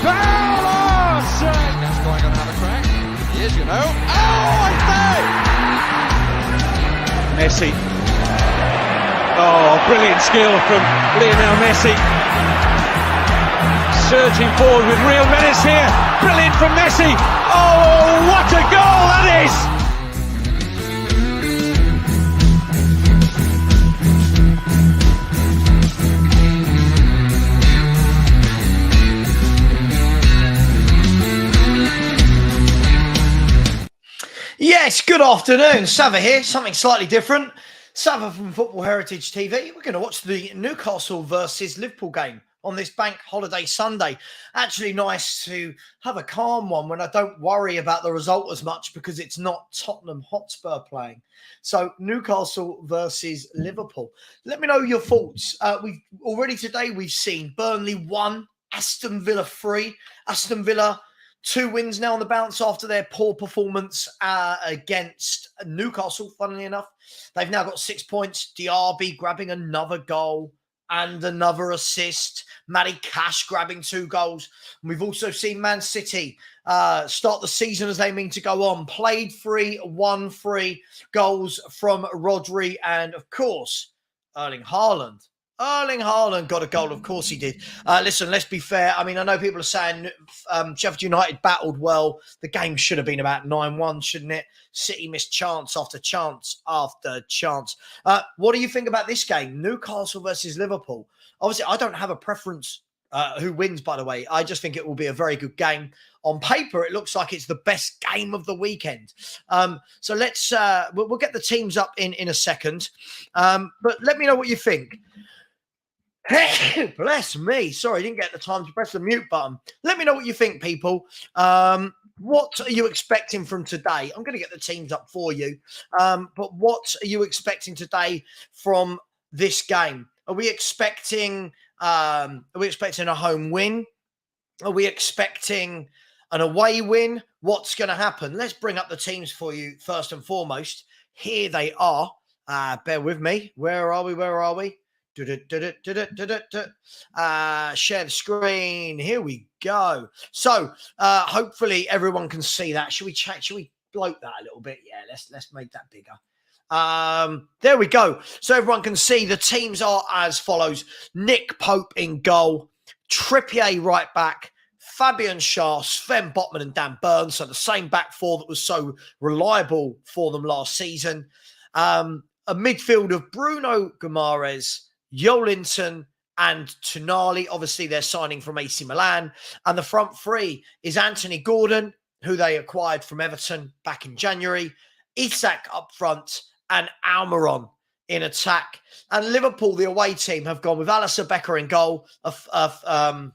foul! Oh, that's going to have a crack. He is, you know. Oh, I say! Messi. Oh, brilliant skill from Lionel Messi. Surging forward with real menace here. Brilliant from Messi. Oh, what a goal that is! Yes, good afternoon. Savva here, something slightly different. Savva from Football Heritage TV. We're going to watch the Newcastle versus Liverpool game on this bank holiday Sunday. Actually nice to have a calm one when I don't worry about the result as much because it's not Tottenham Hotspur playing. So Newcastle versus Liverpool. Let me know your thoughts. We've seen Burnley 1, Aston Villa 3. Aston Villa 2 wins now on the bounce after their poor performance against Newcastle, funnily enough. They've now got 6 points. Diaby grabbing another goal and another assist. Matty Cash grabbing 2 goals. And we've also seen Man City start the season as they mean to go on. Played 3, won 3 goals from Rodri and, of course, Erling Haaland. Erling Haaland got a goal, of course he did. Listen, let's be fair. I mean, I know people are saying Sheffield United battled well. The game should have been about 9-1, shouldn't it? City missed chance after chance after chance. What do you think about this game? Newcastle versus Liverpool. Obviously, I don't have a preference who wins, by the way. I just think it will be a very good game. On paper, it looks like it's the best game of the weekend. So let's we'll get the teams up in a second. But let me know what you think. Bless me. Sorry, I didn't get the time to press the mute button. Let me know what you think, people. What are you expecting from today? I'm going to get the teams up for you. But what are you expecting today from this game? Are we expecting a home win? Are we expecting an away win? What's going to happen? Let's bring up the teams for you first and foremost. Here they are. Bear with me. Where are we? Share the screen. Here we go. So hopefully everyone can see that. Should we bloat that a little bit? Yeah, let's make that bigger. There we go. So everyone can see the teams are as follows. Nick Pope in goal, Trippier right back, Fabian Schär, Sven Botman and Dan Burns. So the same back four that was so reliable for them last season. A midfield of Bruno Guimaraes, Joelinton and Tonali. Obviously, they're signing from AC Milan. And the front three is Anthony Gordon, who they acquired from Everton back in January, Isak up front, and Almiron in attack. And Liverpool, the away team, have gone with Alisson Becker in goal, the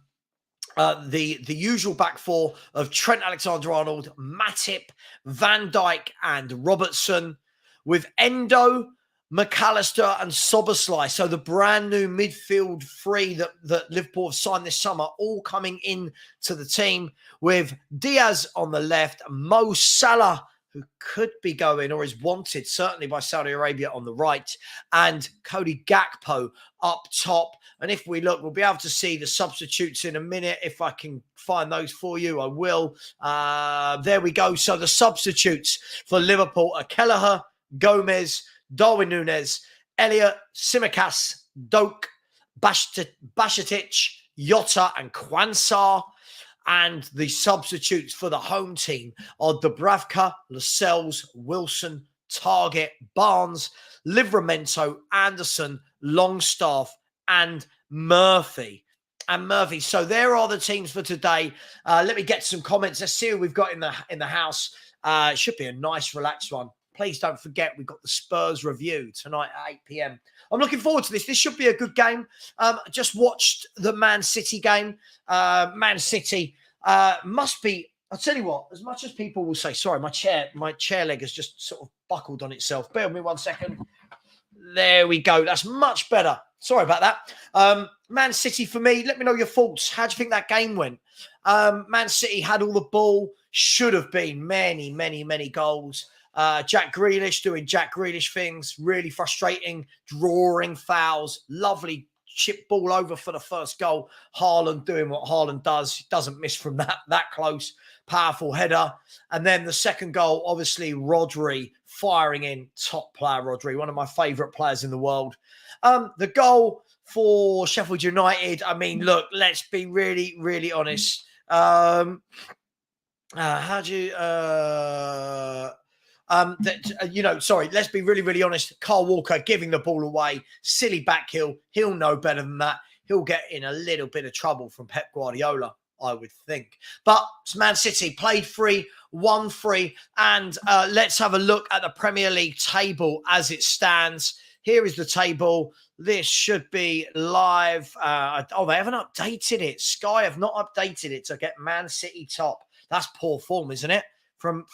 usual back four of Trent Alexander-Arnold, Matip, Van Dijk, and Robertson, with Endo, McAllister and Szoboszlai. So the brand new midfield three that Liverpool have signed this summer, all coming in to the team, with Diaz on the left, Mo Salah, who could be going or is wanted certainly by Saudi Arabia, on the right, and Cody Gakpo up top. And if we look, we'll be able to see the substitutes in a minute. If I can find those for you, I will. There we go. So the substitutes for Liverpool are Kelleher, Gomez, Darwin Núñez, Elliott, Tsimikas, Doak, Bajcetic, Jota and Quansah. And the substitutes for the home team are Dubravka, Lascelles, Wilson, Targett, Barnes, Livramento, Anderson, Longstaff and Murphy. So there are the teams for today. Let me get some comments. Let's see who we've got in the house. It should be a nice, relaxed one. Please don't forget, we've got the Spurs review tonight at 8 p.m. I'm looking forward to this. This should be a good game. Just watched the Man City game. Man City must be, I'll tell you what, as much as people will say, sorry, my chair leg has just sort of buckled on itself. Bear with me 1 second. There we go. That's much better. Sorry about that. Man City for me, let me know your thoughts. How do you think that game went? Man City had all the ball, should have been many goals. Jack Grealish doing Jack Grealish things, really frustrating, drawing fouls, lovely chip ball over for the first goal. Haaland doing what Haaland does. He doesn't miss from that close. Powerful header. And then the second goal, obviously, Rodri firing in. Top player, Rodri. One of my favourite players in the world. The goal for Sheffield United, I mean, look, let's be really, really honest. Let's be really, really honest. Kyle Walker giving the ball away. Silly back heel. He'll know better than that. He'll get in a little bit of trouble from Pep Guardiola, I would think. But Man City played free, won free. And let's have a look at the Premier League table as it stands. Here is the table. This should be live. They haven't updated it. Sky have not updated it to get Man City top. That's poor form, isn't it? From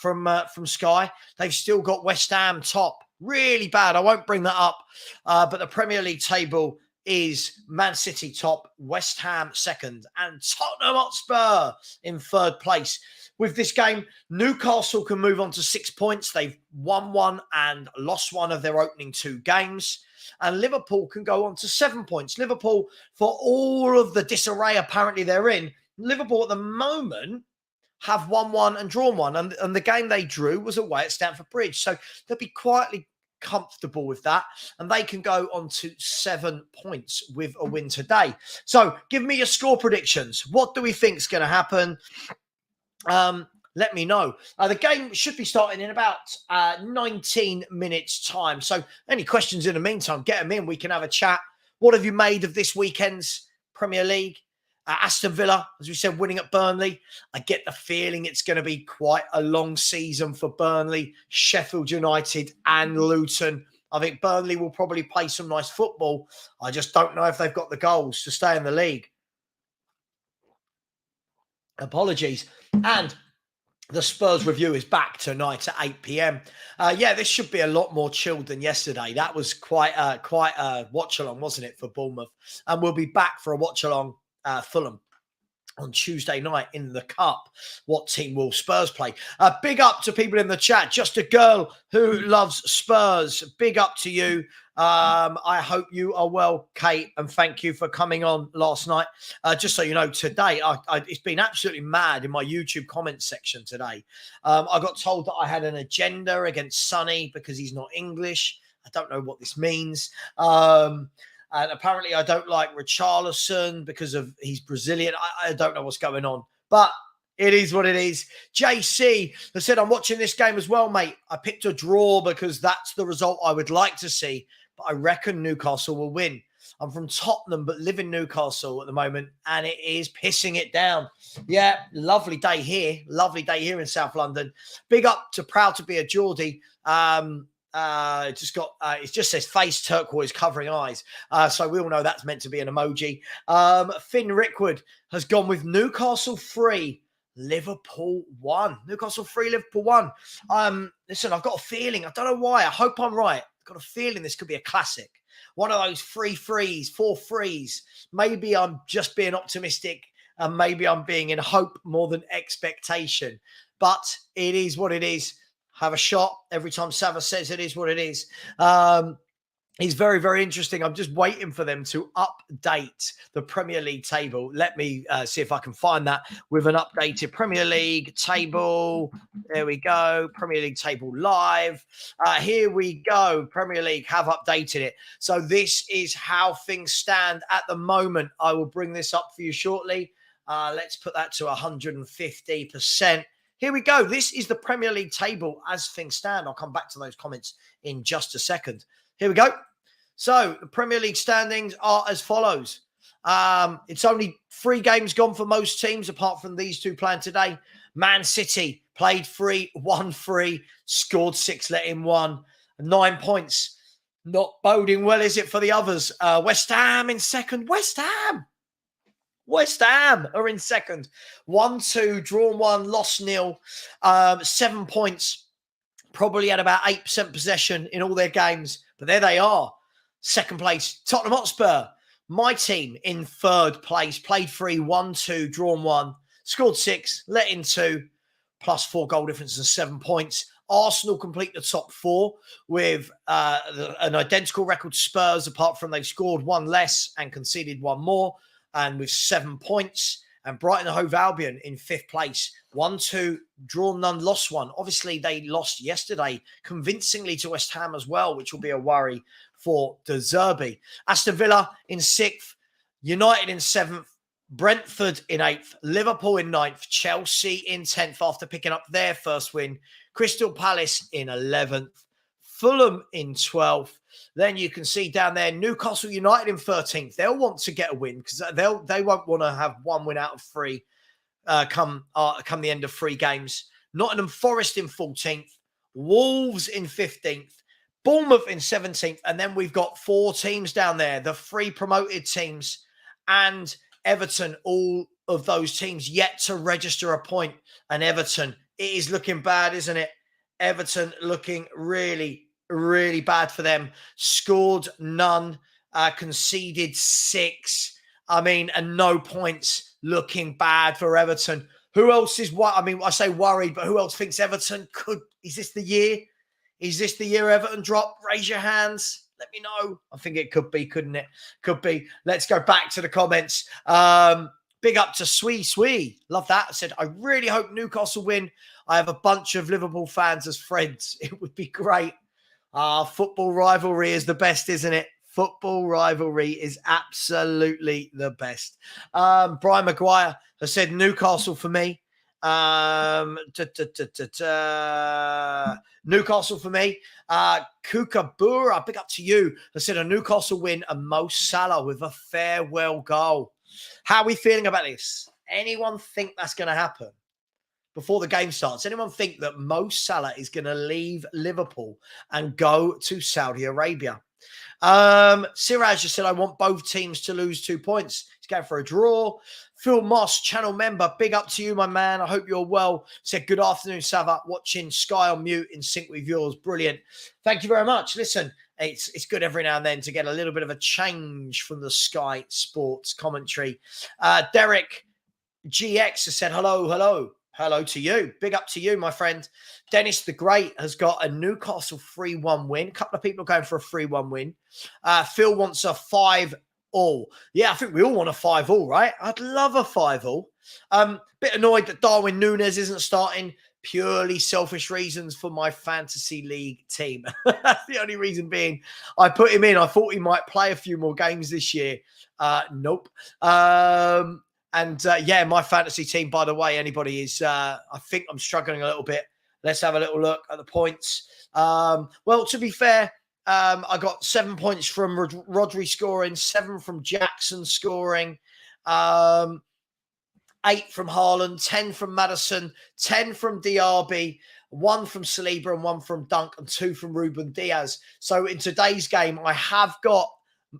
Sky. They've still got West Ham top. Really bad. I won't bring that up. But the Premier League table is Man City top, West Ham second, and Tottenham Hotspur in third place. With this game, Newcastle can move on to 6 points. They've won one and lost one of their opening 2 games. And Liverpool can go on to 7 points. Liverpool, for all of the disarray apparently they're in, Liverpool at the moment have won one and drawn one. And the game they drew was away at Stamford Bridge. So they'll be quietly comfortable with that. And they can go on to 7 points with a win today. So give me your score predictions. What do we think is going to happen? Let me know. The game should be starting in about 19 minutes time. So any questions in the meantime, get them in. We can have a chat. What have you made of this weekend's Premier League? Aston Villa, as we said, winning at Burnley. I get the feeling it's going to be quite a long season for Burnley, Sheffield United and Luton. I think Burnley will probably play some nice football. I just don't know if they've got the goals to stay in the league. Apologies. And the Spurs review is back tonight at 8 p.m. This should be a lot more chilled than yesterday. That was quite a watch-along, wasn't it, for Bournemouth? And we'll be back for a watch-along Fulham on Tuesday night in the Cup. What team will Spurs play? Big up to people in the chat. Just a girl who loves Spurs. Big up to you. I hope you are well, Kate, and thank you for coming on last night. Just so you know, today, it's been absolutely mad in my YouTube comments section today. I got told that I had an agenda against Sonny because he's not English. I don't know what this means. And apparently I don't like Richarlison because he's Brazilian. I don't know what's going on, but it is what it is. JC has said, I'm watching this game as well, mate. I picked a draw because that's the result I would like to see, but I reckon Newcastle will win. I'm from Tottenham, but live in Newcastle at the moment, and it is pissing it down. Yeah, lovely day here. Lovely day here in South London. Big up to Proud to be a Geordie. It just says face turquoise covering eyes. So we all know that's meant to be an emoji. Finn Rickwood has gone with Newcastle 3, Liverpool 1. Newcastle 3, Liverpool 1. Listen, I've got a feeling. I don't know why. I hope I'm right. I've got a feeling this could be a classic. One of those 4 threes. Maybe I'm just being optimistic and maybe I'm being in hope more than expectation. But it is what it is. Have a shot every time Savva says it is what it is. It's very, very interesting. I'm just waiting for them to update the Premier League table. Let me see if I can find that with an updated Premier League table. There we go. Premier League table live. Here we go. Premier League have updated it. So this is how things stand at the moment. I will bring this up for you shortly. Let's put that to 150%. Here we go. This is the Premier League table as things stand. I'll come back to those comments in just a second. Here we go. So the Premier League standings are as follows. It's only 3 games gone for most teams, apart from these 2 playing today. Man City played 3, won 3, scored 6, let in 1, 9 points. Not boding well, is it, for the others? West Ham in second. West Ham are in second. 1-2, drawn 1, lost 0. 7 points. Probably had about 8% possession in all their games. But there they are. Second place, Tottenham Hotspur. My team in third place. Played 3, 1-2, drawn 1. Scored 6, let in 2. Plus 4 goal difference and 7 points. Arsenal complete the top 4 with an identical record to Spurs, apart from they've scored 1 less and conceded 1 more, and with 7 points. And Brighton and Hove Albion in 5th place. 1-2, drawn none, lost 1. Obviously, they lost yesterday convincingly to West Ham as well, which will be a worry for De Zerbi. Aston Villa in 6th, United in 7th, Brentford in 8th, Liverpool in 9th, Chelsea in 10th after picking up their first win, Crystal Palace in 11th, Fulham in 12th. Then you can see down there Newcastle United in 13th. They'll want to get a win because they won't want to have 1 win out of 3 come the end of 3 games. Nottingham Forest in 14th, Wolves in 15th, Bournemouth in 17th, and then we've got 4 teams down there, the 3 promoted teams and Everton, all of those teams yet to register a point. And Everton, it is looking bad, isn't it? Everton looking really, really bad for them. Scored none, conceded 6. And no points. Looking bad for Everton. Who else is what? I say worried, but who else thinks Everton could? Is this the year? Is this the year Everton drop? Raise your hands. Let me know. I think it could be, couldn't it? Could be. Let's go back to the comments. Big up to Swee. Love that. I said, I really hope Newcastle win. I have a bunch of Liverpool fans as friends. It would be great. Football rivalry is the best, isn't it? Football rivalry is absolutely the best. Brian Maguire has said Newcastle for me. Newcastle for me. Kookaburra, big up to you. I said a Newcastle win and Mo Salah with a farewell goal. How are we feeling about this? Anyone think that's going to happen before the game starts? Anyone think that Mo Salah is going to leave Liverpool and go to Saudi Arabia? Siraj just said, I want both teams to lose 2 points. He's going for a draw. Phil Moss, channel member, big up to you, my man. I hope you're well. Said, good afternoon, Savva. Watching Sky on mute in sync with yours. Brilliant. Thank you very much. Listen, it's good every now and then to get a little bit of a change from the Sky Sports commentary. Derek GX has said, hello. Hello to you. Big up to you, my friend. Dennis the Great has got a Newcastle 3-1 win. A couple of people are going for a 3-1 win. Phil wants a 5-all. Yeah, I think we all want a 5-all, right? I'd love a 5-all. Bit annoyed that Darwin Núñez isn't starting. Purely selfish reasons for my fantasy league team. The only reason being I put him in. I thought he might play a few more games this year. Nope. Yeah, my fantasy team, by the way, anybody is, I think I'm struggling a little bit. Let's have a little look at the points. Well, to be fair, I got 7 points from Rodri scoring, 7 from Jackson scoring, 8 from Haaland, 10 from Maddison, 10 from Diaby, 1 from Saliba and 1 from Dunk and 2 from Ruben Diaz. So in today's game, I have got,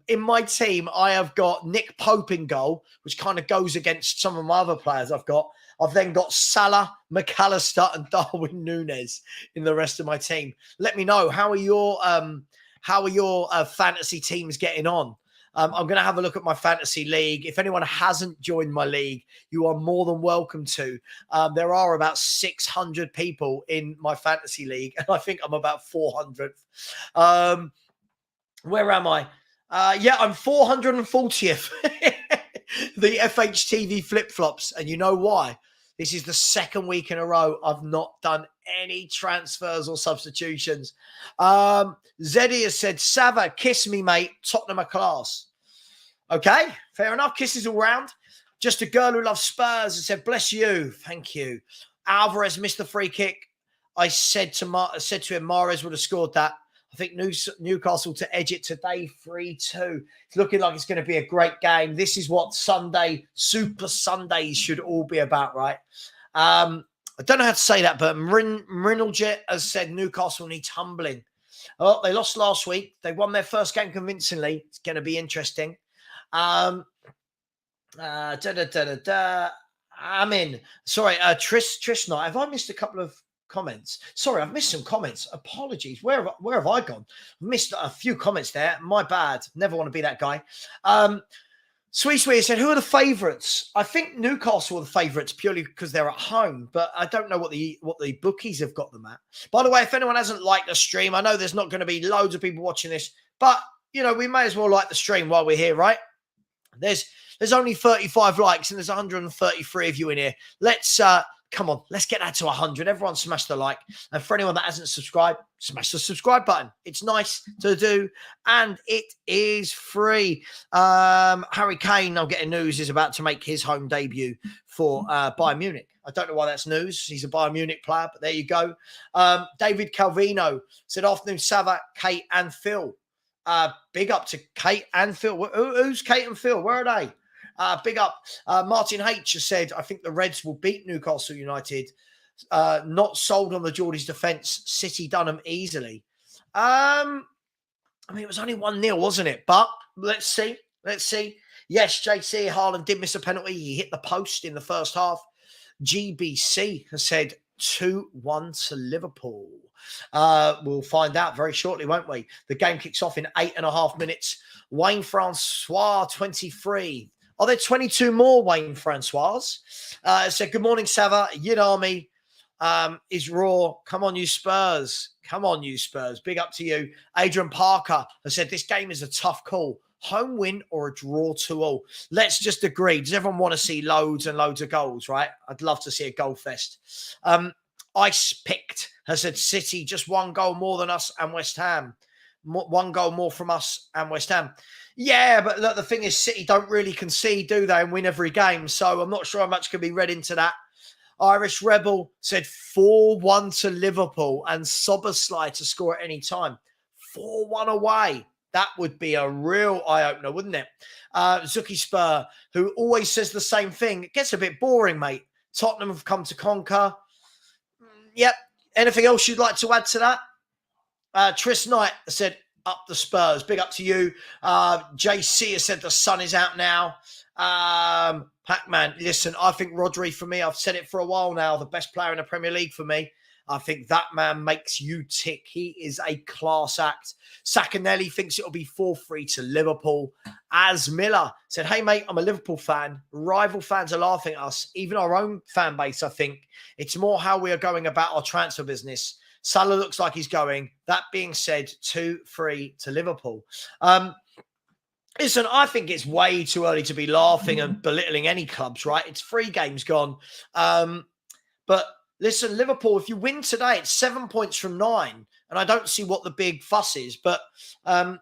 in my team, I have got Nick Pope in goal, which kind of goes against some of my other players I've got. I've then got Salah, McAllister, and Darwin Núñez in the rest of my team. Let me know, how are your fantasy teams getting on? I'm going to have a look at my fantasy league. If anyone hasn't joined my league, you are more than welcome to. There are about 600 people in my fantasy league, and I think I'm about 400th. Where am I? Yeah, I'm 440th. The FHTV flip-flops. And you know why? This is the second week in a row I've not done any transfers or substitutions. Zeddy has said, Savva, kiss me, mate. Tottenham are class. Okay, fair enough. Kisses all round. Just a girl who loves Spurs and said, bless you. Thank you. Alvarez missed the free kick. I said to him, Mahrez would have scored that. I think Newcastle to edge it today, 3-2. It's looking like it's going to be a great game. This is what Sunday, Super Sundays should all be about, right? I don't know how to say that, but Mrinaljet has said Newcastle needs humbling. Oh, they lost last week. They won their first game convincingly. It's going to be interesting. I'm in. Sorry, Trish Knight. Have I missed a couple of comments? Sorry, I've missed some comments. Apologies. Where have I gone? I've missed a few comments there. My bad. Never want to be that guy. Sweet said, who are the favourites? I think Newcastle are the favourites purely because they're at home, but I don't know what the bookies have got them at. By the way, if anyone hasn't liked the stream, I know there's not going to be loads of people watching this, but, you know, we may as well like the stream while we're here, right? There's only 35 likes and there's 133 of you in here. Let's come on, let's get that to 100. Everyone smash the like. And for anyone that hasn't subscribed, smash the subscribe button. It's nice to do and it is free. Harry Kane, I'm getting news, is about to make his home debut for Bayern Munich. I don't know why that's news. He's a Bayern Munich player, but there you go. David Calvino said, afternoon, Savva, Kate and Phil. Big up to Kate and Phil. Who's Kate and Phil? Where are they? Big up. Martin H has said, I think the Reds will beat Newcastle United. Not sold on the Geordies' defence. City done them easily. I mean, it was only 1-0, wasn't it? But let's see. Yes, JC Haaland did miss a penalty. He hit the post in the first half. GBC has said 2-1 to Liverpool. We'll find out very shortly, won't we? The game kicks off in 8.5 minutes. Wayne Francois, 23. Are there 22 more Wayne Francois? Said, good morning, Savva. Yin Army is raw. Come on, you Spurs. Come on, you Spurs. Big up to you. Adrian Parker has said, this game is a tough call. Home win or a draw 2-2. Let's just agree. Does everyone want to see loads and loads of goals, right? I'd love to see a goal fest. Ice Picked has said, City just 1 goal more than us and West Ham. 1 goal more from us and West Ham. Yeah, but look, the thing is, City don't really concede, do they, and win every game. So I'm not sure how much can be read into that. Irish Rebel said 4-1 to Liverpool and Soberslide to score at any time. 4-1 away. That would be a real eye-opener, wouldn't it? Zuki Spur, who always says the same thing. It gets a bit boring, mate. Tottenham have come to conquer. Yep. Anything else you'd like to add to that? Tris Knight said, up the Spurs. Big up to you. JC has said the sun is out now. Pac-Man, listen, I think Rodri for me, I've said it for a while now, the best player in the Premier League for me. I think that man makes you tick. He is a class act. Sacanelli thinks it'll be 4-3 to Liverpool. As Miller said, hey, mate, I'm a Liverpool fan. Rival fans are laughing at us. Even our own fan base, I think. It's more how we are going about our transfer business. Salah looks like he's going. That being said, 2-3 to Liverpool. Listen, I think it's way too early to be laughing and belittling any clubs, right? It's 3 games gone. But listen, Liverpool, if you win today, it's 7 points from 9. And I don't see what the big fuss is. But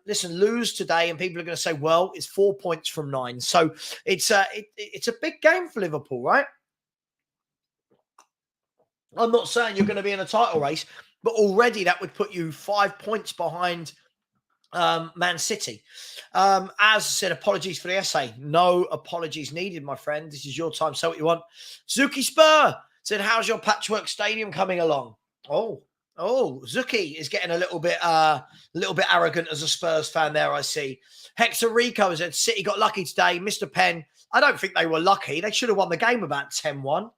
listen, lose today and people are going to say, well, it's 4 points from 9. So it's a big game for Liverpool, right? I'm not saying you're going to be in a title race, but already that would put you 5 points behind Man City. As I said, apologies for the essay. No apologies needed, my friend. This is your time. Say what you want. Zuki Spur said, how's your patchwork stadium coming along? Oh, Zuki is getting a little bit arrogant as a Spurs fan there, I see. Hector Rico said, City got lucky today. Mr. Penn, I don't think they were lucky. They should have won the game about 10-1.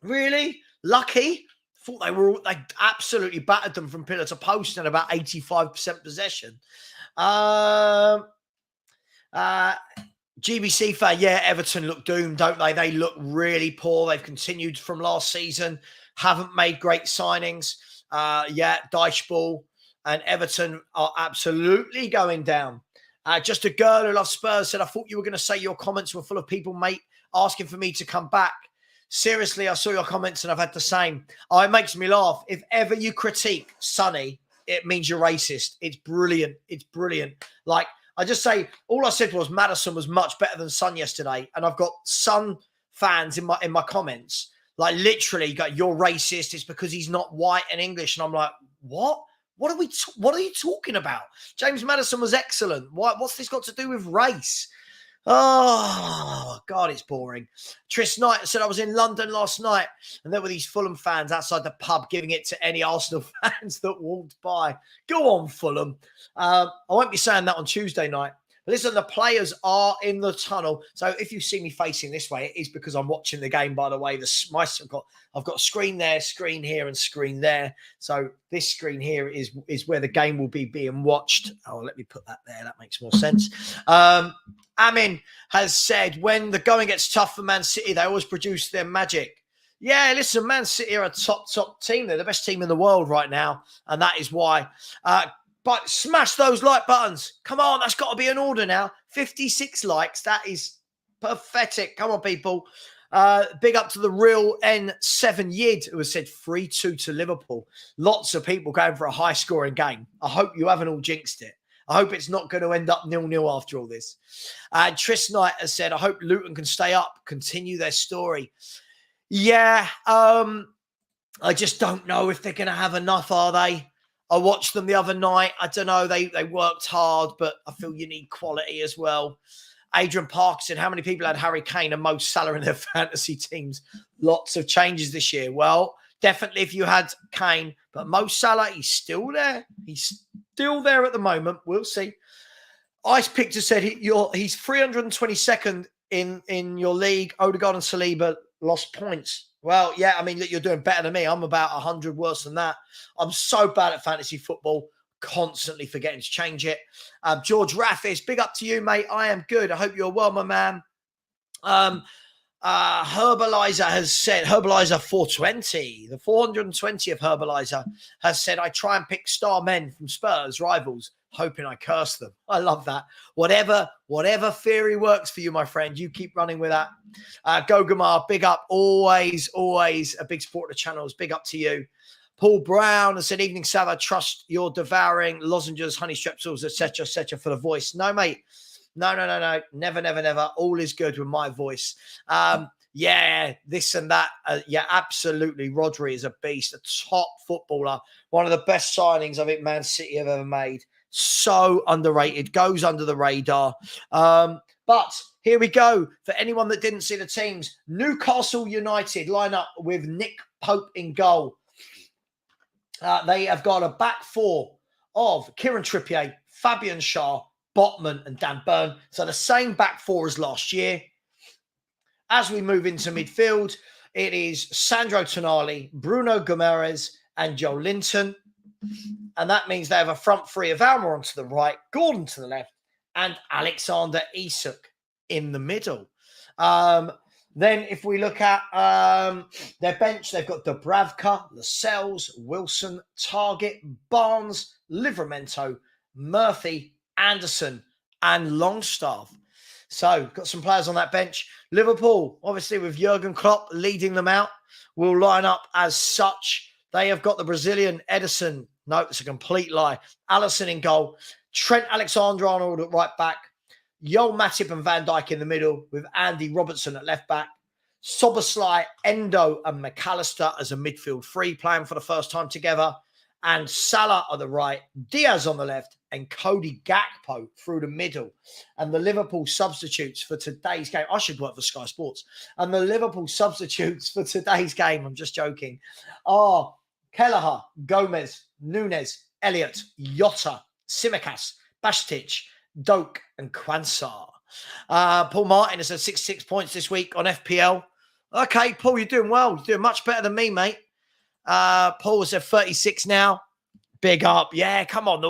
Really? Lucky? Thought they absolutely battered them from pillar to post and about 85% possession. GBC fan, yeah, Everton look doomed, don't they? They look really poor. They've continued from last season, haven't made great signings. Dijk ball and Everton are absolutely going down. Just a girl who loves Spurs said, I thought you were going to say your comments were full of people, mate, asking for me to come back. Seriously, I saw your comments and I've had the same. Oh, it makes me laugh. If ever you critique Sonny, it means you're racist. It's brilliant. It's brilliant. Like, I just say, all I said was Maddison was much better than Son yesterday. And I've got Son fans in my comments, like literally go, you're racist. It's because he's not white and English. And I'm like, what? What are you talking about? James Maddison was excellent. What's this got to do with race? Oh, God, it's boring. Tris Knight said, I was in London last night and there were these Fulham fans outside the pub giving it to any Arsenal fans that walked by. Go on, Fulham. I won't be saying that on Tuesday night. Listen, the players are in the tunnel. So if you see me facing this way, it is because I'm watching the game, by the way. I've got a screen there, screen here, and screen there. So this screen here is where the game will be being watched. Oh, let me put that there. That makes more sense. Amin has said, when the going gets tough for Man City, they always produce their magic. Yeah, listen, Man City are a top team. They're the best team in the world right now, and that is why. But smash those like buttons. Come on, that's got to be an order now. 56 likes. That is pathetic. Come on, people. Big up to the real N7 Yid, who has said 3-2 to Liverpool. Lots of people going for a high-scoring game. I hope you haven't all jinxed it. I hope it's not going to end up 0-0 after all this. Tris Knight has said, I hope Luton can stay up, continue their story. Yeah, I just don't know if they're going to have enough, are they? I watched them the other night. I don't know. They worked hard, but I feel you need quality as well. Adrian Parker said, how many people had Harry Kane and Mo Salah in their fantasy teams? Lots of changes this year. Well, definitely if you had Kane, but Mo Salah, he's still there. He's still there at the moment. We'll see. Ice Picture said he's 322nd in your league. Odegaard and Saliba lost points. Well, yeah, I mean, look, you're doing better than me. I'm about 100 worse than that. I'm so bad at fantasy football, constantly forgetting to change it. George Raffis, big up to you, mate. I am good. I hope you're well, my man. Herbalizer has said, Herbalizer 420, the 420 of Herbalizer has said, I try and pick star men from Spurs rivals, hoping I curse them. I love that. Whatever theory works for you, my friend, you keep running with that. Gogamar, big up. Always a big supporter of the channels. Big up to you. Paul Brown has said, evening, Savva, trust you're devouring lozenges, honey strepsils, etc., for the voice. No, mate. No. Never. All is good with my voice. Yeah, this and that. Yeah, absolutely. Rodri is a beast, a top footballer. One of the best signings I think Man City have ever made. So underrated, goes under the radar. But here we go. For anyone that didn't see the teams, Newcastle United line up with Nick Pope in goal. They have got a back four of Kieran Trippier, Fabian Schär, Botman and Dan Burn. So the same back four as last year. As we move into midfield, it is Sandro Tonali, Bruno Guimaraes and Joe Linton. And that means they have a front three of Almiron to the right, Gordon to the left, and Alexander Isak in the middle. Then if we look at their bench, they've got Dubravka, Lascelles, Wilson, Target, Barnes, Livramento, Murphy, Anderson, and Longstaff. So got some players on that bench. Liverpool, obviously with Jurgen Klopp leading them out, will line up as such. They have got the Brazilian Edison. No, it's a complete lie. Alisson in goal. Trent Alexander-Arnold at right back. Joel Matip and Van Dijk in the middle with Andy Robertson at left back. Soboslai, Endo and McAllister as a midfield three playing for the first time together. And Salah on the right, Diaz on the left, and Cody Gakpo through the middle. And the Liverpool substitutes for today's game. I should work for Sky Sports. And the Liverpool substitutes for today's game, I'm just joking, are Kelleher, Gomez, Nunes, Elliott, Jota, Tsimikas, Bastic, Doak, and Quansah. Paul Martin has had 66 points this week on FPL. Okay, Paul, you're doing well. You're doing much better than me, mate. Paul has had 36 now. Big up. Yeah, come on.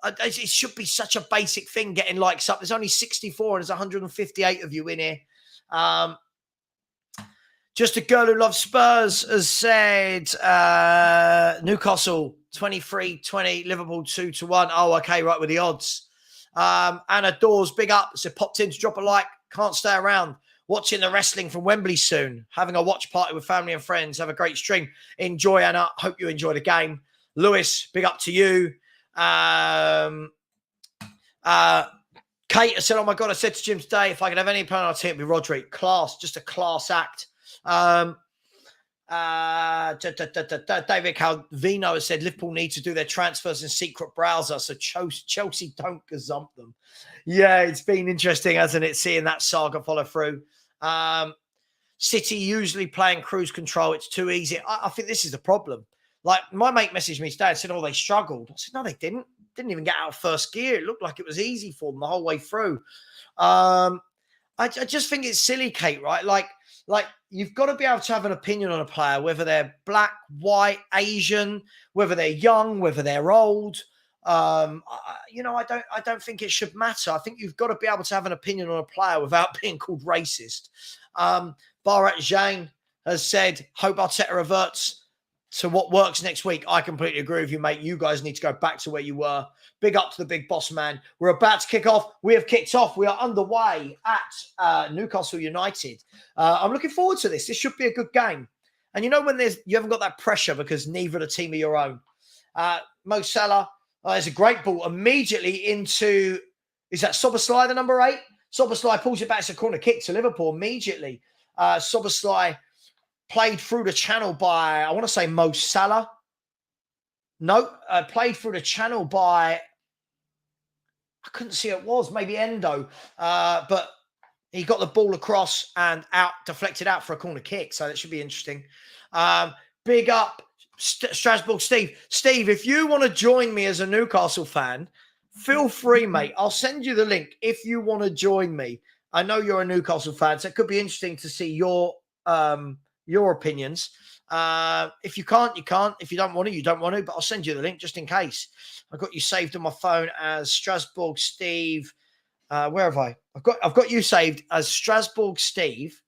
It should be such a basic thing getting likes up. There's only 64 and there's 158 of you in here. Just a girl who loves Spurs has said Newcastle 23-20, Liverpool 2-1. Oh, okay, right with the odds. Anna Dawes, big up. So popped in to drop a like. Can't stay around. Watching the wrestling from Wembley soon. Having a watch party with family and friends. Have a great stream. Enjoy, Anna. Hope you enjoy the game. Lewis, big up to you. Kate has said, oh my God, I said to Jim today, if I could have any plan, I'd take it with Rodri. Class, just a class act. David Calvino has said Liverpool need to do their transfers in secret browser so Chelsea don't gazump them. Yeah, it's been interesting, hasn't it, seeing that saga follow through. City usually playing cruise control. It's too easy. I think this is the problem. Like, my mate messaged me today and said, oh, they struggled. I said, no, they didn't. didn't even get out of first gear. It looked like it was easy for them the whole way through. I just think it's silly, Kate, right? Like you've got to be able to have an opinion on a player, whether they're black, white, Asian, whether they're young, whether they're old. I don't think it should matter. I think you've got to be able to have an opinion on a player without being called racist. Bharat Jain has said, hope Arteta reverts to what works next week. I completely agree with you, mate. You guys need to go back to where you were. Big up to the big boss man. We're about to kick off. We have kicked off. We are underway at Newcastle United. I'm looking forward to this. This should be a good game. And you know when you haven't got that pressure because neither of the team are your own. Mo Salah, there's a great ball immediately into, is that Szoboszlai, the number 8? Szoboszlai pulls it back. It's a corner kick to Liverpool immediately. Szoboszlai played through the channel by, I want to say Mo Salah. No, played through the channel by, I couldn't see who it was, maybe Endo. But he got the ball across and out, deflected out for a corner kick. So that should be interesting. Big up Strasbourg Steve. Steve, if you want to join me as a Newcastle fan, feel free, mate. I'll send you the link if you want to join me. I know you're a Newcastle fan, so it could be interesting to see your opinions. If you can't, you can't. If you don't want to, you don't want to. But I'll send you the link just in case. I've got you saved on my phone as Strasbourg Steve. Where have I? I've got you saved as Strasbourg Steve.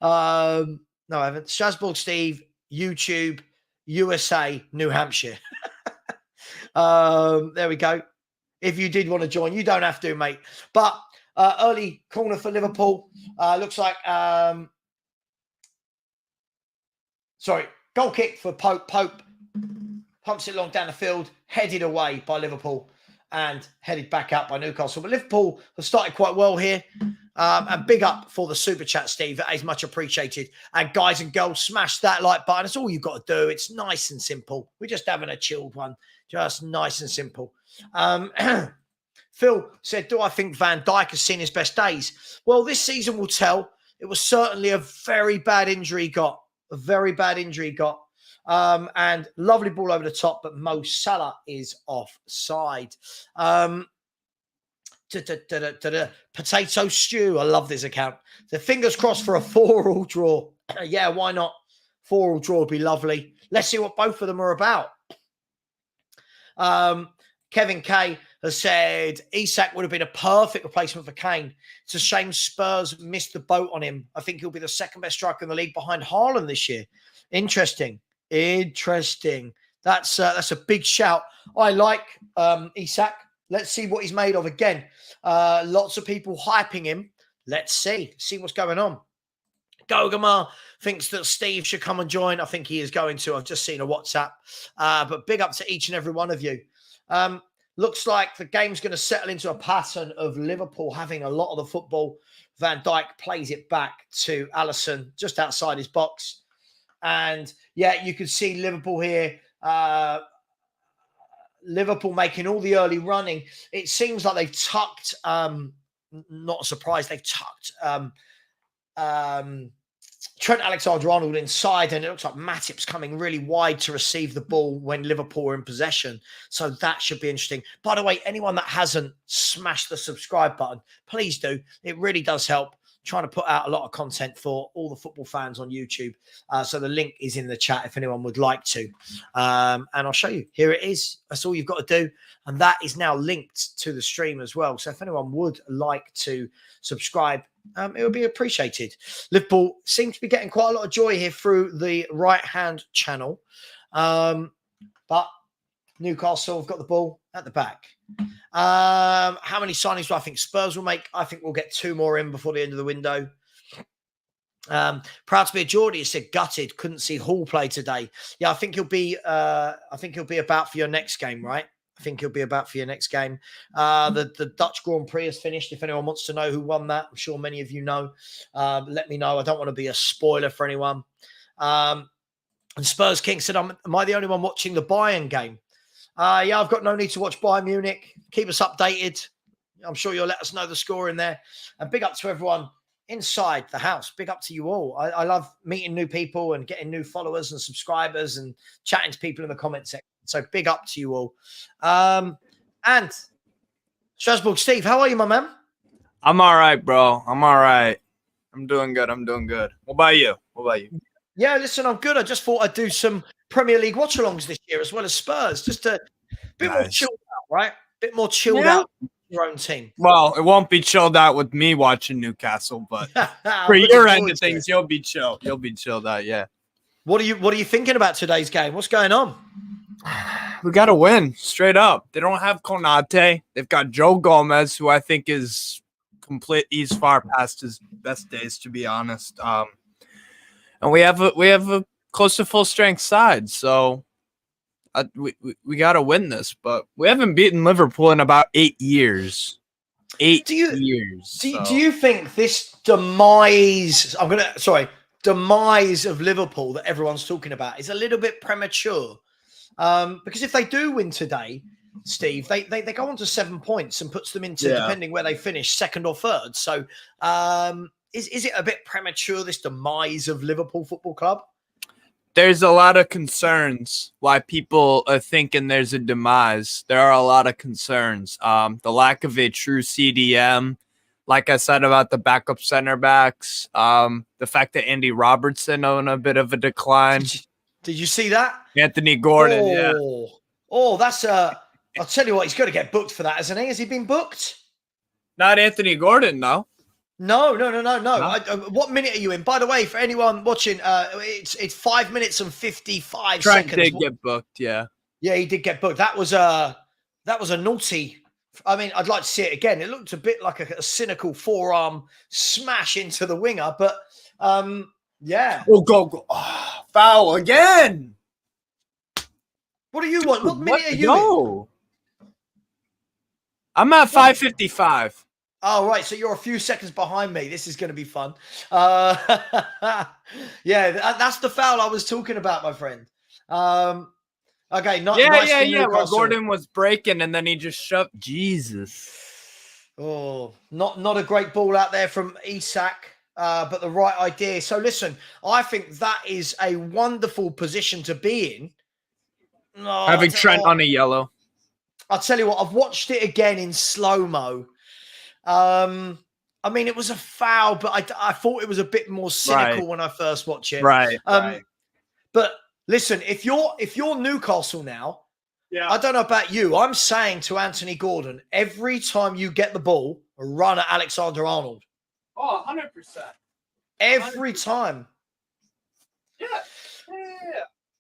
No, I haven't. Strasbourg Steve, YouTube, USA, New Hampshire. There we go. If you did want to join, you don't have to, mate. But early corner for Liverpool. Looks like, goal kick for Pope. Pope pumps it long down the field, headed away by Liverpool and headed back out by Newcastle. But Liverpool have started quite well here. And big up for the super chat, Steve. That is much appreciated. And guys and girls, smash that like button. It's all you've got to do. It's nice and simple. We're just having a chilled one. Just nice and simple. Phil said, do I think Van Dijk has seen his best days? Well, this season will tell. It was certainly a very bad injury he got. A very bad injury he got. And lovely ball over the top, but Mo Salah is offside. Potato stew. I love this account. So fingers crossed for a 4-4 draw. Yeah, why not? 4-4 draw would be lovely. Let's see what both of them are about. Kevin K has said Isak would have been a perfect replacement for Kane. It's a shame Spurs missed the boat on him. I think he'll be the second best striker in the league behind Haaland this year. Interesting. That's a big shout. I like Isak. Let's see what he's made of again. Lots of people hyping him. Let's see what's going on. Gogamar thinks that Steve should come and join. I think he is going to. I've just seen a WhatsApp. But big up to each and every one of you. Looks like the game's going to settle into a pattern of Liverpool having a lot of the football. Van Dijk plays it back to Alisson just outside his box. And, yeah, you can see Liverpool here. Liverpool making all the early running. It seems like they've tucked, not a surprise, they've tucked Trent Alexander-Arnold inside, and it looks like Matip's coming really wide to receive the ball when Liverpool are in possession. So that should be interesting. By the way, anyone that hasn't smashed the subscribe button, please do. It really does help. Trying to put out a lot of content for all the football fans on YouTube. So the link is in the chat if anyone would like to. And I'll show you. Here it is. That's all you've got to do. And that is now linked to the stream as well. So if anyone would like to subscribe, it would be appreciated. Liverpool seem to be getting quite a lot of joy here through the right-hand channel. But Newcastle have got the ball at the back. How many signings do I think Spurs will make? I think we'll get 2 more in before the end of the window. Proud to be a Geordie. He said gutted. Couldn't see Hall play today. Yeah, I think he'll be about for your next game, right? I think he'll be about for your next game. The Dutch Grand Prix has finished. If anyone wants to know who won that, I'm sure many of you know. Let me know. I don't want to be a spoiler for anyone. And Spurs King said, am I the only one watching the Bayern game? Yeah, I've got no need to watch Bayern Munich. Keep us updated. I'm sure you'll let us know the score in there. And big up to everyone inside the house. Big up to you all. I love meeting new people and getting new followers and subscribers and chatting to people in the comment section. So big up to you all. And Strasbourg, Steve, how are you, my man? I'm all right, bro. I'm all right. I'm doing good. What about you? Yeah, listen, I'm good. I just thought I'd do some Premier League watch-alongs this year as well as Spurs, just a bit more chilled out, right? Bit more chilled out with your own team. Well, it won't be chilled out with me watching Newcastle, but for your end of things, you'll be chill. You'll be chilled out, yeah. What are you thinking about today's game? What's going on? We got to win straight up. They don't have Konate. They've got Joe Gomez, who I think is complete. He's far past his best days, to be honest. And we have a close to full strength side, so we got to win this. But we haven't beaten Liverpool in about 8 years. 8 years. Do you think this demise of Liverpool that everyone's talking about is a little bit premature? Because if they do win today, Steve, they go on to 7 points and puts them into, depending where they finish, second or third. So is it a bit premature, this demise of Liverpool Football Club? There's a lot of concerns why people are thinking there's a demise. There are a lot of concerns. The lack of a true CDM, like I said about the backup center backs, the fact that Andy Robertson on a bit of a decline. Did you see that? Anthony Gordon, That's I'll tell you what, he's got to get booked for that, hasn't he? Has he been booked? Not Anthony Gordon, no. No. What minute are you in? By the way, for anyone watching, it's 5 minutes and 55 Trent seconds. did get booked, yeah. Yeah, he did get booked. That was a naughty. I mean, I'd like to see it again. It looked a bit like a cynical forearm smash into the winger, but yeah. Oh, go. Oh, foul again. What do you want? What minute are you in? I'm at 5:55. Oh, right. So you're a few seconds behind me. This is going to be fun. Yeah, that's the foul I was talking about, my friend. Okay. Yeah. Where Gordon was breaking and then he just shoved. Jesus. Oh, not a great ball out there from Isak, but the right idea. So listen, I think that is a wonderful position to be in. Oh, having Trent on a yellow. I'll tell you what, I've watched it again in slow-mo. I mean, it was a foul, but I thought it was a bit more cynical when I first watched it. Right. But listen, if you're Newcastle now, I don't know about you. I'm saying to Anthony Gordon, every time you get the ball, run at Alexander-Arnold. Oh, 100%. Every time. Yeah.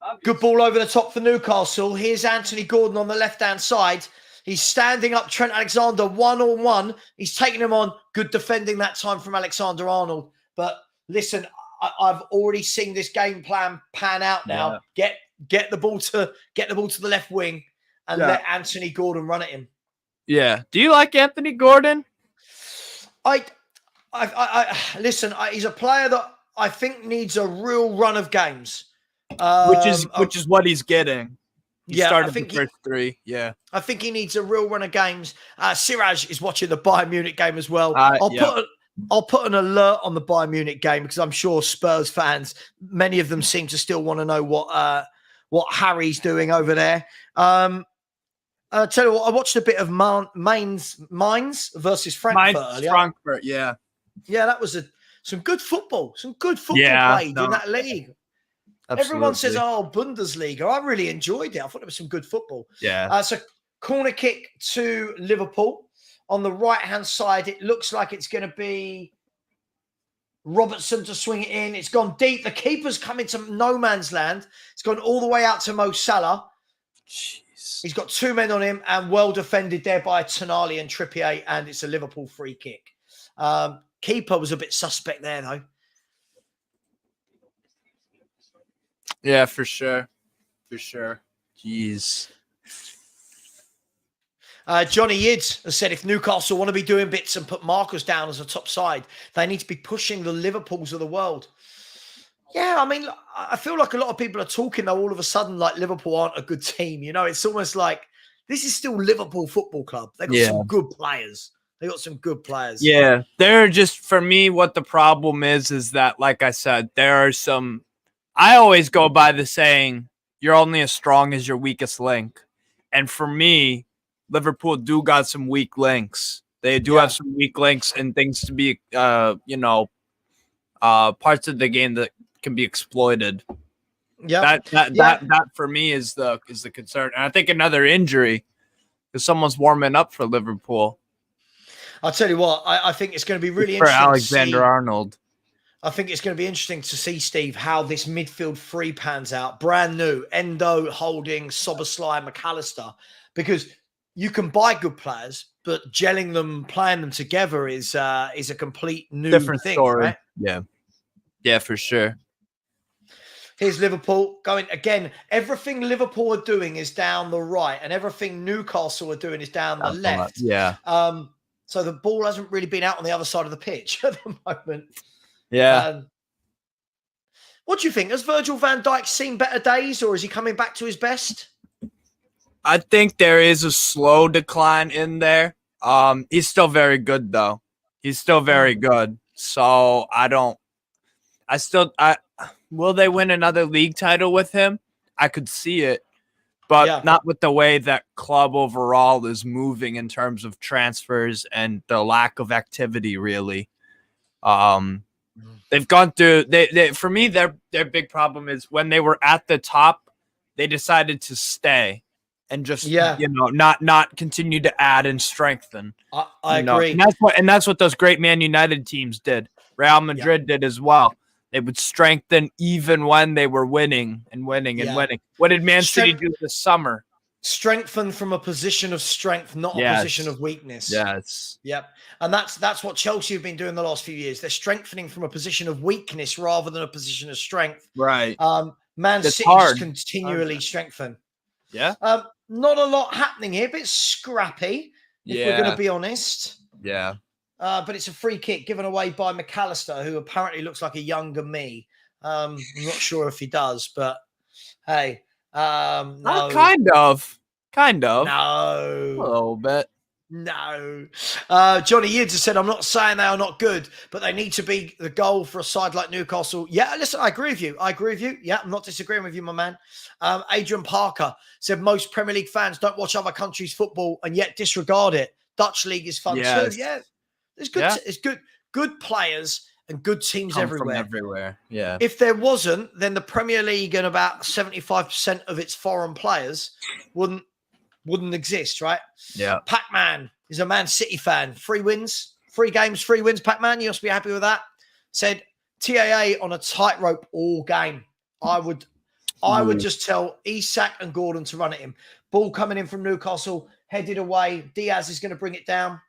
Obviously. Good ball over the top for Newcastle. Here's Anthony Gordon on the left-hand side. He's standing up Trent Alexander one-on-one. He's taking him on. Good defending that time from Alexander-Arnold. But listen, I've already seen this game plan pan out now. Yeah. Get the ball to the left wing and let Anthony Gordon run at him. Yeah. Do you like Anthony Gordon? Listen, he's a player that I think needs a real run of games. Which is what he's getting. He started the first three. Yeah. I think he needs a real run of games. Siraj is watching the Bayern Munich game as well. I'll put an alert on the Bayern Munich game because I'm sure Spurs fans, many of them seem to still want to know what Harry's doing over there. I'll tell you what, I watched a bit of Mainz versus Frankfurt earlier. Frankfurt, yeah. Yeah, that was some good football. Some good football played in that league. Absolutely. Everyone says, Bundesliga. I really enjoyed it. I thought it was some good football. Yeah. So corner kick to Liverpool. On the right-hand side, it looks like it's going to be Robertson to swing it in. It's gone deep. The keeper's come into no man's land. It's gone all the way out to Mo Salah. Jeez. He's got two men on him and well defended there by Tonali and Trippier, and it's a Liverpool free kick. Keeper was a bit suspect there, though. Yeah, for sure. Jeez. Johnny Yids has said if Newcastle want to be doing bits and put Marcus down as a top side, they need to be pushing the Liverpools of the world. Yeah, I mean, I feel like a lot of people are talking though all of a sudden like Liverpool aren't a good team. You know, it's almost like this is still Liverpool Football Club. They've got some good players. Yeah, they're just, for me, what the problem is that, like I said, there are some. I always go by the saying, you're only as strong as your weakest link. And for me, Liverpool do got some weak links. They do have some weak links and things to be, parts of the game that can be exploited. Yeah, that for me is the concern. And I think another injury because someone's warming up for Liverpool. I'll tell you what, I think it's going to be really for interesting. Alexander-Arnold. I think it's going to be interesting to see, Steve, how this midfield three pans out. Brand new, Endo, Holding, Szoboszlai, McAllister, because you can buy good players, but gelling them, playing them together is a complete new different thing, story. Right? Yeah, for sure. Here's Liverpool going again. Everything Liverpool are doing is down the right, and everything Newcastle are doing is down the left. Yeah. So the ball hasn't really been out on the other side of the pitch at the moment. Yeah. What do you think? Has Virgil van Dijk seen better days, or is he coming back to his best? I think there is a slow decline in there. He's still very good, though. He's still very good. So will they win another league title with him? I could see it, but not with the way that club overall is moving in terms of transfers and the lack of activity, really. They've gone through. For me, their big problem is when they were at the top, they decided to stay and just not continue to add and strengthen. I agree, and that's what those great Man United teams did. Real Madrid did as well. They would strengthen even when they were winning and winning and winning. What did Man City do this summer? Strengthen from a position of strength, not a position of weakness. Yes. Yep. And that's what Chelsea have been doing the last few years. They're strengthening from a position of weakness rather than a position of strength. Right. Man City just continually strengthen. Yeah. Not a lot happening here, a bit scrappy, if we're going to be honest. Yeah. But it's a free kick given away by McAllister, who apparently looks like a younger me. I'm not sure if he does, but hey. No. Kind of. No. A little bit. No. Johnny Yids has said, I'm not saying they are not good, but they need to be the goal for a side like Newcastle. Yeah, listen, I agree with you. Yeah, I'm not disagreeing with you, my man. Adrian Parker said, most Premier League fans don't watch other countries' football and yet disregard it. Dutch league is fun too. Yeah. There's good players and good teams everywhere. From everywhere. Yeah. If there wasn't, then the Premier League and about 75% of its foreign players wouldn't exist, right? Yeah. Pac-Man is a Man City fan. 3 wins, 3 games, 3 wins. Pac-Man, you must be happy with that. Said TAA on a tightrope all game. I would just tell Isak and Gordon to run at him. Ball coming in from Newcastle, headed away. Diaz is going to bring it down,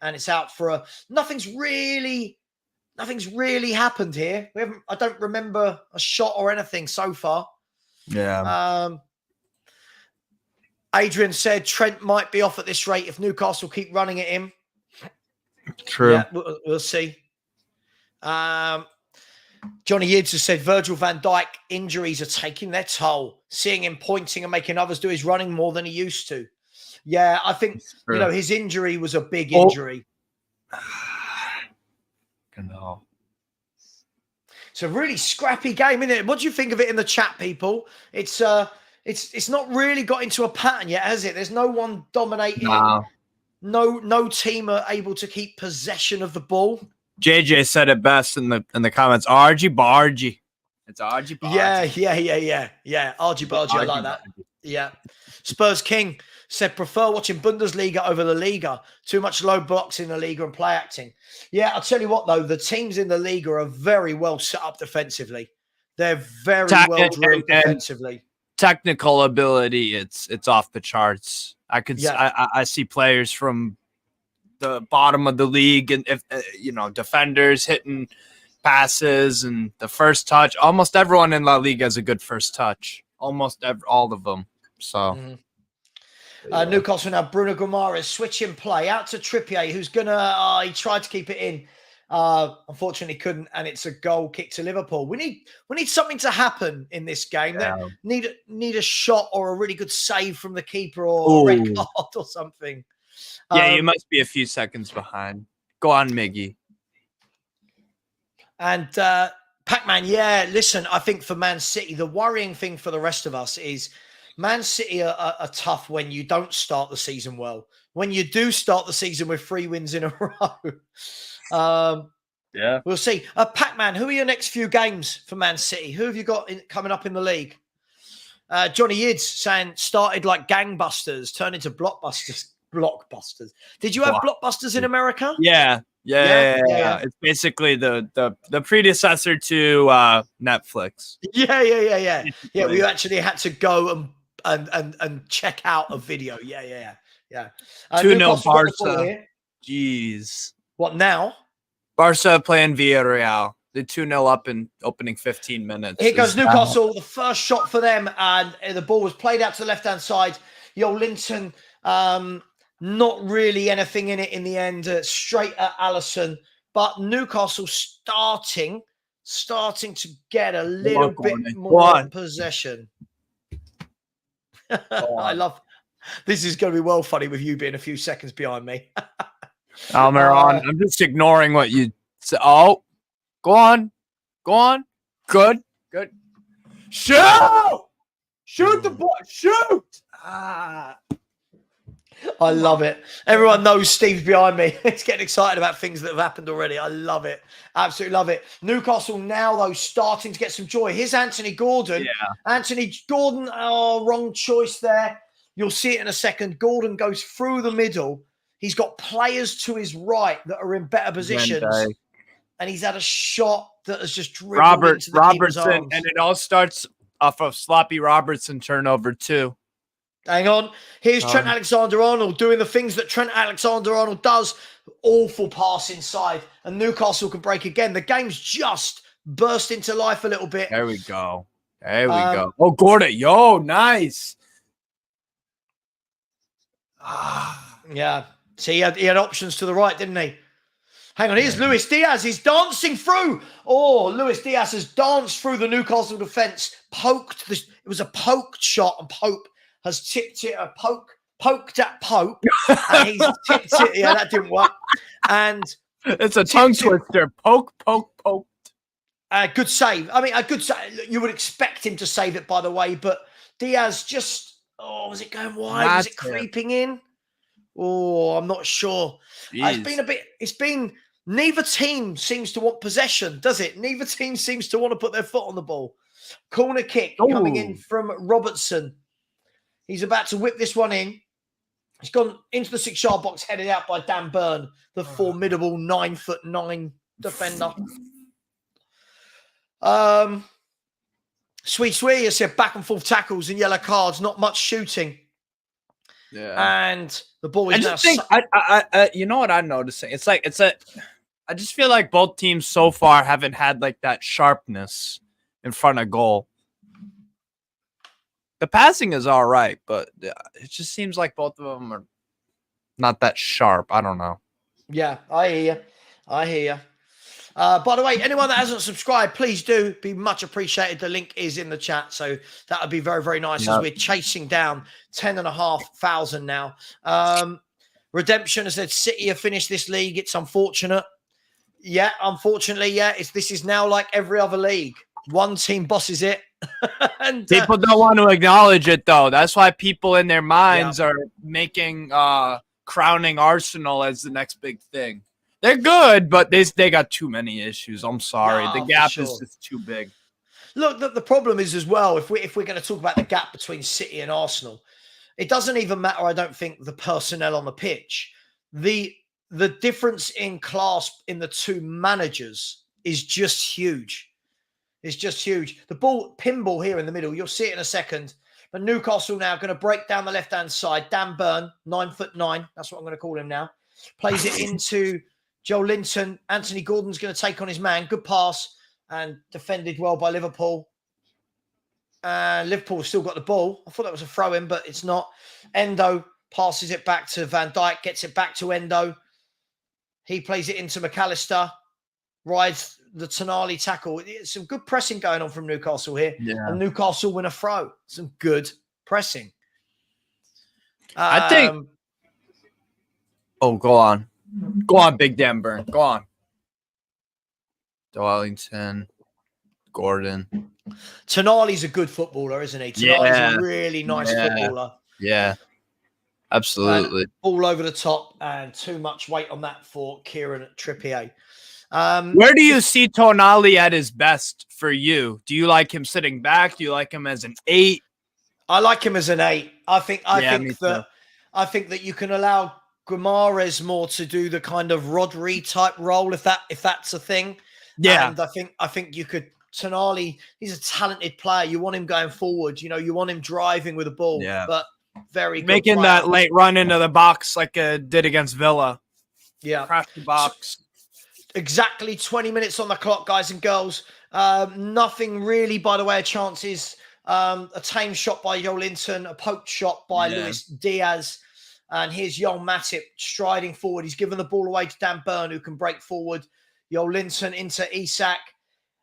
and it's out for nothing's really happened here. I don't remember a shot or anything so far. Yeah. Adrian said Trent might be off at this rate if Newcastle keep running at him. True. Yeah, we'll see. Johnny Yids has said Virgil van Dijk injuries are taking their toll. Seeing him pointing and making others do his running more than he used to. Yeah, I think his injury was a big injury. No. It's a really scrappy game, isn't it? What do you think of it in the chat, people? It's not really got into a pattern yet, has it? There's no one dominating. No team are able to keep possession of the ball. JJ said it best in the comments. Argy bargy. It's argy bargy. Yeah. Argy bargy. I like that. Yeah. Spurs King said prefer watching Bundesliga over the Liga. Too much low blocks in the Liga and play acting. Yeah, I'll tell you what though, the teams in the Liga are very well set up defensively. They're very well drilled defensively. Technical ability, it's off the charts. I see players from the bottom of the league and defenders hitting passes and the first touch. Almost everyone in La Liga has a good first touch. All of them. So Newcastle now, Bruno Guimaraes switching play out to Trippier, who's gonna he tried to keep it in. Unfortunately couldn't, and it's a goal kick to Liverpool. We need something to happen in this game. Yeah. Need a shot or a really good save from the keeper or a red card or something. Yeah, you must be a few seconds behind. Go on, Miggy. And Pac-Man, yeah. Listen, I think for Man City, the worrying thing for the rest of us is Man City are tough when you don't start the season well. When you do start the season with 3 wins in a row. Yeah. We'll see. Pac-Man, who are your next few games for Man City? Who have you got coming up in the league? Johnny Yids saying started like gangbusters, turned into blockbusters. Blockbusters. Did you have blockbusters in America? Yeah. It's basically the predecessor to Netflix. Yeah. We actually had to go and check out a video. Yeah. 2-0 Barca. Jeez. What now? Barca playing Villarreal. They're 2-0 up in opening 15 minutes. Here goes Newcastle. The first shot for them, and the ball was played out to the left-hand side. Joelinton, not really anything in it in the end. Straight at Alisson. But Newcastle starting to get a little bit more possession. I love this. Is going to be well funny with you being a few seconds behind me. Almiron, I'm just ignoring what you say. Oh, go on. Good. Shoot the ball. Shoot. I love it. Everyone knows Steve's behind me. He's getting excited about things that have happened already. I love it. Absolutely love it. Newcastle now, though, starting to get some joy. Here's Anthony Gordon. Yeah. Anthony Gordon, wrong choice there. You'll see it in a second. Gordon goes through the middle. He's got players to his right that are in better positions. And he's had a shot that has just dribbled into the Robertson, arms. and it all starts off of sloppy Robertson turnover, too. Hang on. Here's Trent Alexander-Arnold doing the things that Trent Alexander-Arnold does. Awful pass inside. And Newcastle can break again. The game's just burst into life a little bit. There we go. Oh, Gordon. Yo, nice. Yeah. See, he had options to the right, didn't he? Hang on. Here's Luis Diaz. He's dancing through. Oh, Luis Diaz has danced through the Newcastle defence. It was a poked shot, and Pope has tipped it, poked at Pope, and he's tipped it. Yeah, that didn't work. And it's a tongue twister. Poke. Good save. I mean, a good save. You would expect him to save it, by the way, but Diaz just, was it going wide? Was it creeping in? Oh, I'm not sure. Neither team seems to want possession, does it? Neither team seems to want to put their foot on the ball. Corner kick coming in from Robertson. He's about to whip this one in. He's gone into the 6-yard box, headed out by Dan Burn, the formidable 9'9" defender. Sweet I said back and forth tackles and yellow cards, not much shooting. Yeah. And the ball is you know what I'm noticing? I just feel like both teams so far haven't had like that sharpness in front of goal. The passing is all right, but it just seems like both of them are not that sharp. I don't know. Yeah, I hear you. By the way, anyone that hasn't subscribed, please do. Be much appreciated. The link is in the chat, so that would be very, very nice as we're chasing down 10,500 now. Redemption has said City have finished this league. It's unfortunate. Yeah, unfortunately, this is now like every other league. One team bosses it. And people don't want to acknowledge it, though. That's why people in their minds are making crowning Arsenal as the next big thing. They're good, but they got too many issues. I'm sorry. The gap is just too big. Look, the problem is as well, if we're going to talk about the gap between City and Arsenal, it doesn't even matter, I don't think, the personnel on the pitch. The difference in class in the two managers is just huge. It's just huge. The pinball here in the middle, you'll see it in a second. But Newcastle now going to break down the left-hand side. Dan Burn, 9'9". That's what I'm going to call him now. Plays it into Joelinton. Anthony Gordon's going to take on his man. Good pass and defended well by Liverpool. Liverpool still got the ball. I thought that was a throw-in, but it's not. Endo passes it back to Van Dijk, gets it back to Endo. He plays it into McAllister. Rides the Tonali tackle. It's some good pressing going on from Newcastle here. Yeah. And Newcastle win a throw. Some good pressing. I think. Oh, go on. Go on, Big Dan Burn. Go on. Wellington. Gordon. Tonali's a good footballer, isn't he? Tonali's a really nice footballer. Yeah, absolutely. And all over the top, and too much weight on that for Kieran Trippier. Where do you see Tonali at his best for you? Do you like him sitting back? Do you like him as an 8? I like him as an 8. I think that you can allow Guimaraes more to do the kind of Rodri type role if that's a thing. Yeah. And I think you could Tonali, he's a talented player. You want him going forward, you want him driving with the ball. Yeah. But very good making player. that late run into the box like did against Villa. Yeah. Crash the box. Exactly 20 minutes on the clock, guys and girls. Nothing really by the way of chances. A tame shot by Joelinton, a poked shot by Luis Diaz. And here's Joel Matip striding forward. He's given the ball away to Dan Burn, who can break forward. Joelinton into Isak.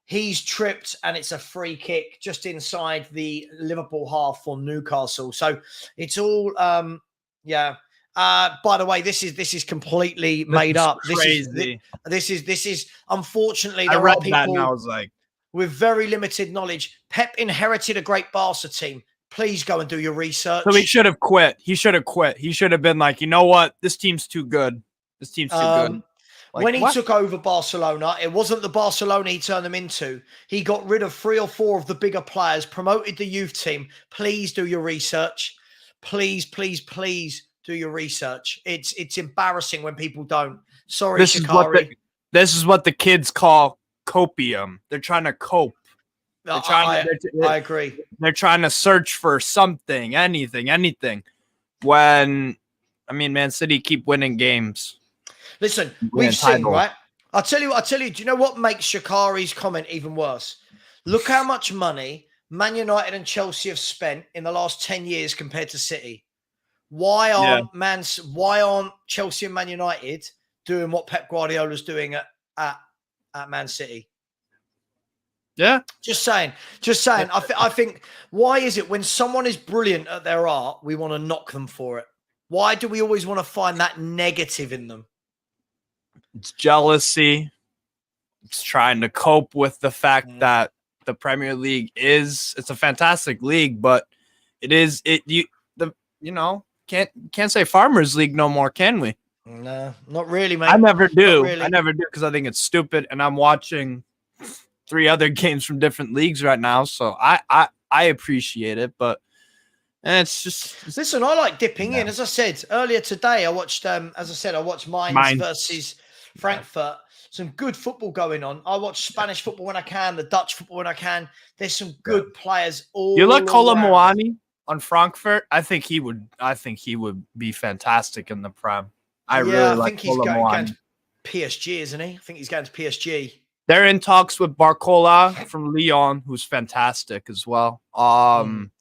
He's tripped, and it's a free kick just inside the Liverpool half for Newcastle. So it's all, by the way, this is completely made up. Crazy. This is unfortunately. I There read are people that and I was like, with very limited knowledge. Pep inherited a great Barca team. Please go and do your research. so he should have quit. He should have quit. He should have been like, you know what? This team's too good. This team's too good. Like, when he took over Barcelona, it wasn't the Barcelona he turned them into. He got rid of 3 or 4 of the bigger players, promoted the youth team. Please do your research. Please, please, please do your research. It's embarrassing when people don't. Sorry, this Shikari. This is what the kids call copium. They're trying to cope. I agree. They're trying to search for something, anything. When, I mean, Man City keep winning games. Listen, we've seen, right? I'll tell you, do you know what makes Shikari's comment even worse? Look how much money Man United and Chelsea have spent in the last 10 years compared to City. Why aren't Chelsea and Man United doing what Pep Guardiola's doing at Man City? Yeah. Just saying. I think, why is it when someone is brilliant at their art, we want to knock them for it? Why do we always want to find that negative in them? It's jealousy. It's trying to cope with the fact that the Premier League it's a fantastic league, but can't say Farmers League no more, can we? No, not really, mate. I never do. Really. I never do because I think it's stupid, and I'm watching 3 other games from different leagues right now, so I appreciate it, but it's just listen. I like dipping in. As I said earlier today, I watched Mainz versus Frankfurt. Some good football going on. I watch Spanish football when I can, the Dutch football when I can. There's some good players all. You look around. Kolomuani on Frankfurt. I think he would be fantastic in the Prem. I really like he's going Kolomuani. to PSG, isn't he? I think he's going to PSG. They're in talks with Barcola from Lyon, who's fantastic as well.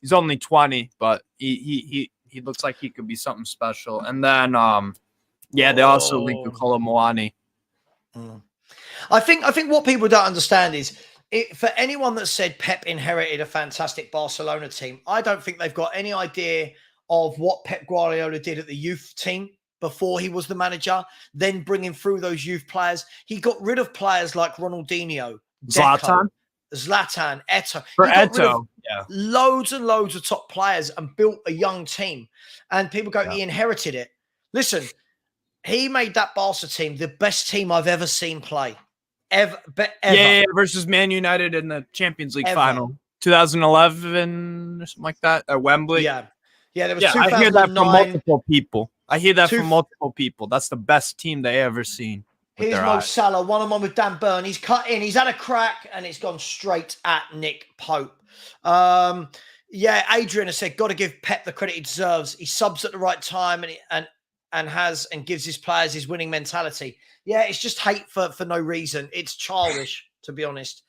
He's only 20, but he looks like he could be something special. And then they also link with Kolomuani. I think what people don't understand is for anyone that said Pep inherited a fantastic Barcelona team, I don't think they've got any idea of what Pep Guardiola did at the youth team before he was the manager, then bringing through those youth players. He got rid of players like Ronaldinho, Zlatan, Eto'o. For Eto'o, loads and loads of top players and built a young team. And people go, he inherited it. Listen, he made that Barca team the best team I've ever seen play. Ever. Yeah, versus Man United in the Champions League final. 2011 or something like that at Wembley. Yeah, there was 2009. I hear that from multiple people. That's the best team they ever seen. Here's Mo Salah, 1-on-1 with Dan Burn. He's cut in. He's had a crack, and it's gone straight at Nick Pope. Adrian has said, got to give Pep the credit he deserves. He subs at the right time and gives his players his winning mentality. Yeah, it's just hate for no reason. It's childish, to be honest.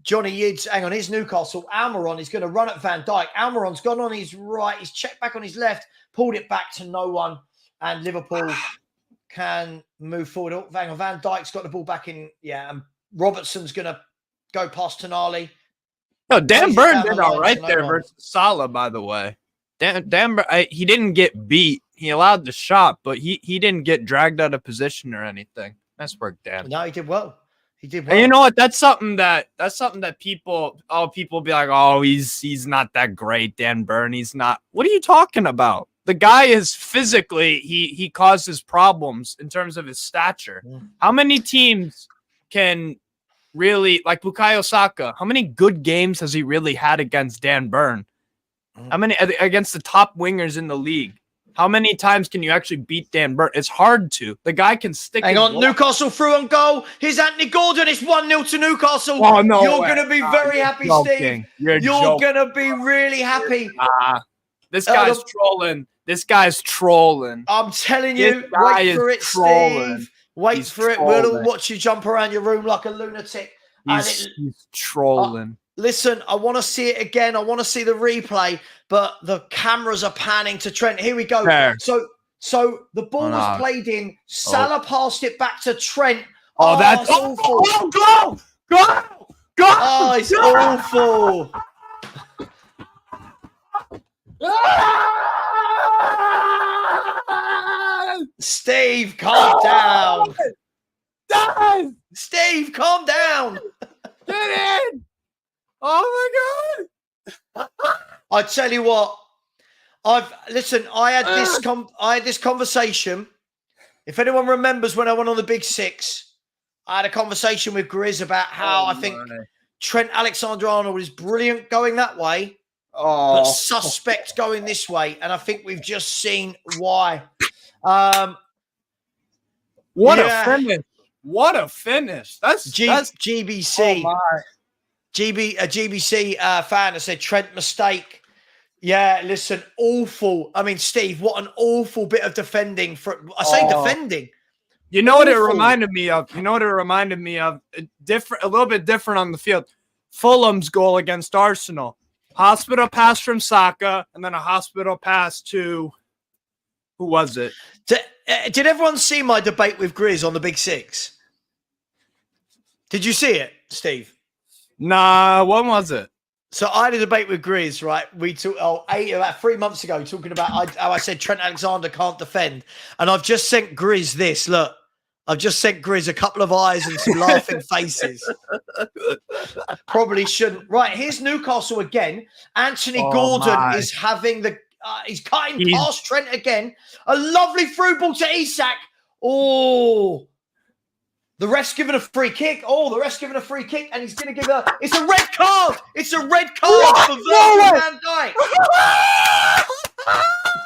Johnny Yids, hang on, here's Newcastle. Almiron is going to run at Van Dijk. Almiron's gone on his right. He's checked back on his left, pulled it back to no one. And Liverpool can move forward. Oh, hang on, Van Dijk's got the ball back in. Yeah, and Robertson's going to go past Tonali. No, Dan Burn did all right there versus Salah, by the way. He didn't get beat. He allowed the shot, but he didn't get dragged out of position or anything. Nice work, Dan. No, he did well. He did well. And you know what? That's something that people be like, oh, he's not that great, Dan Burn. He's not. What are you talking about? The guy is physically, he causes problems in terms of his stature. How many teams can really, like Bukayo Saka, how many good games has he really had against Dan Burn? How many against the top wingers in the league? How many times can you actually beat Dan Burn? It's hard to. The guy can stick. Hang on, Newcastle through on goal. Here's Anthony Gordon. It's 1-0 to Newcastle. Oh, no You're way. going to be very happy, joking. Steve. You're going to be really happy. This guy's trolling. This guy's trolling. I'm telling you, wait for it, Steve. Wait for it. We'll watch you jump around your room like a lunatic. He's trolling. Listen, I want to see it again. I want to see the replay, but the cameras are panning to Trent. Here we go. Fair. So the ball was played in. Salah passed it back to Trent. That's awful. Go! Oh, it's awful. Steve, calm down. Steve, calm down. Get in. Oh my God. I tell you what, I had this conversation. If anyone remembers when I went on the Big Six, I had a conversation with Grizz about how I think Trent Alexander-Arnold is brilliant going that way, but suspect going this way. And I think we've just seen why. What a finish. What a finish. That's GBC. Oh my. GBC fan has said Trent mistake. Yeah, listen, awful. I mean, Steve, what an awful bit of defending. Defending. You know what it reminded me of? A little bit different on the field. Fulham's goal against Arsenal. Hospital pass from Saka, and then a hospital pass to, who was it? Did everyone see my debate with Grizz on the Big Six? Did you see it, Steve? Nah, when was it? So I had a debate with Grizz, right? We took about 3 months ago talking about how I said Trent Alexander can't defend. And I've just sent Grizz this. Look, I've just sent Grizz a couple of eyes and some laughing faces. Probably shouldn't. Right, here's Newcastle again. Anthony Gordon is having he's cutting past Trent again. A lovely through ball to Isak. Oh, the ref's given a free kick. Oh, the ref's given a free kick, and he's going to give it's a red card. It's a red card for Virgil van Dijk.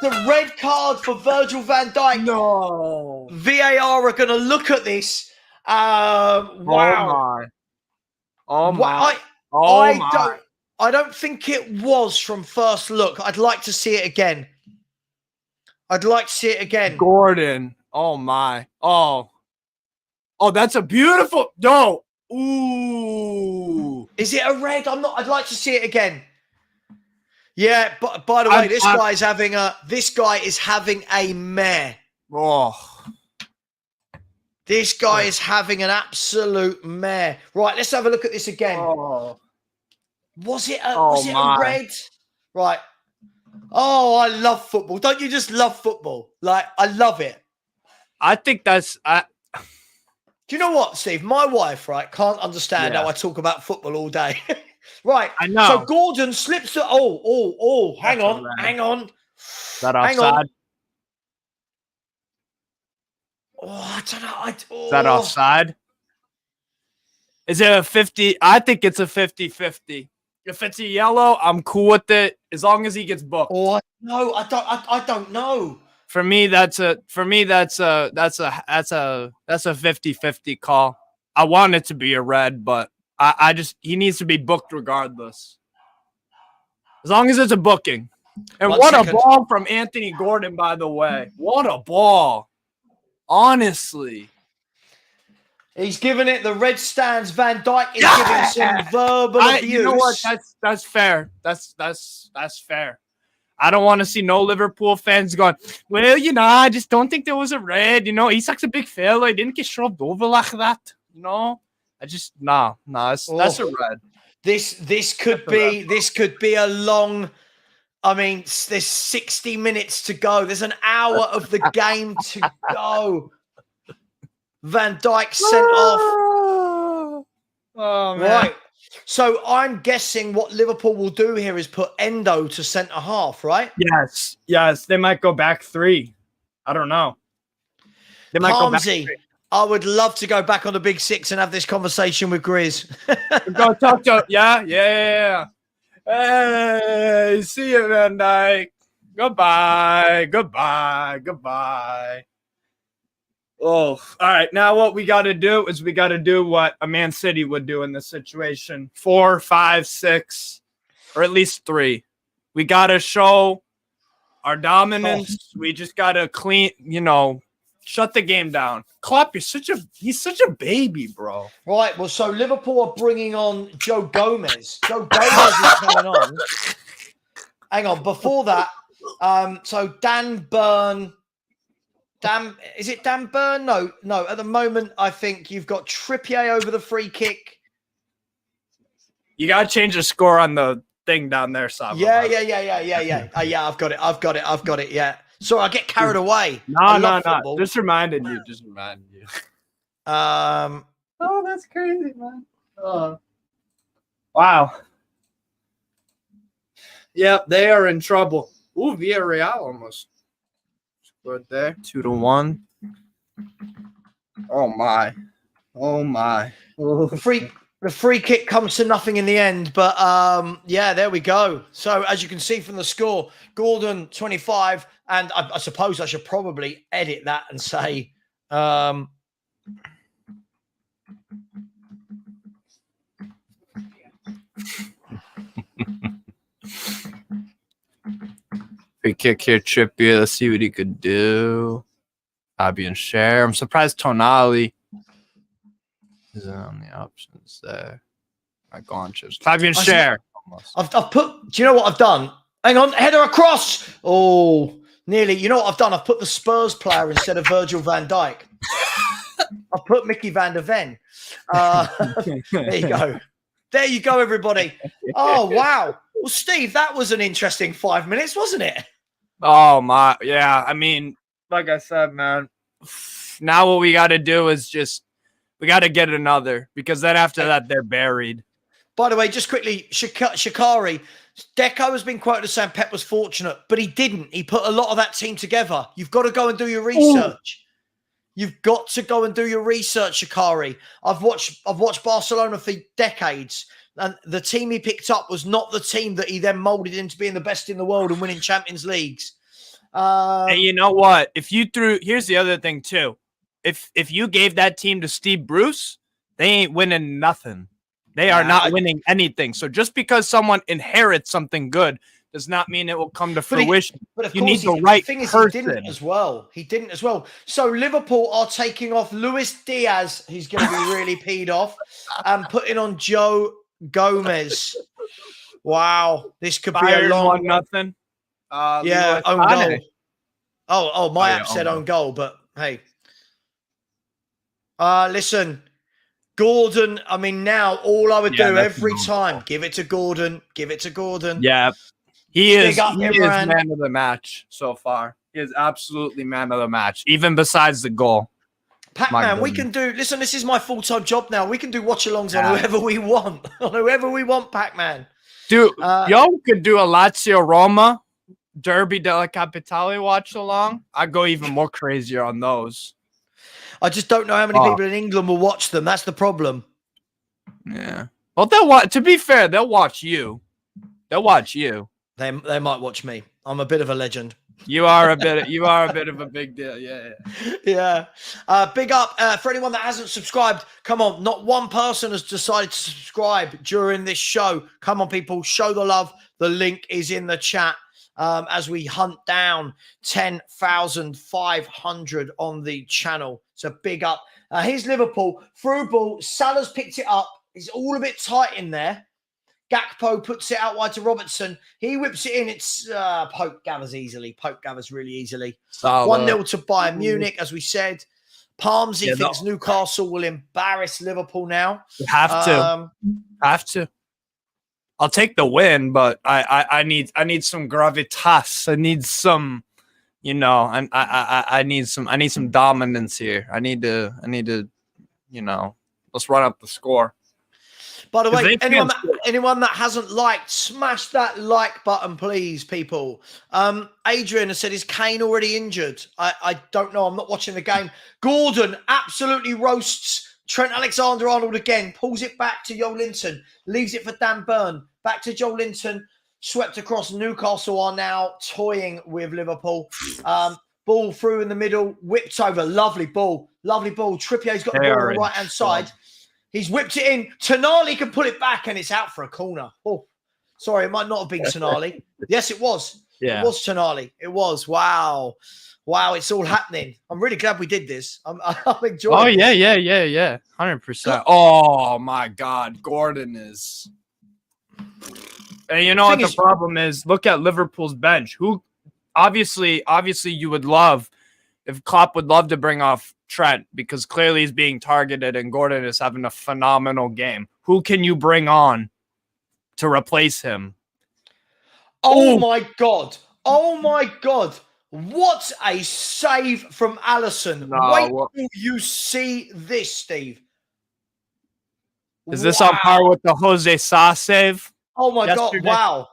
It's a red card for Virgil van Dijk. No. VAR are going to look at this. Wow. Oh my. I don't think it was from first look. I'd like to see it again. Gordon. Oh my. Oh, that's a beautiful. No. Ooh. Is it a red? I'd like to see it again. Yeah, but by the way, this guy is having a mare. Oh. This guy is having an absolute mare. Right, let's have a look at this again. Oh. Was it a red? Right. Oh, I love football. Don't you just love football? Like, I love it. I think that's Do you know what, Steve? My wife, right, can't understand how I talk about football all day. Right. I know. So Gordon slips to hang on. Is that offside? Oh, I don't know. Is that offside? Is it a 50? I think it's a 50-50. If it's a yellow, I'm cool with it as long as he gets booked. Oh, no, I don't know. For me, that's a 50-50 call. I want it to be a red, but he needs to be booked regardless. As long as it's a booking. And what a ball from Anthony Gordon, by the way. What a ball. Honestly. He's giving it the red stands. Van Dijk is giving some verbal abuse. You know what? That's fair. That's fair. I don't want to see no Liverpool fans going, well, I just don't think there was a red. Isak's a big fella. He didn't get shoved over like that. That's a red. This could be a long. I mean, there's 60 minutes to go. There's an hour of the game to go. Van Dijk sent off. Oh, man. Right. So I'm guessing what Liverpool will do here is put Endo to centre half, right? Yes. They might go back 3. I don't know. They might go back Palmsy, 3. I would love to go back on the big 6 and have this conversation with Grizz. Go talk to. Yeah. Hey, see you, Van Dijk. Goodbye. Oh, all right. Now what we got to do is we got to do what a Man City would do in this situation. 4, 5, 6, or at least 3. We got to show our dominance. We just got to shut the game down. Klopp, he's such a baby, bro. Right. Well, so Liverpool are bringing on Joe Gomez. Joe Gomez is coming on. Hang on. Before that, so Dan Burn. Is it Dan Burn? No. At the moment, I think you've got Trippier over the free kick. You got to change the score on the thing down there, Savva. Yeah. I've got it. Yeah. Sorry, I get carried away. No. Just reminding you. Oh, that's crazy, man. Oh. Wow. Yep, they are in trouble. Ooh, Villarreal almost scored there. 2-1. Oh my. Ooh. The free kick comes to nothing in the end, but yeah, there we go. So as you can see from the score, Gordon 25, and I suppose I should probably edit that and say free kick here, Trippier. Let's see what he could do. Fabian Schär. I'm surprised Tonali is on the options there. My Gonchas. Fabian Schär. I've put. Do you know what I've done? Hang on, header across. Oh, nearly. You know what I've done? I've put the Spurs player instead of Virgil van Dijk. I've put Mickey van der Ven. There you go. There you go, everybody. Oh, wow. Well, Steve, that was an interesting 5 minutes, wasn't it? Oh, my. Yeah. I mean, like I said, man, now what we got to do is we got to get another, because then after that, they're buried. By the way, just quickly, Shikari, Deco has been quoted as saying Pep was fortunate, but he didn't. He put a lot of that team together. You've got to go and do your research. Ooh. You've got to go and do your research, Shikari. I've watched Barcelona for decades, and the team he picked up was not the team that he then molded into being the best in the world and winning Champions Leagues. And you know what? Here's the other thing too. If you gave that team to Steve Bruce, they ain't winning nothing. They are not winning anything. So just because someone inherits something good does not mean it will come to fruition. But of you course, need the right thing is, person. He didn't as well. So Liverpool are taking off Luis Diaz, who's going to be really peed off, and putting on Joe Gomez. Wow, this could be a long 1-0. Yeah, own goal. Oh, my app said own goal, but hey. Listen, Gordon, I mean, now all I would do every time, give it to Gordon. Yeah. He is man of the match so far. He is absolutely man of the match, even besides the goal. Pac-Man, we can do, listen, this is my full-time job now. We can do watch-alongs on whoever we want. Pac-Man. Dude, y'all could do a Lazio Roma Derby della Capitale watch-along. I'd go even more crazier on those. I just don't know how many people in England will watch them. That's the problem. Yeah. Well, to be fair, they'll watch you. They might watch me. I'm a bit of a legend. You are a bit of a big deal. Yeah. Big up for anyone that hasn't subscribed. Come on, not one person has decided to subscribe during this show. Come on, people, show the love. The link is in the chat. As we hunt down 10,500 on the channel. So big up. Here's Liverpool. Through ball. Salah's picked it up. It's all a bit tight in there. Gakpo puts it out wide to Robertson. He whips it in. It's Pope gathers really easily. 1-0 to Bayern Munich, as we said. Palmsy thinks Newcastle will embarrass Liverpool now. You have to. I'll take the win, but I need some gravitas. I need some, I need some dominance here. I need to, let's run up the score. By the way, they anyone can't anyone that hasn't liked, smash that like button, please, people. Adrian has said, is Kane already injured? I don't know. I'm not watching the game. Gordon absolutely roasts Trent Alexander-Arnold again. Pulls it back to Joe Linton. Leaves it for Dan Burn. Back to Joe Linton. Swept across. Newcastle are now toying with Liverpool. Ball through in the middle. Whipped over. Lovely ball. Lovely ball. Trippier's got the ball on the right-hand side. He's whipped it in. Tonali can pull it back, and it's out for a corner. Oh, sorry, it might not have been Tonali. Yes, it was. Yeah. It was Tonali. It was. Wow. Wow, it's all happening. I'm really glad we did this. I'm enjoying it. Oh, yeah. 100%. Oh, my God. Gordon is... And you know what the problem is? Look at Liverpool's bench. Who, obviously, you would love, if Klopp would love to bring off Trent, because clearly he's being targeted and Gordon is having a phenomenal game. Who can you bring on to replace him? Oh, my God. Oh, my God. What a save from Alisson. Wait till you see this, Steve. Is this on par with the Jose Sa save? Oh, my God.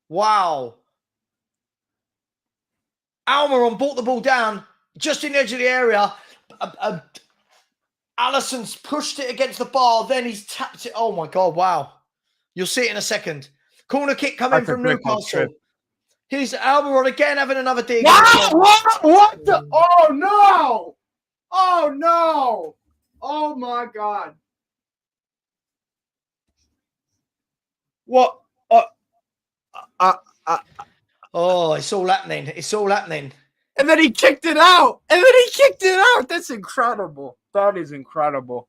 Wow. Almiron brought the ball down just in the edge of the area. Alisson's pushed it against the bar. Then he's tapped it. Oh, my God. Wow. You'll see it in a second. Corner kick coming from Newcastle. Here's Almiron again having another dig. What the? Oh, no. Oh, no. Oh, my God. What? Oh, it's all happening. It's all happening. And then he kicked it out. That's incredible. That is incredible.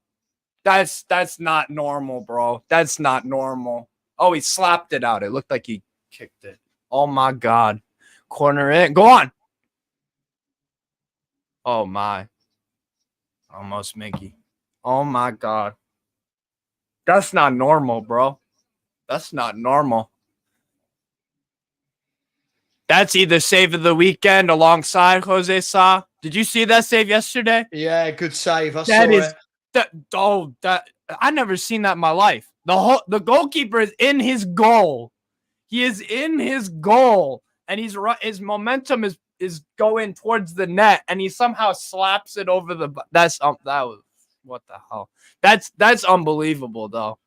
That's not normal, bro. That's not normal. Oh, he slapped it out. It looked like he kicked it. Oh, my God. Corner in. Go on. Oh, my. Almost Mickey. Oh, my God. That's not normal, bro. That's not normal. That's either save of the weekend alongside Jose Sa. Did you see that save yesterday? Yeah, good save. I saw it. I never seen that in my life. The goalkeeper is in his goal. He is in his goal, and his momentum is going towards the net, and he somehow slaps it over the. That was what the hell. That's unbelievable, though.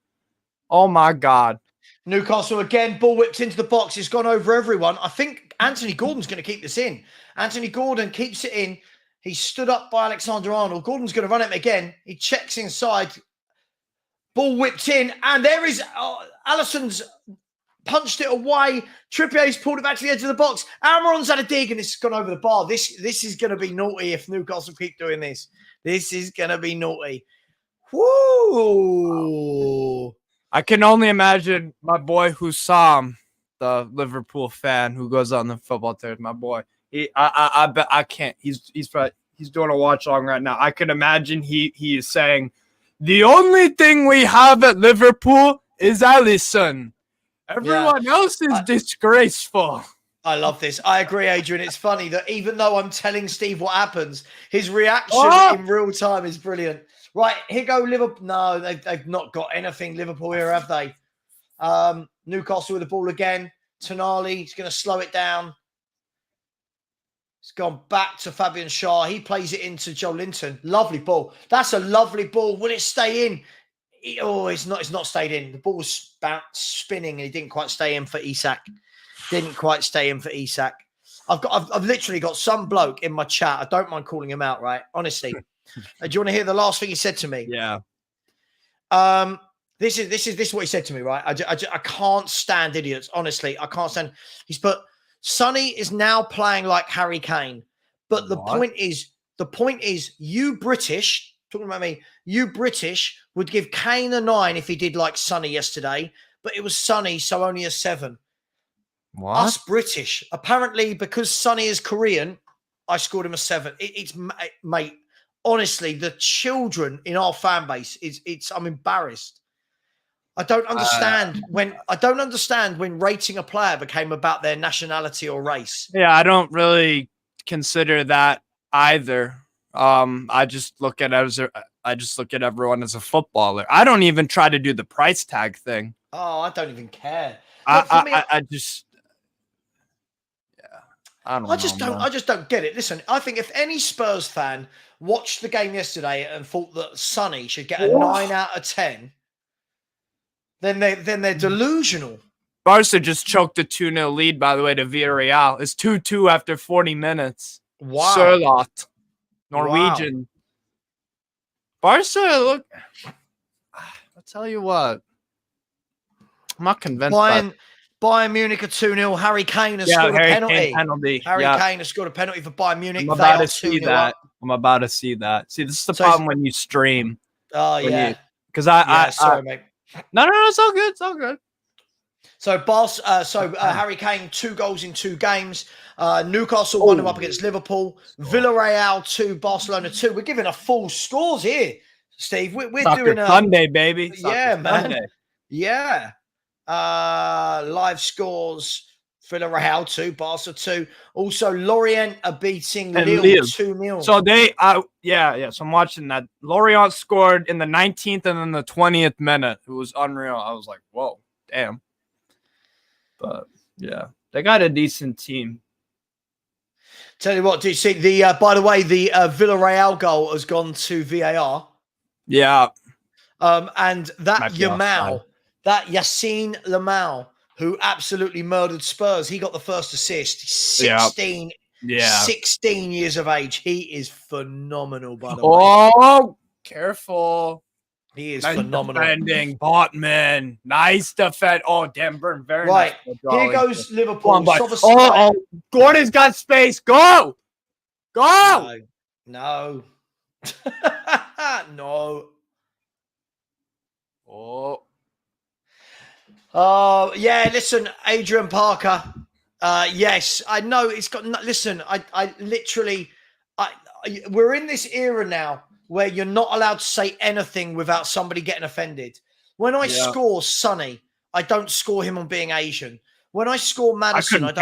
Oh my God. Newcastle again, ball whipped into the box. It's gone over everyone. I think Anthony Gordon's going to keep this in. Anthony Gordon keeps it in. He's stood up by Alexander-Arnold. Gordon's going to run it again. He checks inside. Ball whipped in. And there is Alisson's punched it away. Trippier's pulled it back to the edge of the box. Almiron's had a dig and it's gone over the bar. This is going to be naughty if Newcastle keep doing this. This is going to be naughty. Woo! I can only imagine my boy Hussam, the Liverpool fan who goes on the football terrace. My boy, I bet I can't. He's doing a watch along right now. I can imagine he is saying, the only thing we have at Liverpool is Alisson. Everyone else is disgraceful. I love this. I agree, Adrian. It's funny that even though I'm telling Steve what happens, his reaction in real time is brilliant. Right, here go Liverpool. No, they've not got anything Liverpool here, have they? Newcastle with the ball again. Tonali, he's going to slow it down. It's gone back to Fabian Schär. He plays it into Joe Linton. Lovely ball. That's a lovely ball. Will it stay in? It's not stayed in. The ball was spinning and he didn't quite stay in for Isak. I've literally got some bloke in my chat. I don't mind calling him out, right? Honestly. Do you want to hear the last thing he said to me? Yeah. This is what he said to me, right? I can't stand idiots. Honestly, I can't stand. He's put, Sonny is now playing like Harry Kane. But the point is, you British, talking about me, you British would give Kane a 9 if he did like Sonny yesterday. But it was Sonny, so only a 7. What? Us British. Apparently, because Sonny is Korean, I scored him a 7. Mate. Honestly, the children in our fan base I'm embarrassed. I don't understand when rating a player became about their nationality or race. Yeah, I don't really consider that either. I just look at it I just look at everyone as a footballer. I don't even try to do the price tag thing. Oh, I don't even care. Look, for me, I just, yeah, I don't know. I just don't get it. Listen, I think if any Spurs fan watched the game yesterday and thought that Sonny should get a 9 out of 10, then they're delusional. Barca just choked a 2-0 lead, by the way, to Villarreal. It's 2-2 after 40 minutes. Wow. Sørloth, Norwegian. Wow. Barca, look, I'll tell you what. I'm not convinced. Bayern Munich are 2-0. Harry Kane has scored a penalty. Harry Kane has scored a penalty for Bayern Munich. I'm about to see that. I'm about to see that. See, this is the problem when you stream. Oh, yeah. Because sorry, mate. No, it's all good. It's all good. So, Harry Kane, 2 goals in 2 games. Newcastle 1-0 up against Liverpool. Villarreal 2, Barcelona 2. We're giving a full scores here, Steve. We're doing a Sunday, baby. Yeah, man. Sunday. Yeah. Live scores: Villarreal 2, Barca 2. Also, Lorient are beating Lille 2-0. So So I'm watching that. Lorient scored in the 19th and then the 20th minute. It was unreal. I was like, whoa, damn. But yeah, they got a decent team. Tell you what, do you see the? By the way, the Villarreal goal has gone to VAR. Yeah. And that Yassine Lamau, who absolutely murdered Spurs, he got the first assist. 16 years of age. He is phenomenal, by the way. Oh, careful. He is nice phenomenal. Defending, Botman. Nice defense. Oh, Denver. Very right. Nice. Here goes Liverpool. Gordon's got space. Go. No. No. Yeah, listen, Adrian Parker. Yes, I know it's got. Listen, I literally, we're in this era now where you're not allowed to say anything without somebody getting offended. When I score Sonny, I don't score him on being Asian. When I score Maddison, I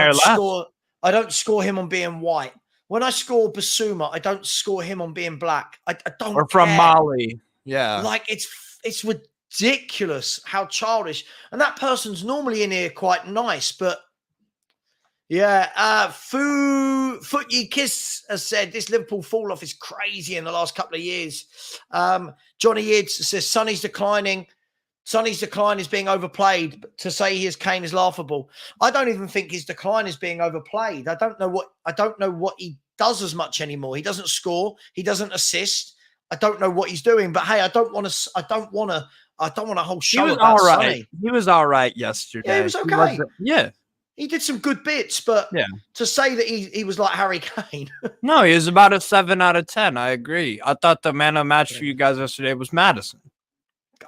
don't score him on being white. When I score Basuma, I don't score him on being black. I don't. Or from Mali. Yeah. Like it's ridiculous how childish. And that person's normally in here quite nice, but yeah. Footy Kiss has said this Liverpool fall off is crazy in the last couple of years. Johnny Yids says Sonny's declining. Sonny's decline is being overplayed. To say Kane is laughable. I don't even think his decline is being overplayed. I don't know what he does as much anymore. He doesn't score. He doesn't assist. I don't know what he's doing. But hey, I don't want a whole show about Sonny. He was all right yesterday. Yeah, he was okay. He did some good bits, but to say that he was like Harry Kane. No, he was about a 7 out of 10. I agree. I thought the man of the match for you guys yesterday was Maddison.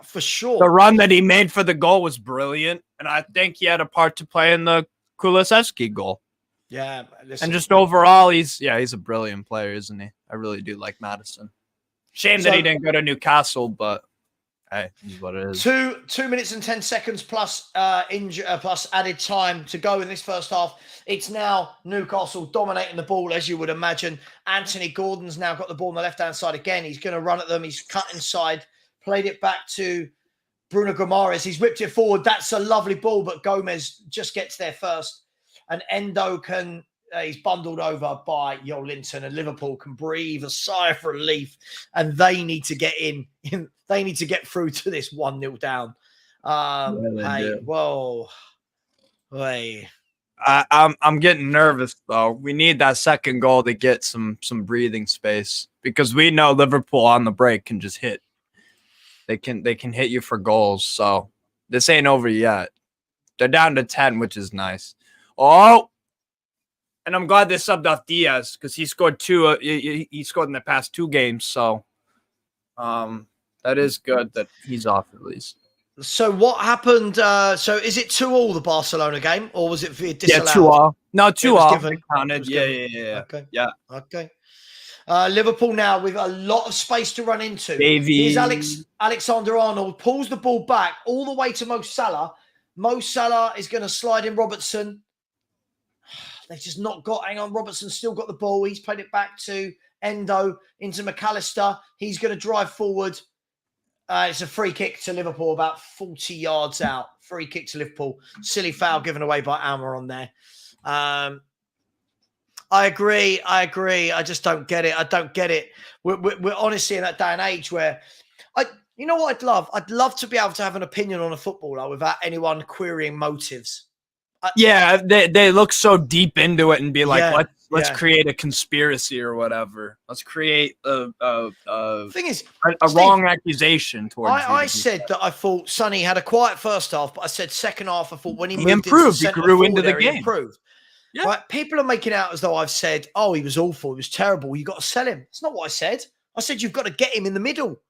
For sure. The run that he made for the goal was brilliant, and I think he had a part to play in the Kulusevski goal. Yeah. And just overall, he's a brilliant player, isn't he? I really do like Maddison. Shame that he didn't go to Newcastle, but hey, this is what it is. 2 minutes and 10 seconds plus plus added time to go in this first half. It's now Newcastle dominating the ball, as you would imagine. Anthony Gordon's now got the ball on the left-hand side again. He's going to run at them. He's cut inside, played it back to Bruno Guimaraes. He's whipped it forward. That's a lovely ball, but Gomez just gets there first. And Endo he's bundled over by Joelinton, and Liverpool can breathe a sigh of relief, and they need to get in. They need to get through to this 1-0 down. I'm getting nervous though. We need that second goal to get some breathing space, because we know Liverpool on the break can just hit. They can hit you for goals. So this ain't over yet. They're down to 10, which is nice. Oh. And I'm glad they subbed off Diaz, because he scored 2. He scored in the past 2 games. So that is good that he's off at least. So what happened? So is it 2-2 the Barcelona game, or was it disallowed? Yeah, 2-2. No, 2-2. Counted. Yeah. Okay. Yeah. Okay. Liverpool now with a lot of space to run into. Here's Alexander-Arnold pulls the ball back all the way to Mo Salah. Mo Salah is going to slide in Robertson. They've just not got. Hang on, Robertson's still got the ball. He's played it back to Endo into McAllister. He's going to drive forward. It's a free kick to Liverpool, about 40 yards out. Free kick to Liverpool. Silly foul given away by Almer on there. I agree. I just don't get it. I don't get it. We're honestly in that day and age where you know what I'd love? I'd love to be able to have an opinion on a footballer without anyone querying motives. They look so deep into it and be like, let's yeah. create a conspiracy or whatever. Let's create a thing is, Steve, wrong accusation towards I said that I thought Sonny had a quiet first half, but I said second half, I thought when he improved, he grew into the game. He improved. Yeah. Right? People are making out as though I've said, oh, he was awful, he was terrible, you got to sell him. It's not what I said. I said you've got to get him in the middle.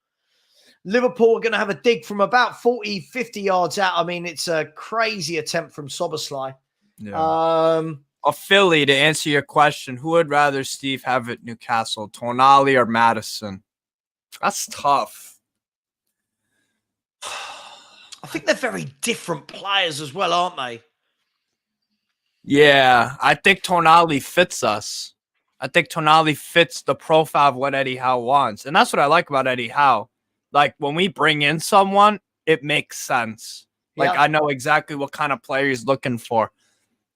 Liverpool are going to have a dig from about 40, 50 yards out. I mean, it's a crazy attempt from Soboslai. Yeah. Philly, to answer your question, who would rather Steve have at Newcastle, Tonali or Madison? That's tough. I think they're very different players as well, aren't they? Yeah, I think Tonali fits us. I think Tonali fits the profile of what Eddie Howe wants. And that's what I like about Eddie Howe. Like, when we bring in someone, it makes sense. Like, I know exactly what kind of player he's looking for.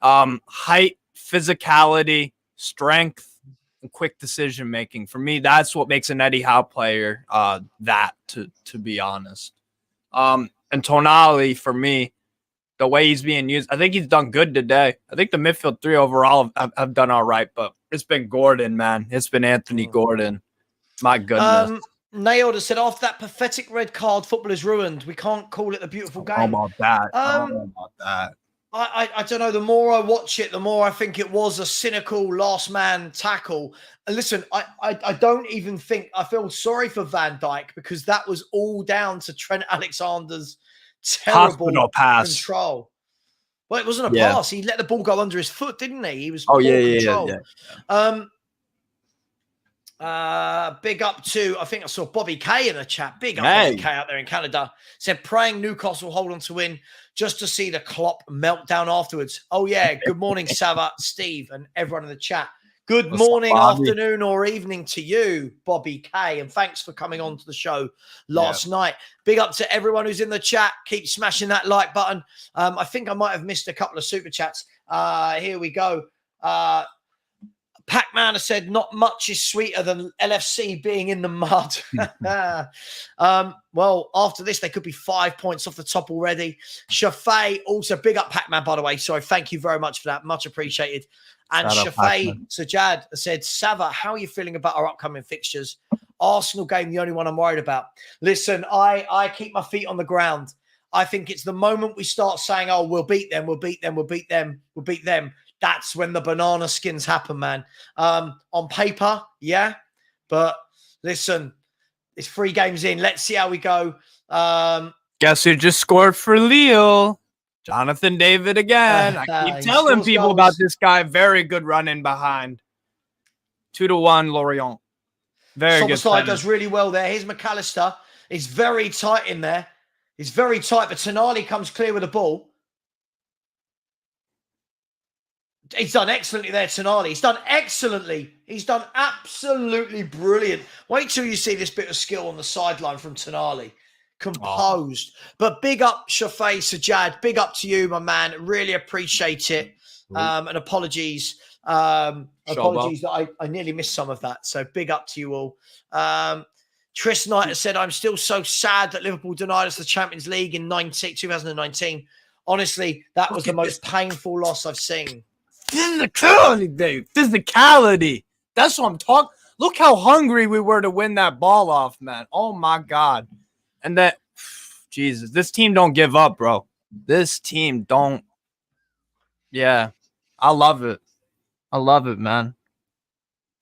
Height, physicality, strength, and quick decision-making. For me, that's what makes an Eddie Howe player to be honest. And Tonali, for me, the way he's being used, I think he's done good today. I think the midfield three overall have done all right, but it's been Gordon, man. It's been Anthony Gordon. My goodness. Nailed has said, after that pathetic red card, football is ruined. We can't call it the beautiful game. How about that? I don't know. The more I watch it, the more I think it was a cynical last man tackle. And listen, I don't even think I feel sorry for Van Dijk because that was all down to Trent Alexander's terrible control. Well, it wasn't a pass. He let the ball go under his foot, didn't he? He was control. Big up to, I think I saw Bobby K in the chat. Big up Bobby K out there in Canada. Said, praying Newcastle hold on to win just to see the Klopp meltdown afterwards. Oh, yeah. Good morning, Savva, Steve, and everyone in the chat. Good morning, afternoon, or evening to you, Bobby K. And thanks for coming on to the show last night. Big up to everyone who's in the chat. Keep smashing that like button. I think I might have missed a couple of super chats. Here we go. Pac-Man has said, not much is sweeter than LFC being in the mud. Well, after this, they could be 5 points off the top already. Shafay, also big up Pac-Man, by the way. Sorry, thank you very much for that. Much appreciated. And Shafay Sajad said, Savva, how are you feeling about our upcoming fixtures? Arsenal game, the only one I'm worried about. Listen, I keep my feet on the ground. I think it's the moment we start saying, oh, we'll beat them, we'll beat them, we'll beat them, we'll beat them. That's when the banana skins happen, man. On paper, yeah. But listen, it's 3 games in. Let's see how we go. Guess who just scored for Lille? Jonathan David again. I keep telling people about this guy. Very good run in behind. 2-1 Lorient. Very good. Soboslai does really well there. Here's McAllister. It's very tight in there. It's very tight, but Tonali comes clear with the ball. He's done excellently there, Tonali. He's done excellently. He's done absolutely brilliant. Wait till you see this bit of skill on the sideline from Tonali. Composed. But big up, Shafay Sajad. Big up to you, my man. Really appreciate it. And apologies. Apologies that I nearly missed some of that. So big up to you all. Tris Knight has said, I'm still so sad that Liverpool denied us the Champions League in 2019. Honestly, that was the most painful loss I've seen. Physicality, Dave. Physicality. That's what I'm talking. Look how hungry we were to win that ball off, man. Oh, my God. And that, Jesus, this team don't give up, bro. This team don't. Yeah, I love it. I love it, man.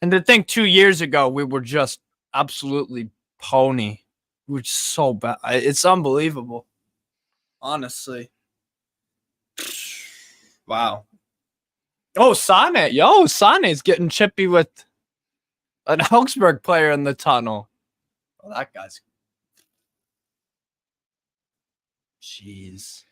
And to think 2 years ago, we were just absolutely pony. We were just so bad. It's unbelievable. Honestly. Wow. Oh, Sane. Yo, Sane's getting chippy with an Augsburg player in the tunnel. Oh, that guy's... Jeez.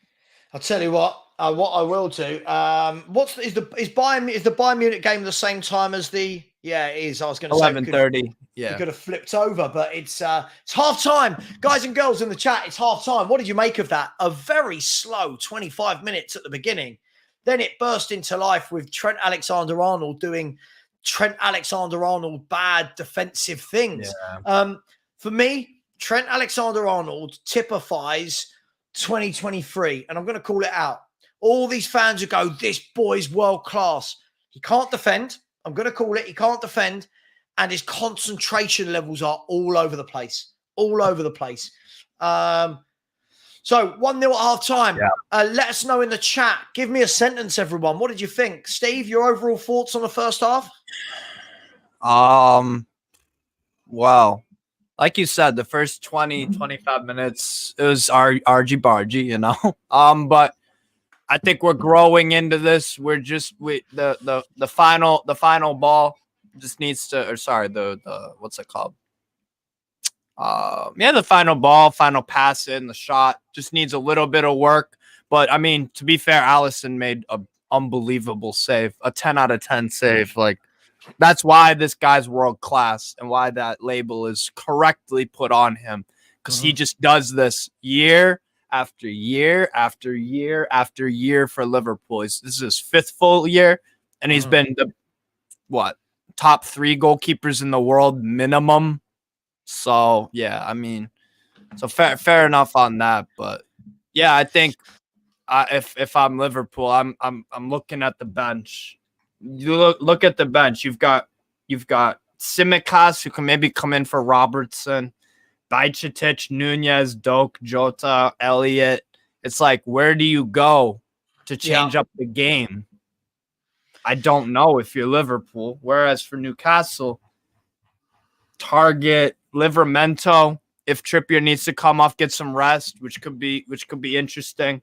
I'll tell you what I will do. Is the Bayern Munich game the same time as the? Yeah, it is. I was going to say 11:30. You Yeah. could have flipped over, but it's half time. Guys and girls in the chat, it's half time. What did you make of that? A very slow 25 minutes at the beginning. Then it burst into life with Trent Alexander-Arnold doing Trent Alexander-Arnold bad defensive things. Yeah. For me, Trent Alexander-Arnold typifies 2023, and I'm going to call it out. All these fans who go, this boy's world class. He can't defend. I'm going to call it. He can't defend. And his concentration levels are all over the place. All over the place. So 1-0 at half time. Yeah. Let us know in the chat. Give me a sentence, everyone. What did you think? Steve, your overall thoughts on the first half? Well, like you said, the first 20, 25 minutes, it was argy-bargy, you know? But I think we're growing into this. We're just the final ball just needs to, or sorry, the what's it called? The final ball, final pass in, the shot just needs a little bit of work. But I mean, to be fair, Allison made an unbelievable save, a 10 out of 10 save. Like, that's why this guy's world class and why that label is correctly put on him, because he just does this year after year after year after year for Liverpool. This is his 5th full year, and he's been the top 3 goalkeepers in the world minimum. So yeah, I mean, so fair enough on that. But yeah, I think if I'm Liverpool, I'm looking at the bench. You look at the bench. You've got Tsimikas, who can maybe come in for Robertson, Bajcetic, Nunez, Doak, Jota, Elliott. It's like, where do you go to change up the game? I don't know if you're Liverpool. Whereas for Newcastle, target Livramento if Trippier needs to come off, get some rest, which could be interesting.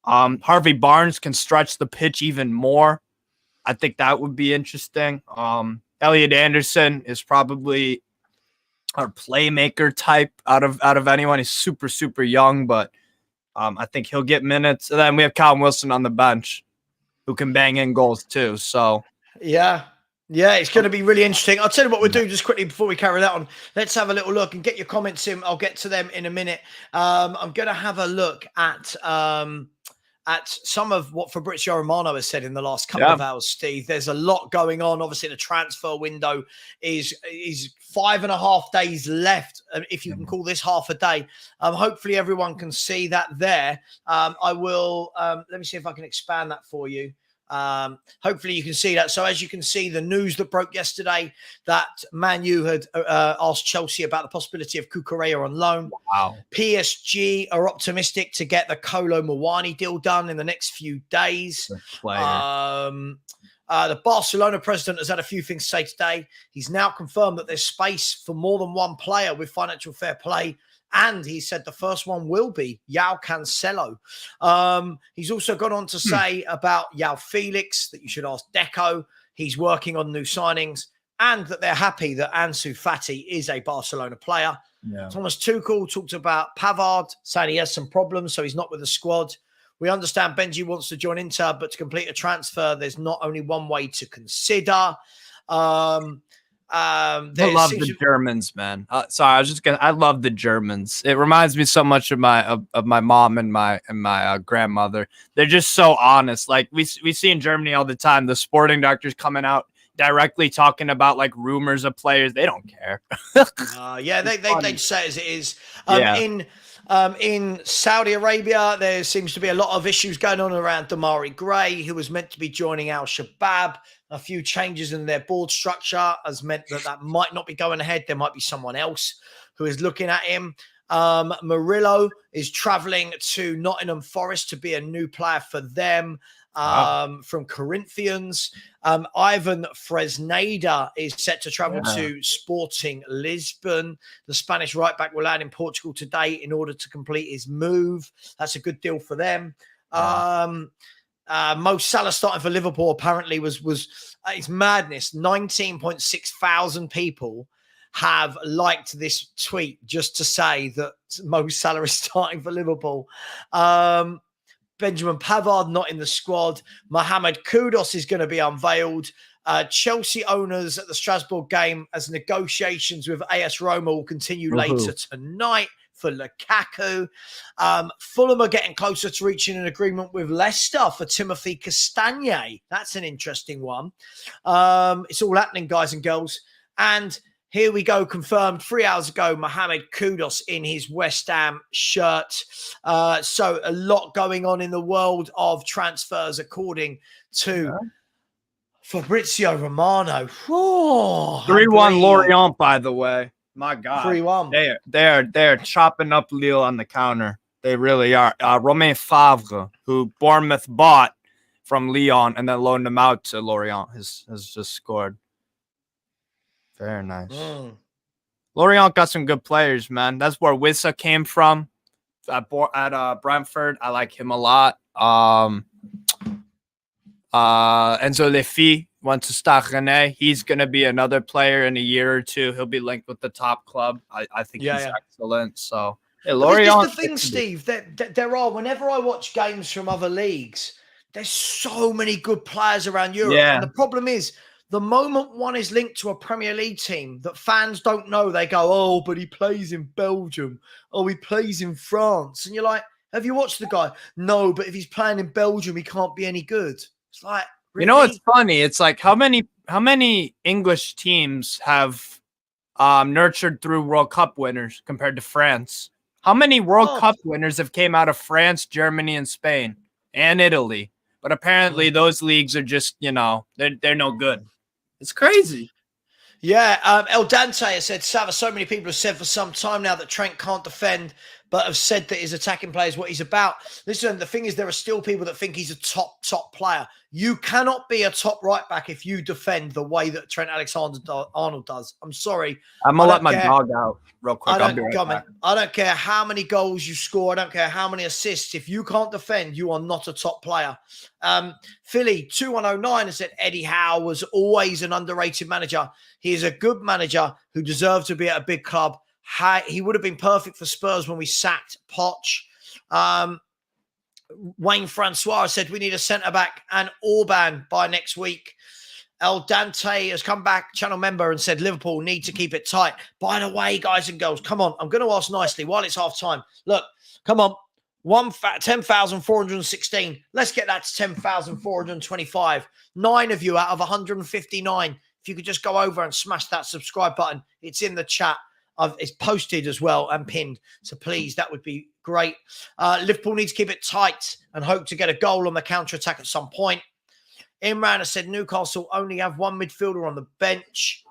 Harvey Barnes can stretch the pitch even more. I think that would be interesting. Elliot Anderson is probably our playmaker type out of anyone. He's super, super young, but I think he'll get minutes. And then we have Callum Wilson on the bench, who can bang in goals too. So yeah, it's going to be really interesting. I'll tell you what we'll do just quickly before we carry that on. Let's have a little look and get your comments in. I'll get to them in a minute. I'm going to have a look at some of what Fabrizio Romano has said in the last couple of hours, Steve. There's a lot going on. Obviously, the transfer window is 5.5 days left, if you can call this half a day. Hopefully, everyone can see that there. I will, let me see if I can expand that for you. Hopefully you can see that. So as you can see, the news that broke yesterday that Man U had asked Chelsea about the possibility of Cucurella on loan. Wow. PSG are optimistic to get the Kolo Muani deal done in the next few days. The Barcelona president has had a few things to say today. He's now confirmed that there's space for more than one player with financial fair play. And he said the first one will be João Cancelo. He's also gone on to say about João Felix that you should ask Deco. He's working on new signings, and that they're happy that Ansu Fati is a Barcelona player. Yeah. Thomas Tuchel talked about Pavard, saying he has some problems, so he's not with the squad. We understand Benji wants to join Inter, but to complete a transfer, there's not only one way to consider. I love the Germans, man. I love the Germans. It reminds me so much of my mom and my grandmother. They're just so honest. Like we see in Germany all the time, the sporting doctors coming out directly talking about like rumors of players. They don't care. They say as it is. In Saudi Arabia, there seems to be a lot of issues going on around Damari Gray, who was meant to be joining Al Shabab. A few changes in their board structure has meant that might not be going ahead. There might be someone else who is looking at him. Murillo is traveling to Nottingham Forest to be a new player for them from Corinthians. Ivan Fresneda is set to travel to Sporting Lisbon. The Spanish right back will land in Portugal today in order to complete his move. That's a good deal for them. Mo Salah starting for Liverpool apparently was it's madness. 19.6 thousand people have liked this tweet just to say that Mo Salah is starting for Liverpool. Benjamin Pavard not in the squad. Mohamed Kudus is going to be unveiled. Chelsea owners at the Strasbourg game as negotiations with AS Roma will continue later tonight for Lukaku. Fulham are getting closer to reaching an agreement with Leicester for Timothy Castagne. That's an interesting one. It's all happening, guys and girls. And here we go, confirmed 3 hours ago, Mohamed Kudus in his West Ham shirt. So a lot going on in the world of transfers, according to Fabrizio Romano. 3-1 Lorient, by the way. My God. 3-1. They're chopping up Lille on the counter. They really are. Romain Favre, who Bournemouth bought from Lyon and then loaned him out to Lorient, has just scored. Very nice. Lorient got some good players, man. That's where Wissa came from at Brentford. I like him a lot. Enzo Lefi went to Stade Rennais. He's going to be another player in a year or two. He'll be linked with the top club. I think he's excellent. So, Lorient. This is the thing, Steve, that there are, whenever I watch games from other leagues, there's so many good players around Europe. Yeah. And the problem is, the moment one is linked to a Premier League team that fans don't know, they go, oh, but he plays in Belgium. Oh, he plays in France. And you're like, have you watched the guy? No, but if he's playing in Belgium, he can't be any good. It's like, really? You know, it's funny. It's like how many English teams have nurtured through World Cup winners compared to France? How many World Cup winners have came out of France, Germany, and Spain and Italy? But apparently those leagues are just, they're no good. It's crazy. Yeah, El Dante has said, Savva, so many people have said for some time now that Trent can't defend, but have said that his attacking play is what he's about. Listen, the thing is, there are still people that think he's a top player. You cannot be a top right back if you defend the way that Trent Alexander-Arnold does. I'm sorry. I'm going to let my dog out real quick. I don't care how many goals you score. I don't care how many assists. If you can't defend, you are not a top player. Philly 2109 has said Eddie Howe was always an underrated manager. He is a good manager who deserved to be at a big club. He would have been perfect for Spurs when we sacked Poch. Wayne Francois said we need a centre-back and Orban by next week. El Dante has come back, channel member, and said Liverpool need to keep it tight. By the way, guys and girls, come on. I'm going to ask nicely while it's half-time. Look, come on. 10,416. Let's get that to 10,425. 9 of you out of 159. If you could just go over and smash that subscribe button. It's in the chat. It's posted as well and pinned. So please, that would be great. Liverpool need to keep it tight and hope to get a goal on the counter-attack at some point. Imran has said Newcastle only have one midfielder on the bench.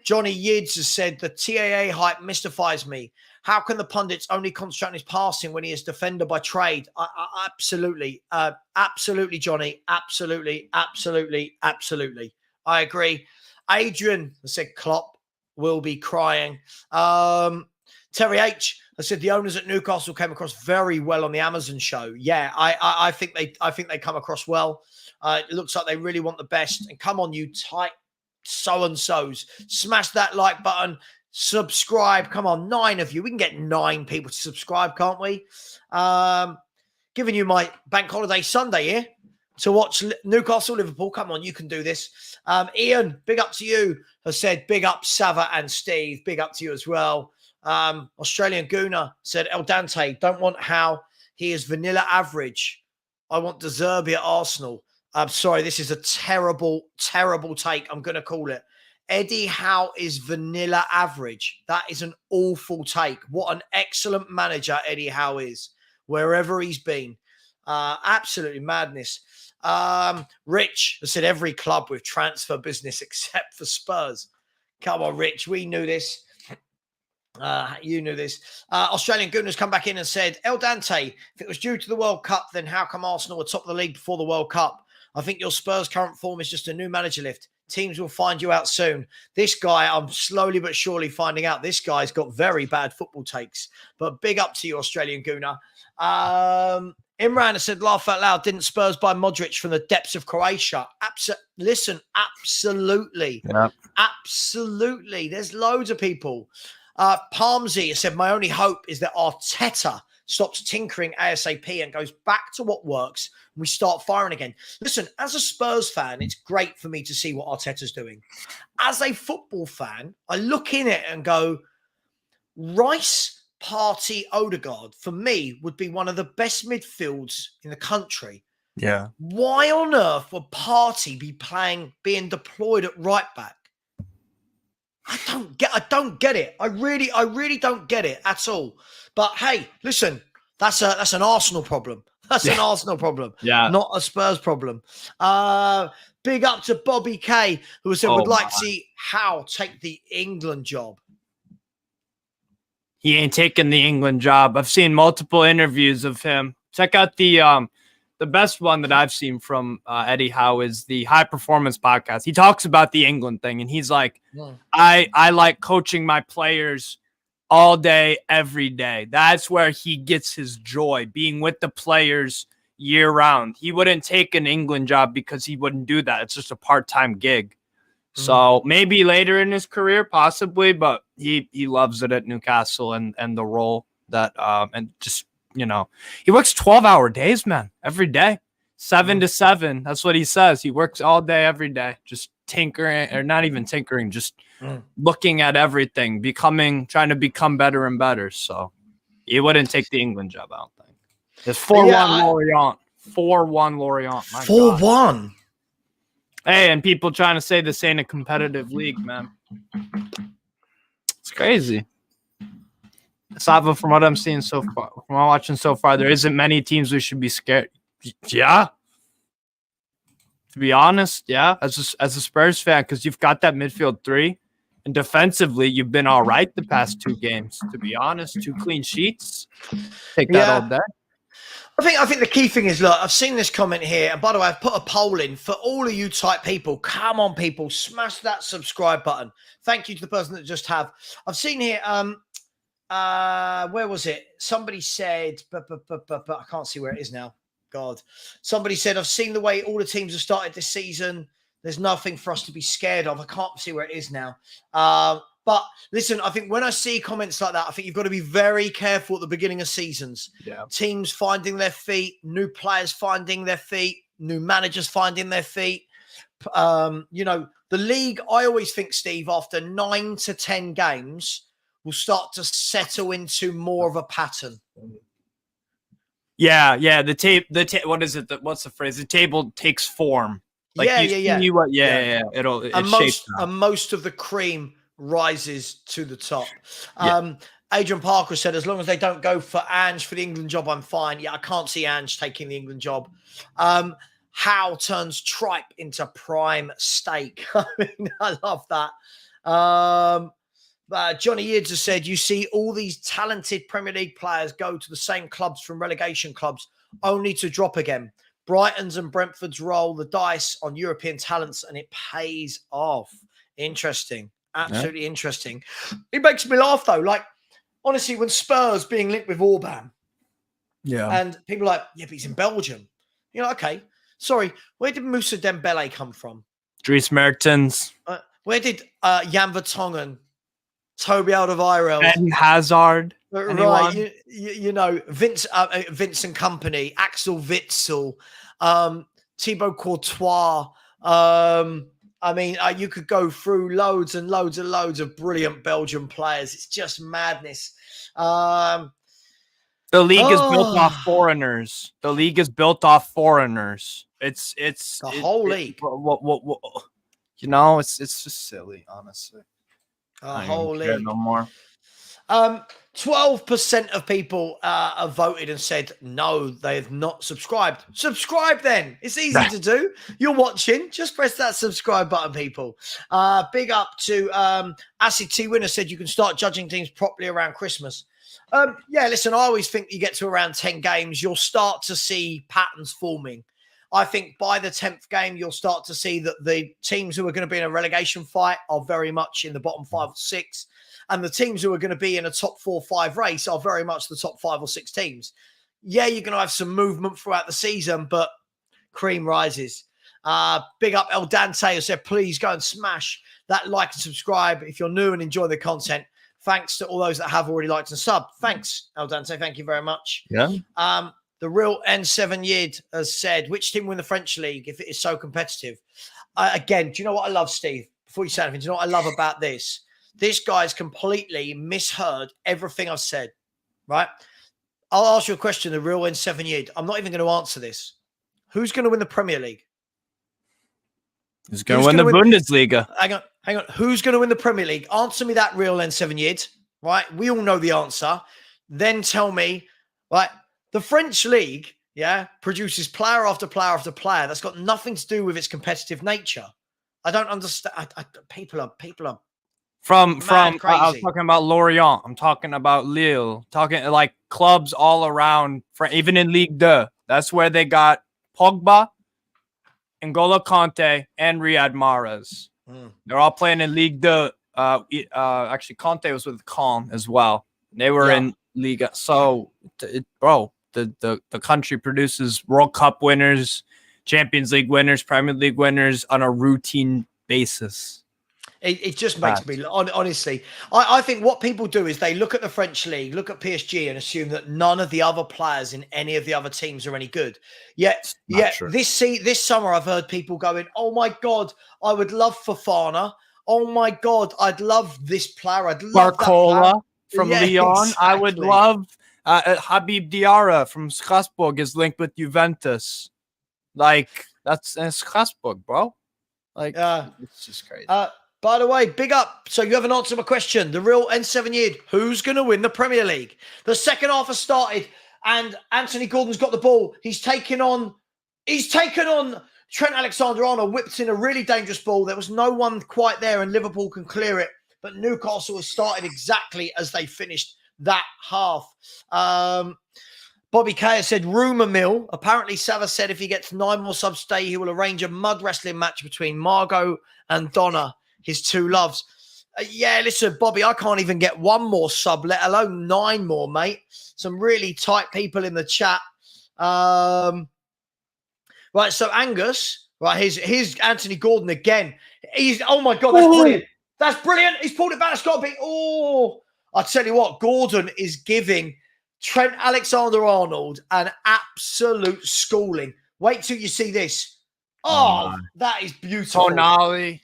Johnny Yids has said the TAA hype mystifies me. How can the pundits only concentrate on his passing when he is defender by trade? Absolutely. Absolutely, Johnny. Absolutely. I agree. Adrian has said Klopp will be crying. Terry H has said the owners at Newcastle came across very well on the Amazon show. Yeah, I think they come across well. It looks like they really want the best. And come on, you tight so-and-sos. Smash that like button. Subscribe. Come on, 9 of you. We can get 9 people to subscribe, can't we? Giving you my bank holiday Sunday here to watch Newcastle Liverpool. Come on, you can do this. Ian, big up to you, has said big up Savva and Steve. Big up to you as well. Australian Gooner said El Dante, don't want Howe. He is vanilla average. I want De Zerbi at Arsenal. I'm sorry, this is a terrible take. I'm going to call it. Eddie Howe is vanilla average. That is an awful take. What an excellent manager Eddie Howe is, wherever he's been. Absolutely madness. Rich has said every club with transfer business except for Spurs. Come on, Rich. We knew this. You knew this. Australian Gooners come back in and said, El Dante, if it was due to the World Cup, then how come Arsenal were top of the league before the World Cup? I think your Spurs current form is just a new manager lift. Teams will find you out soon. This guy, I'm slowly but surely finding out this guy's got very bad football takes. But big up to you, Australian Gooner. Imran has said, laugh out loud, didn't Spurs buy Modric from the depths of Croatia? Absolutely. Yeah. Absolutely. There's loads of people. Palmsy said, my only hope is that Arteta stops tinkering ASAP and goes back to what works and we start firing again. Listen, as a Spurs fan, it's great for me to see what Arteta's doing. As a football fan, I look in it and go, Rice, Partey, Odegaard, for me, would be one of the best midfields in the country. Yeah. Why on earth would Partey be being deployed at right back? I don't get it. I really don't get it at all. But hey, listen, that's an Arsenal problem. That's an Arsenal problem. Yeah. Not a Spurs problem. Big up to Bobby K, who said would like to see Howe take the England job. He ain't taking the England job. I've seen multiple interviews of him. Check out the best one that I've seen from Eddie Howe is the High Performance Podcast. He talks about the England thing, and he's like, I like coaching my players all day, every day. That's where he gets his joy, being with the players year round. He wouldn't take an England job because he wouldn't do that. It's just a part-time gig. So maybe later in his career, possibly, but he loves it at Newcastle and the role that and just, you know, he works 12-hour days, man, every day, 7 to 7. That's what he says. He works all day, every day, just tinkering, or not even tinkering, just looking at everything, trying to become better and better. So he wouldn't take the England job, I don't think. It's 4-1 Lorient. 4-1 Lorient. 4-1. Hey, and people trying to say this ain't a competitive league, man. It's crazy. Savva, from what I'm seeing so far, from what I'm watching so far, there isn't many teams we should be scared. Yeah. To be honest, yeah. As a Spurs fan, because you've got that midfield three, and defensively, you've been all right the past 2 games. To be honest, 2 clean sheets. Take that all day. I think the key thing is, look, I've seen this comment here. And by the way, I've put a poll in for all of you type people. Come on, people, smash that subscribe button. Thank you to the person that just have. I've seen here, where was it? Somebody said, but I can't see where it is now. God. Somebody said, I've seen the way all the teams have started this season. There's nothing for us to be scared of. I can't see where it is now. But listen, I think when I see comments like that, I think you've got to be very careful at the beginning of seasons. Yeah. Teams finding their feet, new players finding their feet, new managers finding their feet. You know, the league, I always think, Steve, after 9 to 10 games, will start to settle into more of a pattern. Yeah. What is it? What's the phrase? The table takes form. Like yeah. And most of the cream rises to the top. Adrian Parker said, as long as they don't go for Ange for the England job, I'm fine. Yeah, I can't see Ange taking the England job. Howe turns tripe into prime steak. I mean, I love that. Johnny Yeards has said, you see all these talented Premier League players go to the same clubs from relegation clubs only to drop again. Brighton's and Brentford's roll the dice on European talents and it pays off. Interesting. Absolutely interesting. It makes me laugh, though. Like, honestly, when Spurs being linked with Orban, and people are like, yeah, but he's in Belgium. You're like, okay, sorry, where did Moussa Dembele come from? Dries Mertens. Where did Jan Vertonghen, Toby Alderweireld, Eden Hazard? Right, you know, Vincent Kompany, Axel Witsel, Thibaut Courtois. I mean, you could go through loads and loads and loads of brilliant Belgian players. It's just madness. The league is built off foreigners. It's the whole league. You know, it's just silly, honestly. The whole league. No more. 12% of people have voted and said no, they have not subscribed. Subscribe then. It's easy to do. You're watching. Just press that subscribe button, people. Big up to Acid T Winner said you can start judging teams properly around Christmas. Yeah, listen, I always think you get to around 10 games, you'll start to see patterns forming. I think by the 10th game, you'll start to see that the teams who are going to be in a relegation fight are very much in the bottom 5 or 6. And the teams who are going to be in a top 4 or 5 race are very much the top 5 or 6 teams. Yeah, you're going to have some movement throughout the season, but cream rises. Big up El Dante who said, please go and smash that like and subscribe if you're new and enjoy the content. Thanks to all those that have already liked and subbed. Thanks, El Dante. Thank you very much. Yeah. The real N7 Yid has said, which team win the French league if it is so competitive? Again, do you know what I love, Steve? Before you say anything, do you know what I love about this? This guy's completely misheard everything I've said, right? I'll ask you a question, the real N7 Yid. I'm not even going to answer this. Who's going to win the Premier League? Who's going to win the Bundesliga? Hang on. Who's going to win the Premier League? Answer me that, real N7 Yid, right? We all know the answer. Then tell me, right? The French league, produces player after player after player. That's got nothing to do with its competitive nature. I don't understand. People are from crazy. I was talking about Lorient. I'm talking about Lille. Talking like clubs all around. Even in Ligue 2, that's where they got Pogba, N'Golo Kante, and Riyad Mahrez. They're all playing in Ligue 2. Actually, Conte was with Caen as well. They were in Liga. So, the country produces World Cup winners, Champions League winners, Premier League winners on a routine basis. It just makes me, honestly, I think what people do is they look at the French league, look at PSG and assume that none of the other players in any of the other teams are any good. Yet this summer I've heard people going, oh my God, I would love Fofana. Oh my God, I'd love this player. I'd love Barcola from Lyon. Exactly. I would love Habib Diarra from Strasbourg is linked with Juventus. Like, that's Strasbourg, bro. Like, it's just crazy. By the way, big up. So you haven't answered my question. The real N7 Yid, who's going to win the Premier League? The second half has started and Anthony Gordon's got the ball. He's taken on Trent Alexander-Arnold, whipped in a really dangerous ball. There was no one quite there and Liverpool can clear it. But Newcastle has started exactly as they finished that half. Bobby K said, rumour mill. Apparently, Savva said if he gets 9 more subs today, he will arrange a mud wrestling match between Margot and Donna, his two loves. Listen, Bobby, I can't even get 1 more sub, let alone 9 more, mate. Some really tight people in the chat. Right, so Angus, right, here's Anthony Gordon again. Oh my God, that's brilliant. That's brilliant. He's pulled it back. It's got to be, I tell you what, Gordon is giving Trent Alexander-Arnold an absolute schooling. Wait till you see this. That is beautiful. Tonali.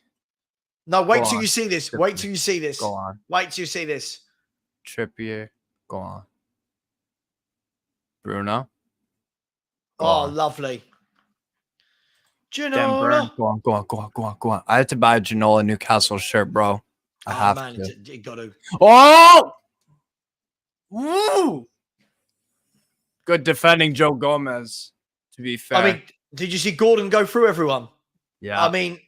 No, wait till you see this. Wait till you see this. Go on. Wait till you see this. Trippier. Go on. Bruno. Lovely. Ginola. Go on. I had to buy a Ginola Newcastle shirt, bro. I have to. You got to. Oh! Woo! Good defending Joe Gomez, to be fair. I mean, did you see Gordon go through everyone? Yeah. I mean,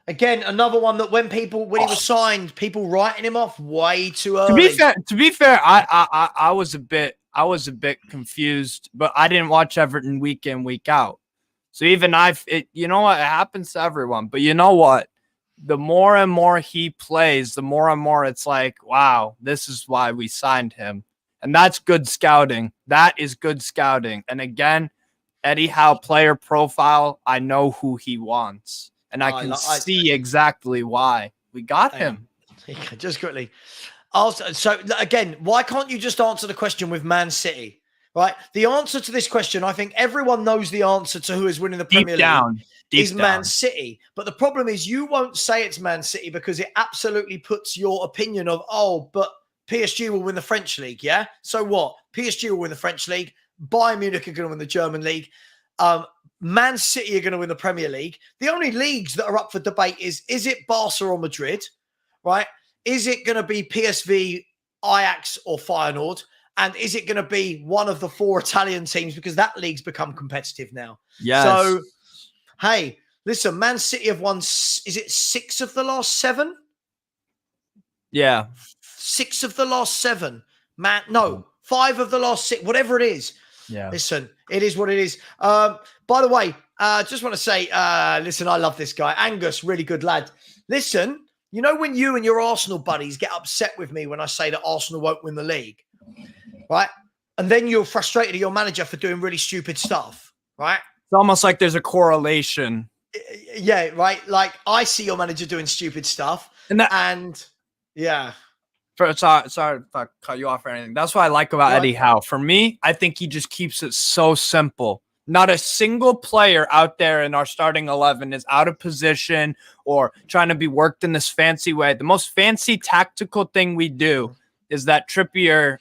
again, another one that when he was signed, people writing him off way too early. To be fair, I was a bit confused, but I didn't watch Everton week in, week out. So even you know what, it happens to everyone. But you know what? The more and more he plays, the more and more it's like, wow, this is why we signed him. And that's good scouting. That is good scouting. And again, Eddie Howe player profile, I know who he wants. And I can see exactly why we got him. Just quickly. So again, why can't you just answer the question with Man City? Right? The answer to this question, I think everyone knows the answer to who is winning the Premier League. Is Man City. But the problem is you won't say it's Man City because it absolutely puts your opinion of, but PSG will win the French league, yeah? So what? PSG will win the French league. Bayern Munich are going to win the German league. Man City are going to win the Premier League. The only leagues that are up for debate is it Barca or Madrid, right? Is it going to be PSV, Ajax or Feyenoord? And is it going to be one of the 4 Italian teams? Because that league's become competitive now. Yes. So, hey, listen, Man City have won, is it 6 of the last 7? Yeah. 6 of the last 7. 5 of the last 6, whatever it is. Yeah. Listen, it is what it is. By the way, just want to say, listen, I love this guy. Angus, really good lad. Listen, you know when you and your Arsenal buddies get upset with me when I say that Arsenal won't win the league, right? And then you're frustrated at your manager for doing really stupid stuff, right? It's almost like there's a correlation. Yeah, right? Like I see your manager doing stupid stuff. And yeah. Sorry if I cut you off or anything. That's what I like about Eddie Howe. For me, I think he just keeps it so simple. Not a single player out there in our starting 11 is out of position or trying to be worked in this fancy way. The most fancy tactical thing we do is that Trippier,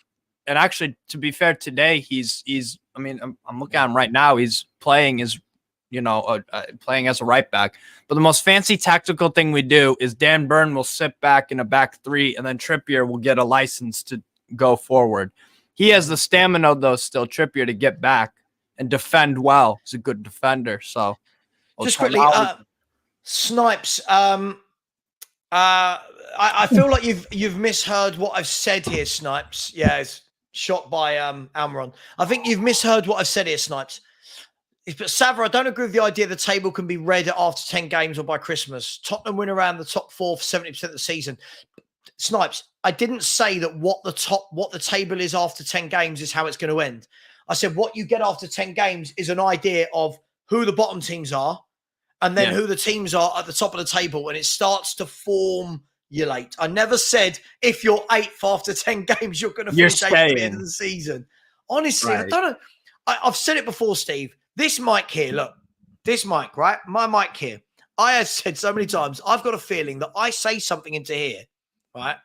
and actually, to be fair, today he's. I mean, I'm looking at him right now. He's playing playing as a right back. But the most fancy tactical thing we do is Dan Burn will sit back in a back three, and then Trippier will get a license to go forward. He has the stamina, though, still, Trippier, to get back and defend well. He's a good defender. So, just quickly, Snipes, I feel like you've misheard what I've said here, Snipes. Yeah, it's shot by Almiron. I think you've misheard what I've said here, Snipes. But Savva, I don't agree with the idea the table can be read after 10 games or by Christmas. Tottenham win around the top four for 70% of the season. Snipes, I didn't say that what the table is after 10 games is how it's going to end. I said what you get after 10 games is an idea of who the bottom teams are and then who the teams are at the top of the table, and it starts to formulate. I never said if you're 8th after 10 games, you're going to finish 8th at the end of the season. Honestly, I don't know. I've said it before, Steve. This mic here, look, this mic, right? My mic here. I have said so many times, I've got a feeling that I say something into here, right?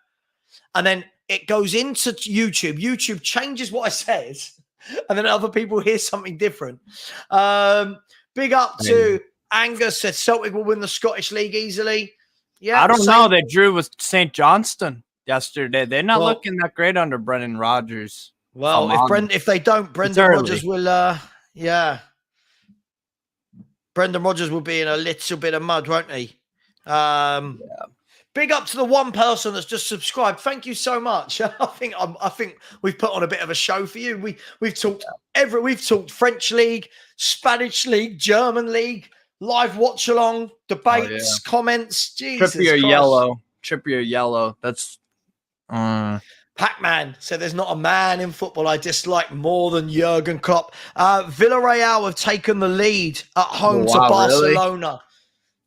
And then it goes into YouTube. YouTube changes what I says, and then other people hear something different. Big up to Angus, said Celtic will win the Scottish League easily. Yeah, I don't know. They drew with St. Johnston yesterday. They're not looking that great under Brendan Rodgers. Well, if they don't, Brendan Rodgers will, Brendan Rodgers will be in a little bit of mud, won't he? Big up to the one person that's just subscribed. Thank you so much. I think we've put on a bit of a show for you. We've talked French league, Spanish league, German league, live watch along, debates, comments. Jesus Trippier yellow. That's Pac-Man said there's not a man in football I dislike more than Jurgen Klopp. Villarreal have taken the lead at home to Barcelona. Really?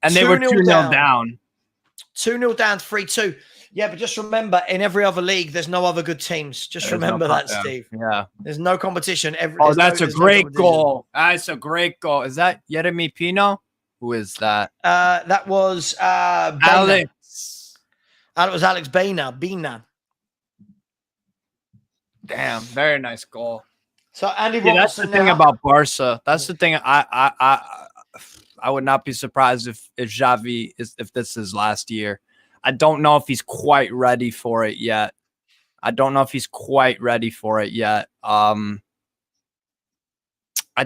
And they were 2-0 down. 2-0 down, 3-2. Yeah, but just remember, in every other league, there's no other good teams. Just remember that, Steve. Yeah. There's no competition. That's a great goal. That's a great goal. Is that Yeremy Pino? Who is that? That was Alex. That was Alex Bina. Damn, very nice goal. So Andy Robertson. That's the thing about Barca. That's the thing. I would not be surprised if Xavi if this is last year. I don't know if he's quite ready for it yet. I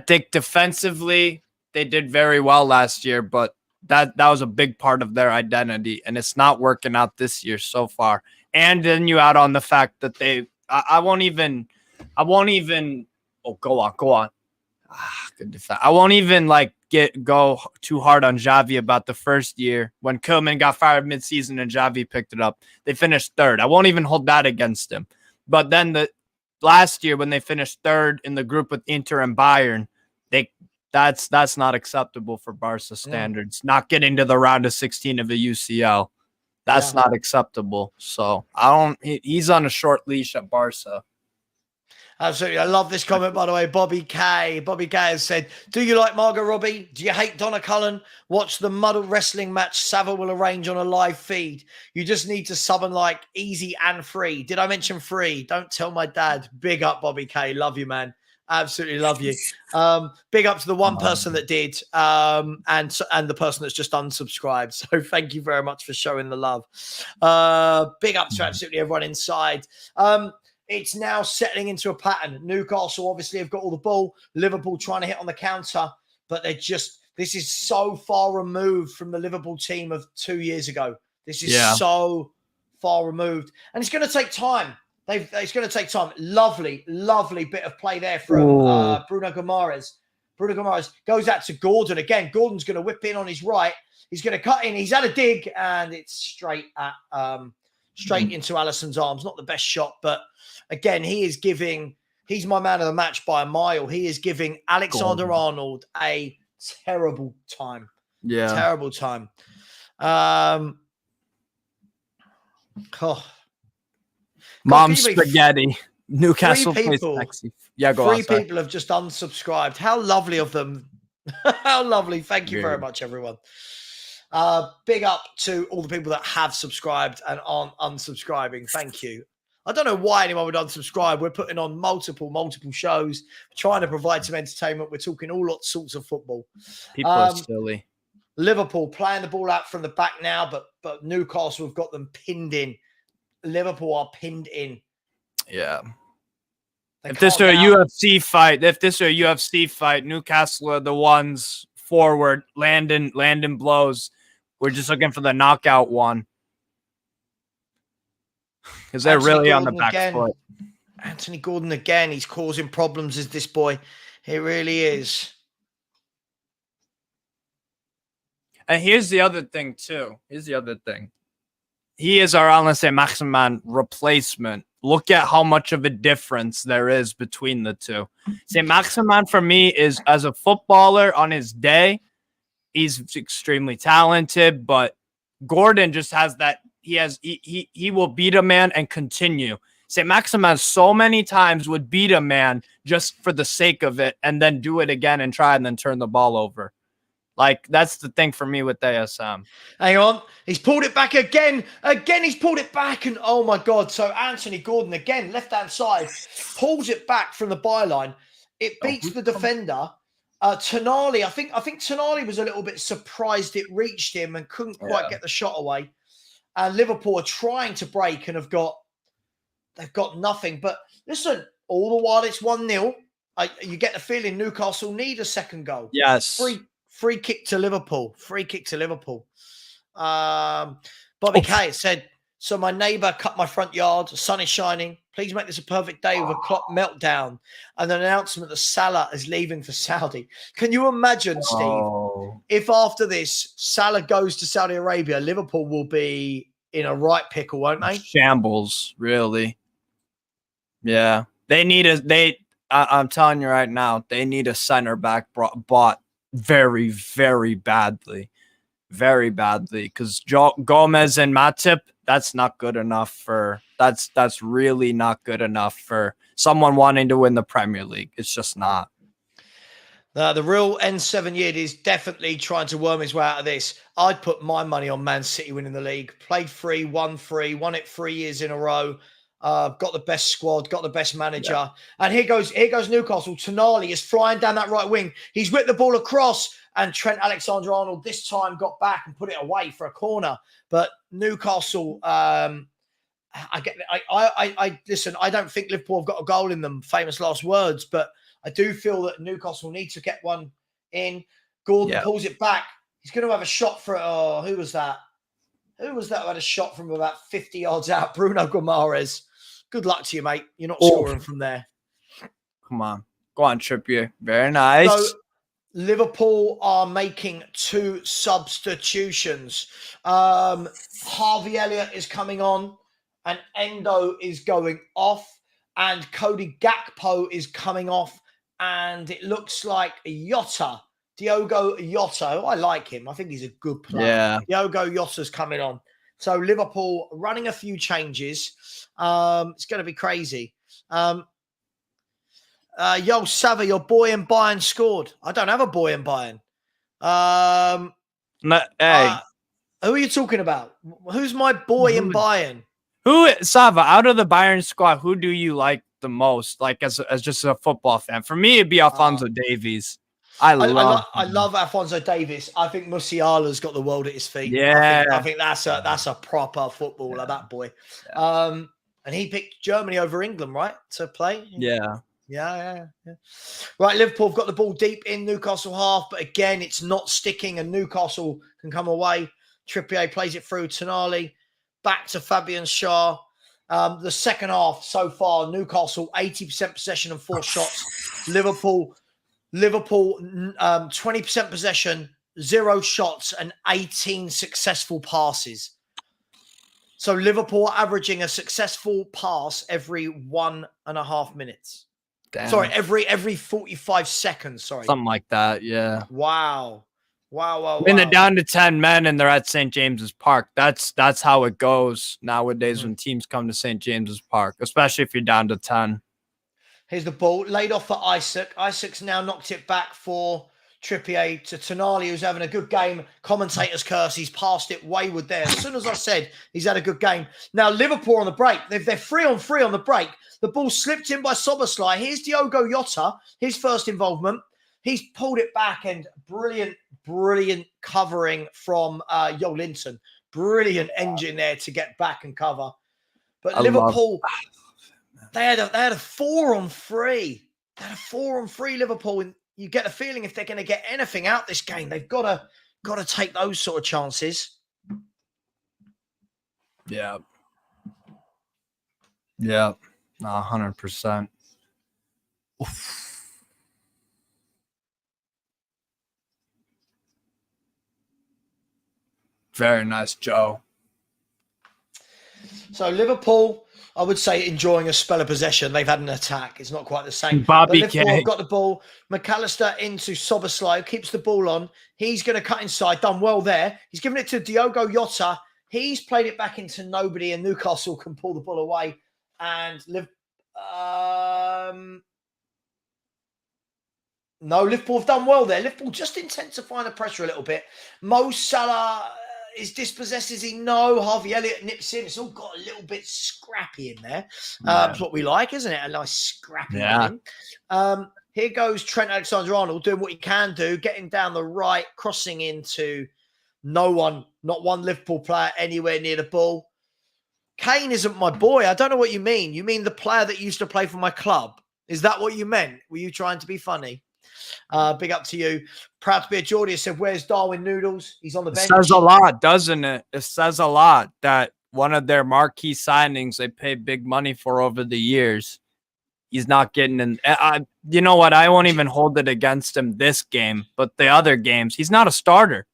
think defensively they did very well last year, but that was a big part of their identity, and it's not working out this year so far. And then you add on the fact that I won't even. Oh, go on. Good defense. I won't even go too hard on Xavi about the first year when Koeman got fired mid-season and Xavi picked it up. They finished third. I won't even hold that against him. But then the last year when they finished third in the group with Inter and Bayern, that's not acceptable for Barca standards. Not getting to the round of 16 of the UCL. That's not acceptable. So he's on a short leash at Barca. Absolutely. I love this comment, by the way. Bobby K has said, do you like Margot Robbie? Do you hate Donna Cullen? Watch the muddled wrestling match Savva will arrange on a live feed. You just need to summon easy and free. Did I mention free? Don't tell my dad. Big up, Bobby K. Love you, man. Absolutely love you. Big up to the one person that did and the person that's just unsubscribed. So thank you very much for showing the love. Big up to absolutely everyone inside. It's now settling into a pattern. Newcastle obviously have got all the ball. Liverpool trying to hit on the counter, but this is so far removed from the Liverpool team of 2 years ago. This is so far removed. And it's going to take time. It's going to take time. Lovely bit of play there from Bruno Guimaraes. Bruno Guimaraes goes out to Gordon. Again, Gordon's going to whip in on his right. He's going to cut in. He's had a dig, and it's straight into Alisson's arms. Not the best shot, but again, he's my man of the match by a mile. He is giving Alexander-Arnold a terrible time. Yeah. Terrible time. Mom's give me spaghetti. Newcastle three plays people. sexy. Yeah, go Three on. Sorry. people have just unsubscribed. How lovely of them. How lovely. Thank you very Weird. much, everyone. Big up to all the people that have subscribed and aren't unsubscribing. Thank you. I don't know why anyone would unsubscribe. We're putting on multiple shows, trying to provide some entertainment. We're talking all sorts of football. People are silly. Liverpool playing the ball out from the back now, but Newcastle have got them pinned in. Liverpool are pinned in. Yeah. They If this can't were a get out. UFC fight, Newcastle are the ones forward, landing blows. We're just looking for the knockout one. Because they're really on the back foot. Anthony Gordon again. He's causing problems, is this boy. He really is. And here's the other thing, too. He is our Alain Saint-Maximin replacement. Look at how much of a difference there is between the two. Saint-Maximin, for me, is, as a footballer on his day, he's extremely talented, but Gordon just has that. He will beat a man and continue. Saint-Maximin so many times would beat a man just for the sake of it and then do it again and try and then turn the ball over. Like, that's the thing for me with ASM. Hang on. He's pulled it back again. Again, he's pulled it back. And oh, my God. So Anthony Gordon, again, left-hand side, pulls it back from the byline. It beats the defender. Tonali, I think Tonali was a little bit surprised it reached him and couldn't quite get the shot away. And Liverpool are trying to break and they've got nothing. But listen, all the while it's 1-0. You get the feeling Newcastle need a second goal. Yes. Free kick to Liverpool. Bobby K said, so my neighbour cut my front yard. The sun is shining. Please make this a perfect day with a clock meltdown and an announcement that Salah is leaving for Saudi. Can you imagine, Steve, if after this Salah goes to Saudi Arabia, Liverpool will be in a right pickle, won't they? Shambles, really. Yeah. I'm telling you right now, they need a center back bought very, very badly. Very badly. Because Gomez and Matip, that's not good enough for that's really not good enough for someone wanting to win the Premier League. It's just not. The real N7 Yid is definitely trying to worm his way out of this. I'd put my money on Man City winning the league. Played free, won it 3 years in a row. Got the best squad, got the best manager. Yeah. And here goes Newcastle. Tonali is flying down that right wing. He's whipped the ball across, and Trent Alexander-Arnold this time got back and put it away for a corner. But Newcastle, listen, I don't think Liverpool have got a goal in them, famous last words, but I do feel that Newcastle need to get one in. Gordon pulls it back. He's going to have a shot for, who was that? Who had a shot from about 50 yards out? Bruno Guimaraes. Good luck to you, mate. You're not scoring from there. Come on. Go on, Trippier. Very nice. So, Liverpool are making 2 substitutions. Harvey Elliott is coming on, and Endo is going off, and Cody Gakpo is coming off, and it looks like Diogo Jota. I like him. I think he's a good player. Yeah. Diogo Jota's coming on. So Liverpool running a few changes. It's going to be crazy. Yo, Savva, your boy in Bayern scored. I don't have a boy in Bayern. Who are you talking about? Who's my boy in Bayern? Savva, out of the Bayern squad, who do you like the most? Like as just a football fan? For me, it'd be Alphonso Davies. I love Alphonso Davies. I think Musiala's got the world at his feet. Yeah. I think that's a proper footballer, that boy. Yeah. And he picked Germany over England, right, to play? Yeah. Yeah. Right, Liverpool have got the ball deep in Newcastle half, but again, it's not sticking, and Newcastle can come away. Trippier plays it through Tonali, back to Fabian Schär. The second half so far, Newcastle 80% possession and 4 shots. Liverpool 20% possession, 0 shots, and 18 successful passes. So Liverpool are averaging a successful pass every 1.5 minutes. Damn. Sorry, every 45 seconds. Sorry, something like that. Yeah. Wow. When they're down to 10 men and they're at St. James's Park, that's how it goes nowadays when teams come to St. James's Park, especially if you're down to 10. Here's the ball laid off for Isaac. Isaac's now knocked it back for Trippier to Tonali, who's having a good game. Commentators curse. He's passed it wayward there. As soon as I said he's had a good game. Now, Liverpool on the break. They're 3-on-3 on the break. The ball slipped in by Szoboszlai. Here's Diogo Jota, his first involvement. He's pulled it back and brilliant covering from Jolinton. Brilliant engine there to get back and cover. But Liverpool, they had a 4-on-3. They had a 4-on-3 Liverpool, and you get the feeling if they're going to get anything out this game, they've got to take those sort of chances. Yeah. Yeah. 100%. Very nice, Joe. So Liverpool, I would say, enjoying a spell of possession. They've had an attack. It's not quite the same. Bobby but Liverpool have got the ball. McAllister into Szoboszlai, who keeps the ball on. He's going to cut inside. Done well there. He's given it to Diogo Jota. He's played it back into nobody, and Newcastle can pull the ball away. And Liverpool have done well there. Liverpool just intensifying the pressure a little bit. Mo Salah is dispossessed, is he? No. Harvey Elliott nips in. It's all got a little bit scrappy in there. That's what we like, isn't it? A nice scrappy game. Here goes Trent Alexander-Arnold doing what he can do, getting down the right, crossing into not one Liverpool player anywhere near the ball. Kane isn't my boy. I don't know what you mean. You mean the player that used to play for my club? Is that what you meant? Were you trying to be funny? Big up to you. Proud to be a Geordie. Said, where's Darwin Noodles? He's on the bench. It says a lot, doesn't it? It says a lot that one of their marquee signings they paid big money for over the years, he's not getting in. You know what? I won't even hold it against him this game, but the other games, he's not a starter.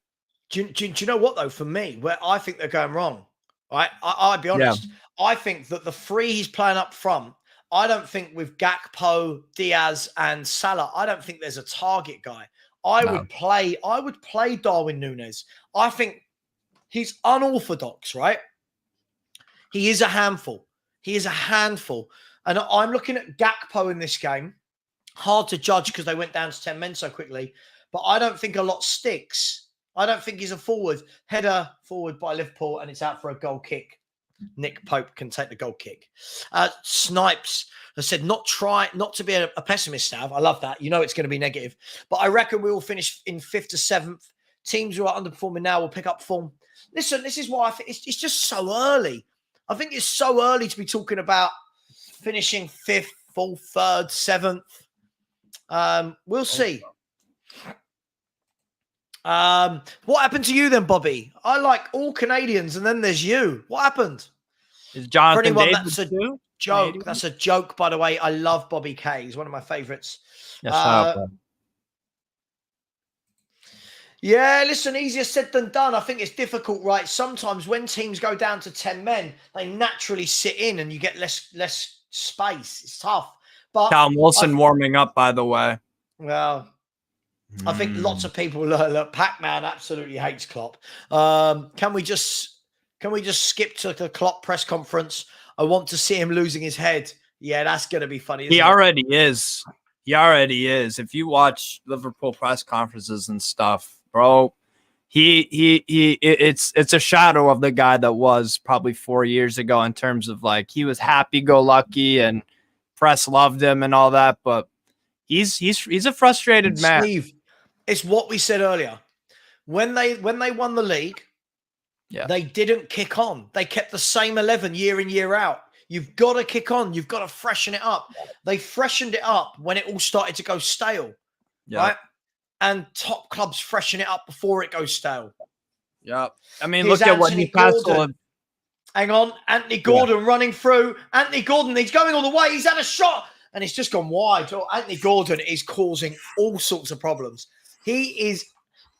Do you know what, though, for me, where I think they're going wrong, right? I'll be honest. Yeah. I think that the three he's playing up front, I don't think with Gakpo, Diaz, and Salah, I don't think there's a target guy. I would play Darwin Núñez. I think he's unorthodox, right? He is a handful. And I'm looking at Gakpo in this game. Hard to judge because they went down to 10 men so quickly. But I don't think a lot sticks. I don't think he's a forward. Header forward by Liverpool, and it's out for a goal kick. Nick Pope can take the goal kick. Snipes has said, not to be a pessimist, Sav. I love that. You know it's going to be negative. But I reckon we will finish in 5th to 7th. Teams who are underperforming now will pick up form. Listen, this is why I think it's just so early. I think it's so early to be talking about finishing 5th, 4th, 3rd, 7th. We'll see. What happened to you then, Bobby? I like all Canadians, and then there's you. What happened? Is Jonathan David that's a joke. Canadian? That's a joke, by the way. I love Bobby K. He's one of my favorites. Yeah, listen, easier said than done. I think it's difficult, right? Sometimes when teams go down to 10 men, they naturally sit in and you get less space. It's tough. But Callum Wilson warming up, by the way. Well, I think lots of people look. Pac-Man absolutely hates Klopp. Can we just skip to the Klopp press conference? I want to see him losing his head. Yeah, that's going to be funny. He already is. If you watch Liverpool press conferences and stuff, bro, it's a shadow of the guy that was probably 4 years ago in terms of like he was happy-go-lucky and press loved him and all that, but he's a frustrated man. Steve, it's what we said earlier. When they won the league, they didn't kick on. They kept the same 11 year in, year out. You've got to kick on. You've got to freshen it up. They freshened it up when it all started to go stale, right? And top clubs freshen it up before it goes stale. Yeah. I mean, look at what Newcastle. Hang on. Anthony Gordon running through. Anthony Gordon, he's going all the way. He's had a shot. And it's just gone wide. Oh, Anthony Gordon is causing all sorts of problems. He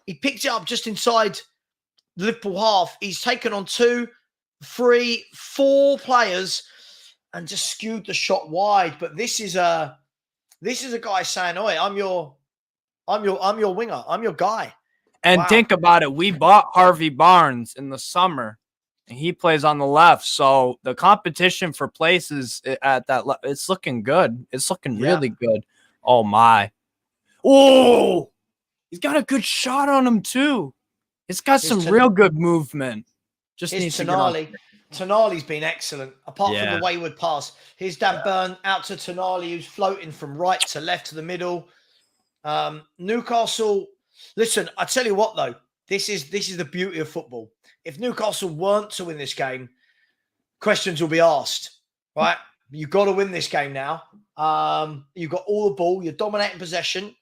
picked it up just inside the Liverpool half. He's taken on 2, 3, 4 players and just skewed the shot wide. But this is a guy saying, "Oi, I'm your winger. I'm your guy." And Wow. think about it. We bought Harvey Barnes in the summer, and he plays on the left. So the competition for places at that it's looking good. It's looking really good. Oh, my. Oh, he's got a good shot on him, too. It's got some real good movement. Just needs to get on. Tonali's been excellent, apart from the wayward pass. Here's Dan Burn out to Tonali, who's floating from right to left to the middle. Newcastle, listen, I tell you what, though, this is the beauty of football. If Newcastle weren't to win this game, questions will be asked, right? You've got to win this game now. You've got all the ball. You're dominating possession.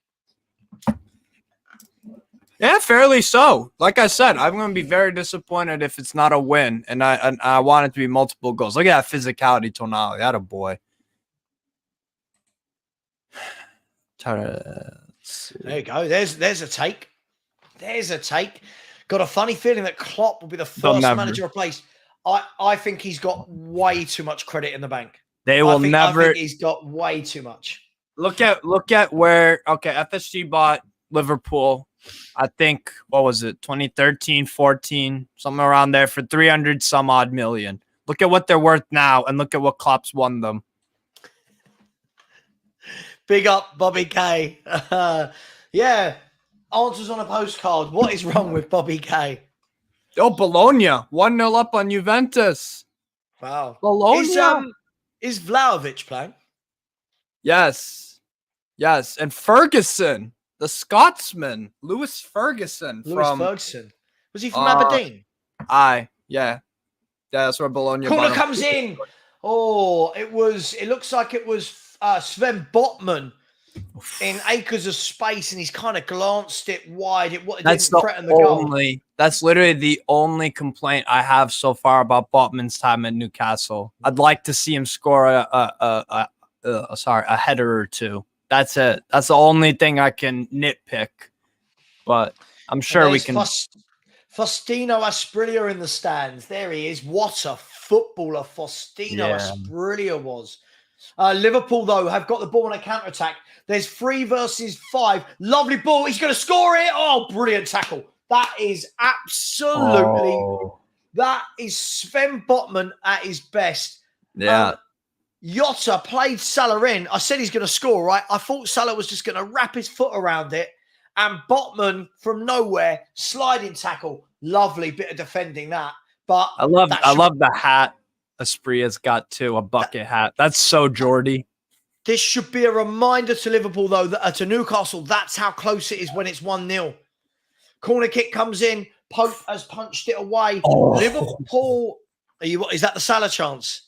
Yeah, fairly so. Like I said, I'm going to be very disappointed if it's not a win, and I want it to be multiple goals. Look at that physicality, Tonali. That a boy. There you go. There's a take. There's a take. Got a funny feeling that Klopp will be the first manager replaced. I think he's got way too much credit in the bank. They will never. I think he's got way too much. Look at where. Okay, FSG bought Liverpool. I think, what was it, 2013, 14, something around there for 300 some odd million. Look at what they're worth now, and look at what Klopp's won them. Big up, Bobby K. Yeah, answers on a postcard. What is wrong with Bobby K? Oh, Bologna, 1-0 up on Juventus. Wow. Bologna. Is Vlahovic playing? Yes. And Ferguson. The Scotsman, Lewis Ferguson. Ferguson. Was he from Aberdeen? Yeah, that's where Bologna. Corner comes in. Oh, it looks like it was Sven Botman in acres of space, and he's kind of glanced it wide. It didn't threaten the goal. That's literally the only complaint I have so far about Botman's time at Newcastle. I'd like to see him score a header or two. That's it. That's the only thing I can nitpick. But I'm sure we can. Faustino Asprilla in the stands. There he is. What a footballer Faustino Asprilla was. Liverpool, though, have got the ball on a counter-attack. There's 3 versus 5. Lovely ball. He's going to score it. Oh, brilliant tackle. That is absolutely... That is Sven Botman at his best. Yeah. Jota played Salah in. I said he's going to score, right? I thought Salah was just going to wrap his foot around it. And Botman, from nowhere, sliding tackle. Lovely bit of defending that. But I love the hat Asprilla's got, too, a bucket hat. That's so Geordie. This should be a reminder to Liverpool, though, that to Newcastle, that's how close it is when it's 1-0. Corner kick comes in. Pope has punched it away. Liverpool. Is that the Salah chance?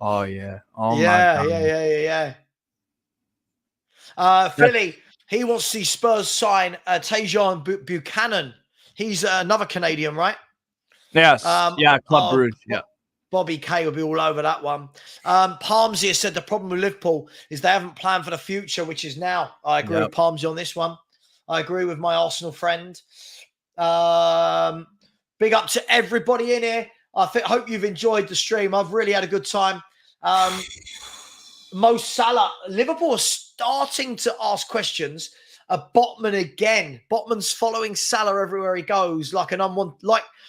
Oh, yeah. Oh, yeah, my God. Yeah. Philly, he wants to see Spurs sign Tajon Buchanan. He's another Canadian, right? Yes. Club Brugge. Yeah. Bobby K will be all over that one. Palmsy has said the problem with Liverpool is they haven't planned for the future, which is now. I agree with Palmsy on this one. I agree with my Arsenal friend. Big up to everybody in here. Hope you've enjoyed the stream. I've really had a good time. Mo Salah, Liverpool are starting to ask questions. Botman again. Botman's following Salah everywhere he goes, like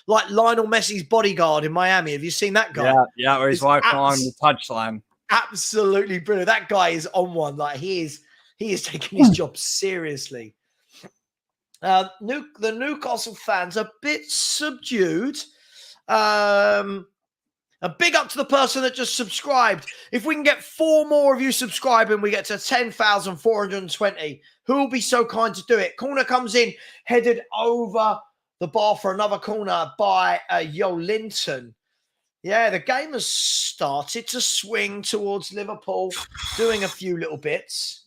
like Lionel Messi's bodyguard in Miami. Have you seen that guy? Yeah, where he's walking along the touchline. Absolutely brilliant. That guy is on one. Like he is taking his job seriously. The Newcastle fans are a bit subdued. A big up to the person that just subscribed. If we can get 4 more of you subscribing, we get to 10,420. Who will be so kind to do it? Corner comes in, headed over the bar for another corner by Yolinton. Yeah, the game has started to swing towards Liverpool, doing a few little bits.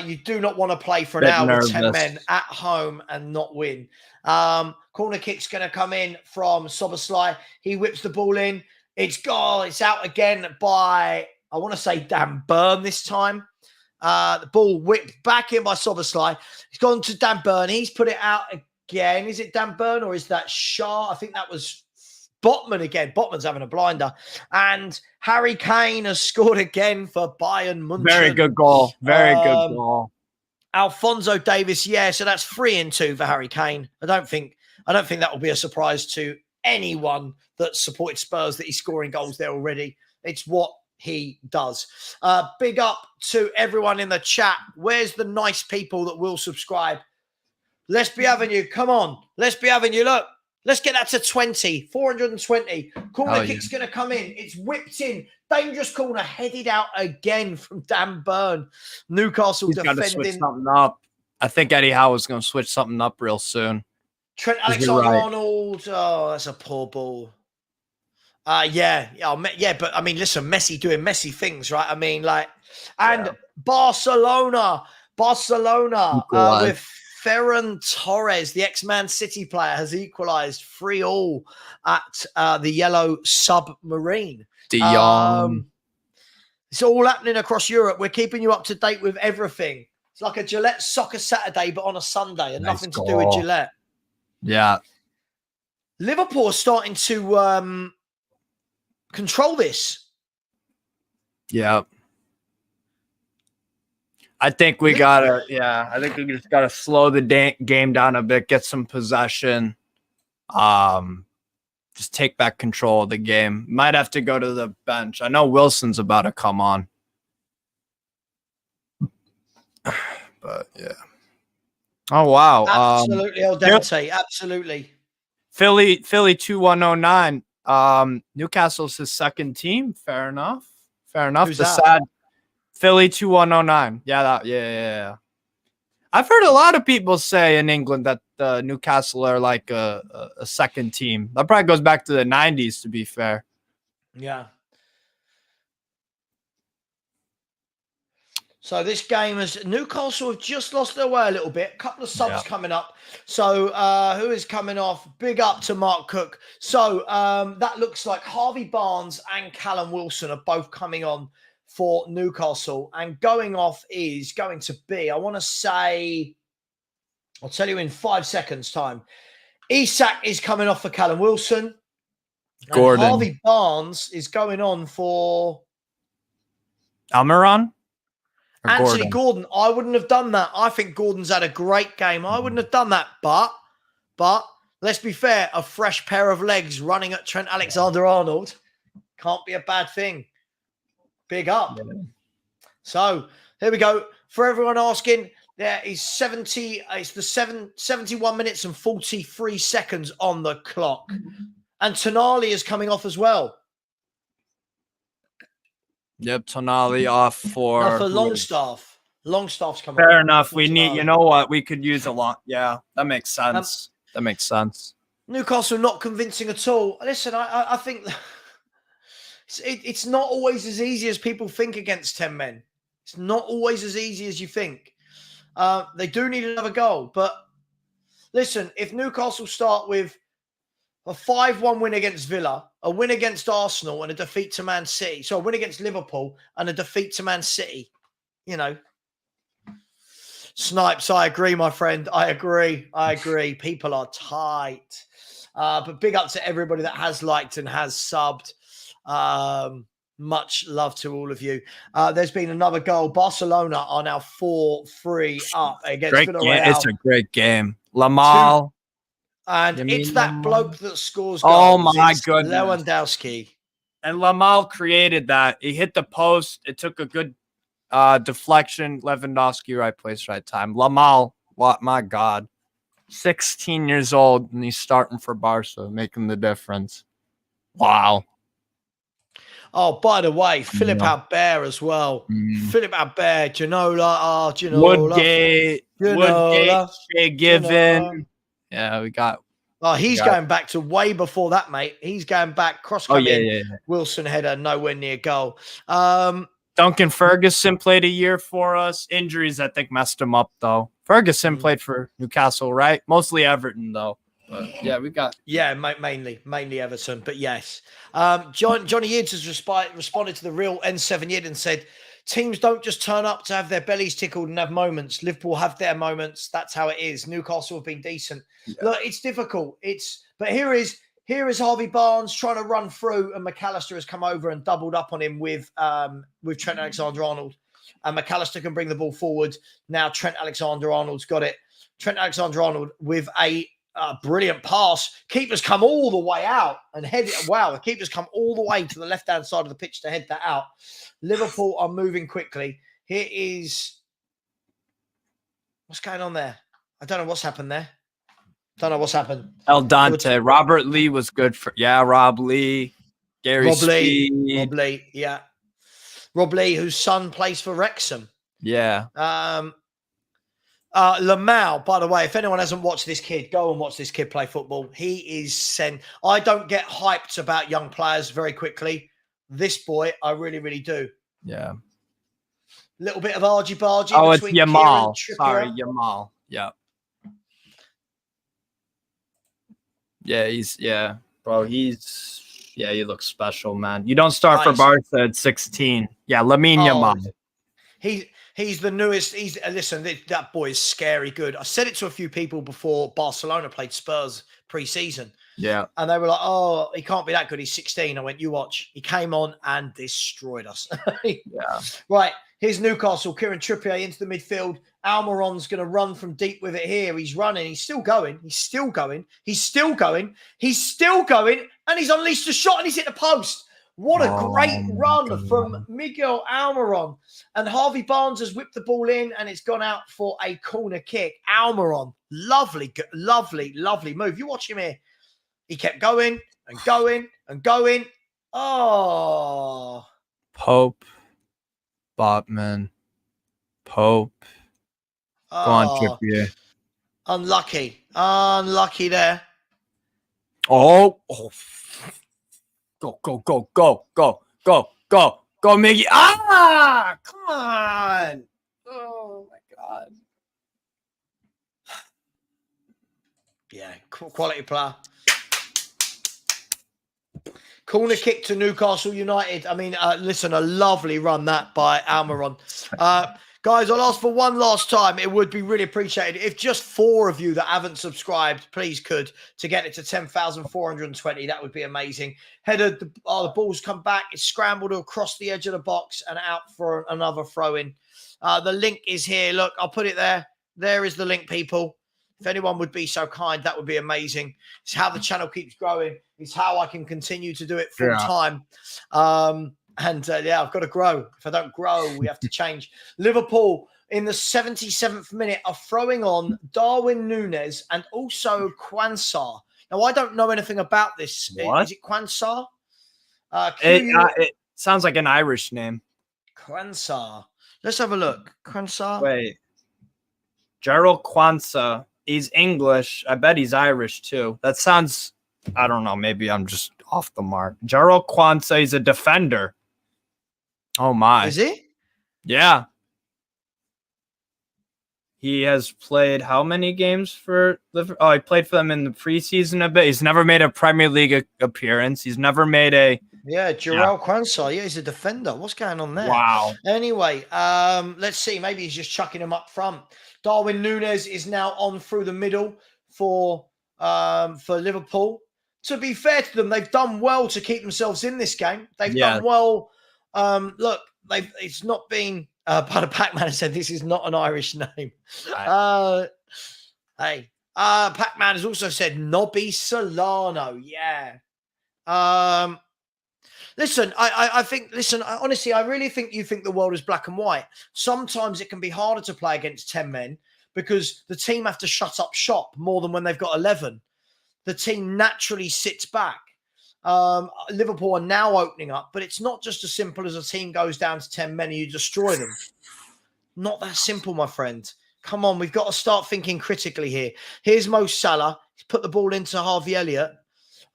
You do not want to play for an hour with 10 men at home and not win. Corner kick's going to come in from Soboslai. He whips the ball in. It's out again by, I want to say, Dan Burn this time. The ball whipped back in by Soboslai. It's gone to Dan Burn. He's put it out again. Is it Dan Burn or is that Shah? I think that was Botman again. Botman's having a blinder. And Harry Kane has scored again for Bayern Munich. Very good goal. Very good goal. Alphonso Davies, yeah, so that's 3-2 for Harry Kane. I don't think that will be a surprise to anyone that supported Spurs that he's scoring goals there already. It's what he does. Big up to everyone in the chat. Where's the nice people that will subscribe? Let's be having you. Come on. Let's be having you. Look, let's get that to 20. 420. Corner kick's going to come in. It's whipped in. Dangerous corner headed out again from Dan Burn. Newcastle He's defending. got to switch something up. I think Eddie Howe is going to switch something up real soon. Trent Alexander-Arnold. Oh, that's a poor ball. Yeah, but I mean, listen, Messi doing Messi things, right? I mean, like, and Barcelona with Ferran Torres, the ex-Man City player, has equalised 3-3 at the Yellow Submarine. De Jong. It's all happening across Europe. We're keeping you up to date with everything. It's like a Gillette Soccer Saturday, but on a Sunday, and nothing to do with Gillette. Yeah. Liverpool are starting to control this. Yeah. I think we just gotta slow the game down a bit, get some possession, just take back control of the game. Might have to go to the bench. I know Wilson's about to come on, but yeah. Oh wow! Absolutely, El Dente. Absolutely. Philly 2109. Newcastle's his second team. Fair enough. Who's that? Philly 2109. Yeah. I've heard a lot of people say in England that Newcastle are like a second team. That probably goes back to the 90s, to be fair. Yeah. So this game is Newcastle have just lost their way a little bit. A couple of subs coming up. So who is coming off? Big up to Mark Cook. So that looks like Harvey Barnes and Callum Wilson are both coming on for Newcastle. And going off is going to be, I want to say, I'll tell you in 5 seconds time. Isak is coming off for Callum Wilson. Gordon. And Harvey Barnes is going on for Almiron? Anthony Gordon. I wouldn't have done that. I think Gordon's had a great game. I wouldn't have done that. But let's be fair, a fresh pair of legs running at Trent Alexander-Arnold can't be a bad thing. Big up. Yeah. So here we go. For everyone asking, there is 71 minutes and 43 seconds on the clock. And Tonali is coming off as well. Yep, Tonali off for Longstaff. Longstaff's coming. Fair enough. We need, you know what? We could use a lot. Yeah, that makes sense. That makes sense. Newcastle not convincing at all. Listen, I think it's not always as easy as people think against 10 men. It's not always as easy as you think. They do need another goal. But listen, if Newcastle start with a 5-1 win against Villa, a win against Arsenal, and a defeat to Man City. So a win against Liverpool and a defeat to Man City. You know. Snipes, I agree, my friend. I agree. People are tight. But big up to everybody that has liked and has subbed. Much love to all of you. There's been another goal. Barcelona are now 4-3 up against Villarreal. It's a great game. Lamal. And it's that bloke that scores goals. Oh, my goodness. Lewandowski. And Lamal created that. He hit the post. It took a good deflection. Lewandowski, right place, right time. Lamal, what? My God. 16 years old, and he's starting for Barca, making the difference. Wow. Oh, by the way, Philip Albert as well. Philip Albert, Ginola, Woodgate, Shea Given. Yeah, we got. Oh, he's going back to way before that, mate. He's going back cross. Wilson header, nowhere near goal. Duncan Ferguson played a year for us. Injuries, I think, messed him up though. Ferguson played for Newcastle, right? Mostly Everton though. But yeah, we got. Yeah, mainly Everton, but yes. Johnny Yids has responded to the real N7 Yid and said, teams don't just turn up to have their bellies tickled and have moments. Liverpool have their moments. That's how it is. Newcastle have been decent. Yeah. Look, it's difficult. But here is Harvey Barnes trying to run through, and McAllister has come over and doubled up on him with Trent Alexander-Arnold. And McAllister can bring the ball forward. Now Trent Alexander-Arnold's got it. Trent Alexander-Arnold with a brilliant pass. Keeper's come all the way out and head it. Wow, the keeper's come all the way to the left-hand side of the pitch to head that out. Liverpool are moving quickly. Here is... What's going on there? I don't know what's happened there. Don't know what's happened. El Dante. Robert Lee was good for... Yeah, Rob Lee. Gary Speed. Rob Lee, yeah. Rob Lee, whose son plays for Wrexham. Yeah. Lamau, by the way, if anyone hasn't watched this kid, go and watch this kid play football. He is I don't get hyped about young players very quickly. This boy, I really, really do. Yeah. Little bit of argy-bargy. Oh, it's between Yamal. Trippier. Sorry, Yamal. Yeah. Yeah, bro, he looks special, man. You don't start for Barca at 16. Yeah, Lamine Yamal. He's the newest. Listen, that boy is scary good. I said it to a few people before Barcelona played Spurs pre-season. Yeah. And they were like, oh, he can't be that good. He's 16. I went, you watch. He came on and destroyed us. Yeah. Right. Here's Newcastle. Kieran Trippier into the midfield. Almiron's going to run from deep with it here. He's running. He's still going. He's still going. He's still going. He's still going. And he's unleashed a shot and he's hit the post. What a great run from Miguel Almiron. And Harvey Barnes has whipped the ball in and it's gone out for a corner kick. Almiron, lovely, lovely, lovely move. You watch him here. He kept going and going and going. Oh. Pope. Botman. Pope. Go on, Trippier. Unlucky. Unlucky there. Oh. Go, Miggy. Ah, come on. Oh, my God. Yeah, quality player. Corner kick to Newcastle United. I mean, listen, a lovely run that by Almiron. Guys, I'll ask for one last time. It would be really appreciated if just 4 of you that haven't subscribed, please could, to get it to 10,420. That would be amazing. Headed, the ball's come back. It's scrambled across the edge of the box and out for another throw-in. The link is here. Look, I'll put it there. There is the link, people. If anyone would be so kind, that would be amazing. It's how the channel keeps growing. It's how I can continue to do it full time. I've got to grow. If I don't grow, we have to change. Liverpool in the 77th minute are throwing on Darwin Núñez and also Quansah. Now, I don't know anything about this. What? Is it Quansah? It sounds like an Irish name. Quansah. Let's have a look. Quansah. Wait. Gerald Quansah. He's English. I bet he's Irish, too. That sounds... I don't know. Maybe I'm just off the mark. Gerald Quansah, he's a defender. Oh, my. Is he? Yeah. He has played how many games for Liverpool? Oh, he played for them in the preseason a bit. He's never made a Premier League appearance. He's never made a... Yeah, Gerald Quansah. Yeah, he's a defender. What's going on there? Wow. Anyway, let's see. Maybe he's just chucking him up front. Darwin Núñez is now on through the middle for Liverpool. To be fair to them, they've done well to keep themselves in this game. They've done well. Look, it's not been. But a Pac-Man said this is not an Irish name. Right. Pac-Man has also said Nobby Solano. Yeah. Listen, I think, honestly, I really think you think the world is black and white. Sometimes it can be harder to play against 10 men because the team have to shut up shop more than when they've got 11. The team naturally sits back. Liverpool are now opening up, but it's not just as simple as a team goes down to 10 men and you destroy them. Not that simple, my friend. Come on, we've got to start thinking critically here. Here's Mo Salah. He's put the ball into Harvey Elliott.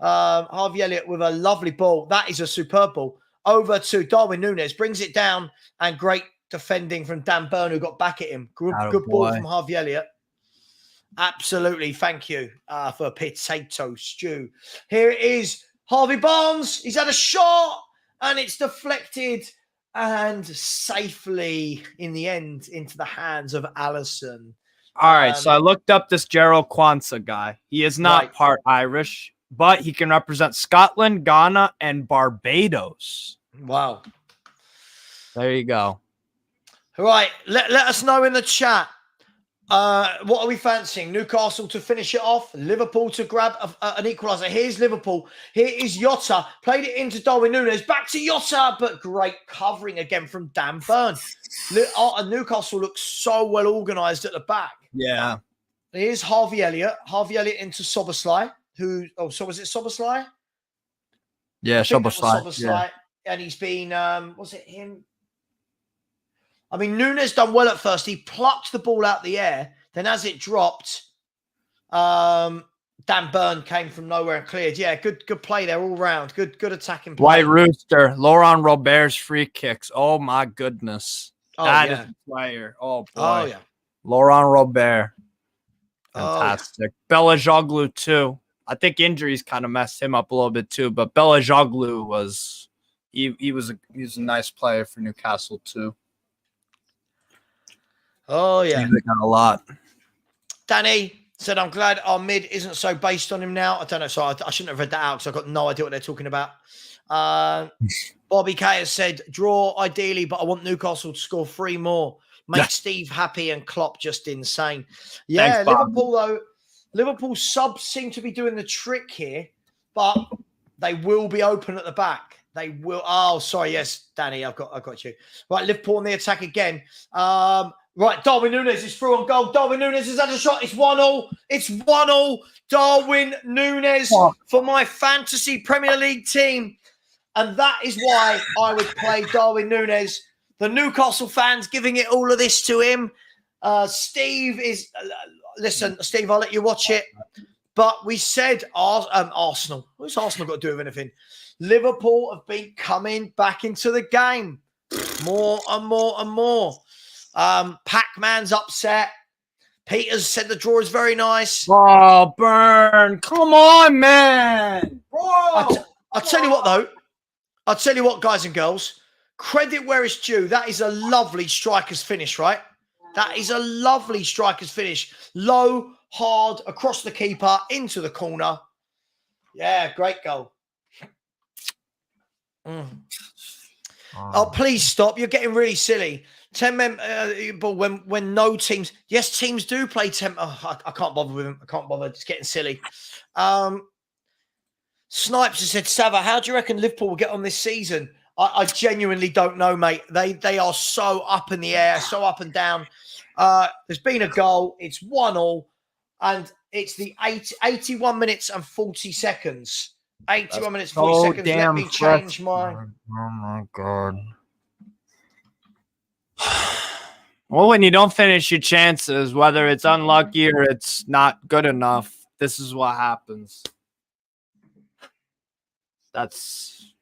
Harvey Elliott with a lovely ball. That is a superb ball. Over to Darwin Núñez. Brings it down and great defending from Dan Burn who got back at him. Good ball from Harvey Elliott. Absolutely. Thank you for potato stew. Here it is. Harvey Barnes. He's had a shot and it's deflected and safely in the end into the hands of Alisson. All right. So I looked up this Gerald Quansah guy. He is not part Irish, but he can represent Scotland, Ghana, and Barbados. Wow. There you go. Right, let us know in the chat. What are we fancying? Newcastle to finish it off, Liverpool to grab an equaliser. Here's Liverpool. Here is Jota. Played it into Darwin Núñez. Back to Jota, but great covering again from Dan Burn. Newcastle looks so well organised at the back. Yeah. Here's Harvey Elliott. Harvey Elliott into Szoboszlai. So was it Szoboszlai? Yeah, Szoboszlai. Yeah. And he's been, was it him? I mean, Núñez done well at first. He plucked the ball out the air. Then as it dropped, Dan Burn came from nowhere and cleared. Yeah, good play there all round. Good attacking play. White Rooster, Laurent Robert's free kicks. Oh, my goodness. That is a player. Oh, boy. Oh, yeah. Laurent Robert. Fantastic. Oh, yeah. Belajoglu, too. I think injuries kind of messed him up a little bit, too. But Belajoglu was he was a nice player for Newcastle, too. Oh, yeah. They got a lot. Danny said, I'm glad our mid isn't so based on him now. I don't know. So I shouldn't have read that out because I've got no idea what they're talking about. Bobby K has said, draw ideally, but I want Newcastle to score 3 more. Make Steve happy and Klopp just insane. Yeah, thanks, Liverpool, though. Liverpool subs seem to be doing the trick here, but they will be open at the back. They will. Oh, sorry. Yes, Danny, I've got you. Right, Liverpool on the attack again. Right, Darwin Núñez is through on goal. Darwin Núñez has had a shot. It's 1-1. It's 1-1. Darwin Núñez for my fantasy Premier League team. And that is why I would play Darwin Núñez. The Newcastle fans giving it all of this to him. Steve is... listen, Steve, I'll let you watch it. But we said Arsenal. What's Arsenal got to do with anything? Liverpool have been coming back into the game. More and more and more. Pac-Man's upset. Peters said the draw is very nice. Oh, Burn. Come on, man. I'll tell you what, though. I'll tell you what, guys and girls. Credit where it's due. That is a lovely striker's finish, right? That is a lovely striker's finish. Low, hard, across the keeper, into the corner. Yeah, great goal. Oh, please stop. You're getting really silly. 10 men, but when no teams, yes, teams do play 10. Oh, I can't bother with them. I can't bother. It's getting silly. Snipes has said, Savva, how do you reckon Liverpool will get on this season? I genuinely don't know, mate. They are so up in the air, so up and down. There's been a goal. It's 1-1, and it's the 81 minutes and 40 seconds. 81 minutes, 40 seconds. Let me change my... Oh, my God. Well, when you don't finish your chances, whether it's unlucky or it's not good enough, this is what happens. That's...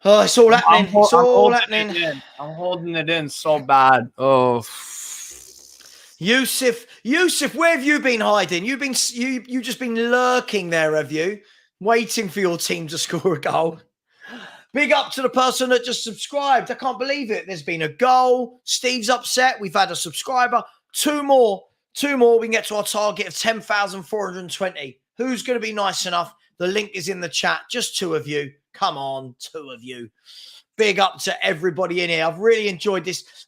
Oh, it's all happening. It's all happening. I'm holding it in so bad. Oh, Yusuf, where have you been hiding? You just been lurking there, have you? Waiting for your team to score a goal. Big up to the person that just subscribed. I can't believe it. There's been a goal. Steve's upset. We've had a subscriber. Two more. We can get to our target of 10,420. Who's going to be nice enough? The link is in the chat. Just 2 of you. Come on, 2 of you. Big up to everybody in here. I've really enjoyed this.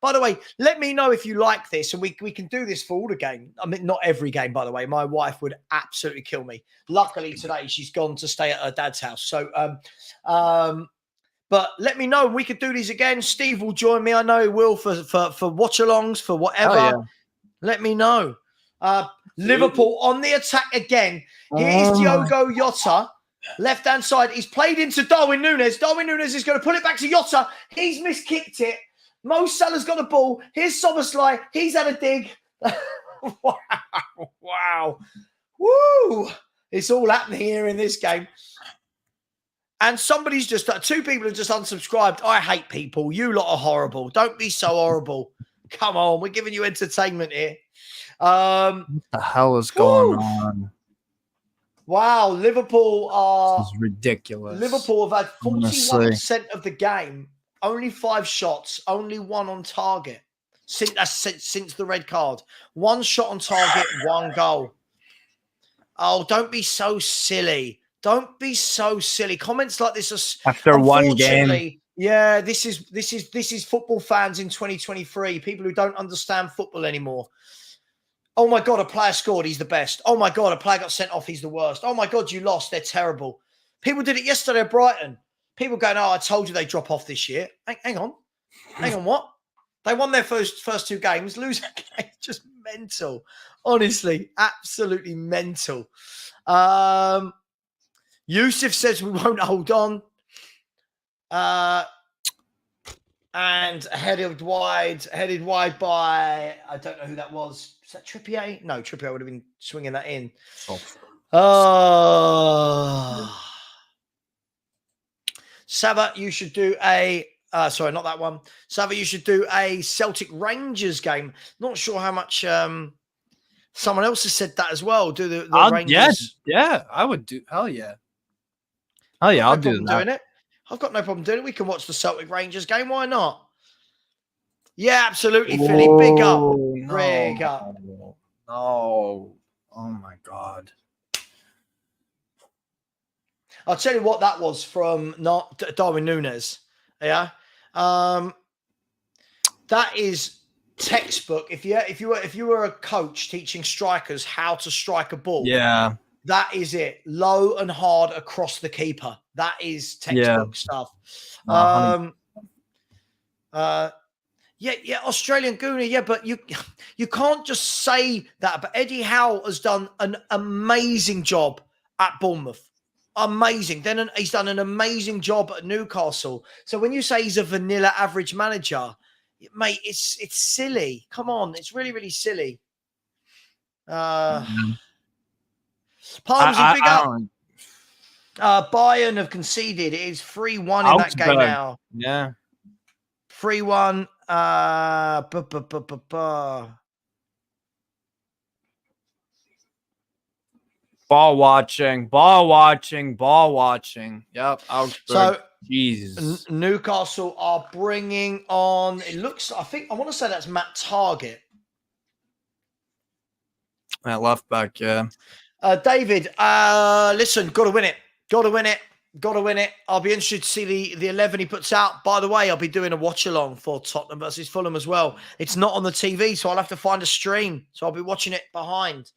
By the way, let me know if you like this, and we can do this for all the game. I mean, not every game, by the way. My wife would absolutely kill me. Luckily, today she's gone to stay at her dad's house. So, but let me know. We could do these again. Steve will join me. I know he will for watch-alongs, for whatever. Oh, yeah. Let me know. Liverpool on the attack again. Here is Diogo Jota. Left-hand side. He's played into Darwin Núñez. Darwin Núñez is going to put it back to Jota. He's miskicked it. Mo Salah's got a ball. Here's Szoboszlai. He's had a dig. Wow. Woo. It's all happening here in this game. And somebody's just, 2 people have just unsubscribed. I hate people. You lot are horrible. Don't be so horrible. Come on. We're giving you entertainment here. What the hell is going on? Wow. Liverpool are... This is ridiculous. Liverpool have had 41% of the game. Only 5 shots, only 1 on target since the red card. 1 shot on target, 1 goal. Oh, don't be so silly. Don't be so silly. Comments like this are after 1 game. Yeah, this is football fans in 2023. People who don't understand football anymore. Oh my God, a player scored. He's the best. Oh my God, a player got sent off. He's the worst. Oh my God, you lost. They're terrible. People did it yesterday at Brighton. People going, oh, I told you they drop off this year. Hang on. What? They won their first two games. Lose a game. Just mental. Honestly, absolutely mental. Yusuf says we won't hold on. And headed wide by, I don't know who that was. Was that Trippier? No, Trippier would have been swinging that in. Oh. Savva, you should do a, sorry, not that one. Savva, you should do a Celtic Rangers game. Not sure how much, someone else has said that as well. Do the Rangers. Yeah, I would do. Hell yeah. I'll do that. Doing it. I've got no problem doing it. We can watch the Celtic Rangers game. Why not? Yeah, absolutely, Philly. Big up. Big up. No. Oh my God. I'll tell you what that was from not Darwin Núñez. Yeah. That is textbook. If you were a coach teaching strikers how to strike a ball. Yeah. That is it. Low and hard across the keeper. That is textbook stuff. Yeah, Australian Goonie. Yeah, but you can't just say that. But Eddie Howe has done an amazing job at Bournemouth. Amazing. Then he's done an amazing job at Newcastle. So when you say he's a vanilla average manager, mate, it's silly. Come on, it's really, really silly. Palmsy, big up. Bayern have conceded. It is 3-1 in that game now. Yeah. 3-1. Ball watching. Yep. Augsburg. So, Jesus. Newcastle are bringing on, it looks, I want to say that's Matt Targett. At left back, yeah. David, listen, got to win it. I'll be interested to see the 11 he puts out. By the way, I'll be doing a watch-along for Tottenham versus Fulham as well. It's not on the TV, so I'll have to find a stream. So I'll be watching it behind.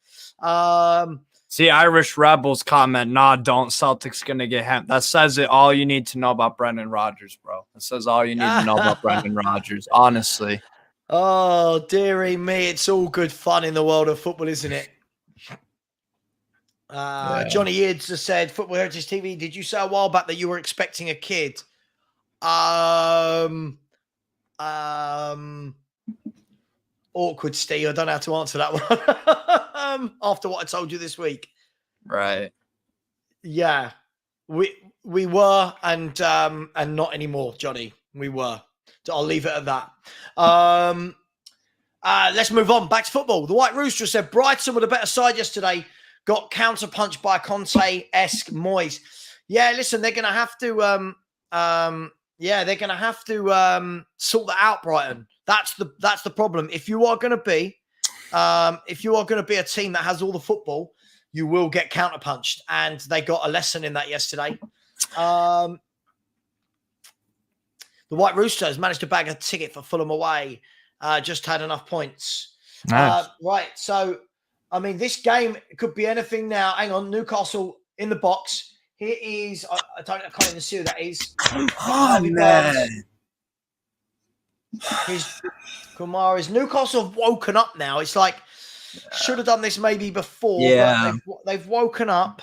See, Irish Rebels comment, nah, don't. Celtics going to get him. That says it all you need to know about Brendan Rodgers, bro. That says all you need to know about Brendan Rodgers, honestly. Oh, dearie me. It's all good fun in the world of football, isn't it? Johnny Eads has said, Football Heritage TV, did you say a while back that you were expecting a kid? Awkward, Steve. I don't know how to answer that one. After what I told you this week. Right. Yeah. We were and not anymore, Johnny. We were. So I'll leave it at that. Let's move on. Back to football. The White Rooster said Brighton with a better side yesterday. Got counterpunched by Conte-esque Moyes. Yeah, listen, they're going to have to, sort that out, Brighton. That's the problem. If you are going to be a team that has all the football, you will get counterpunched, and they got a lesson in that yesterday. The White Rooster has managed to bag a ticket for Fulham away. Just had enough points. Nice. Right, so. I mean, this game could be anything now. Hang on, Newcastle in the box. Here is, I can't even see who that is. Oh, man. Here's Kumara's. Newcastle have woken up now. It's like, should have done this maybe before. Yeah. But they've woken up.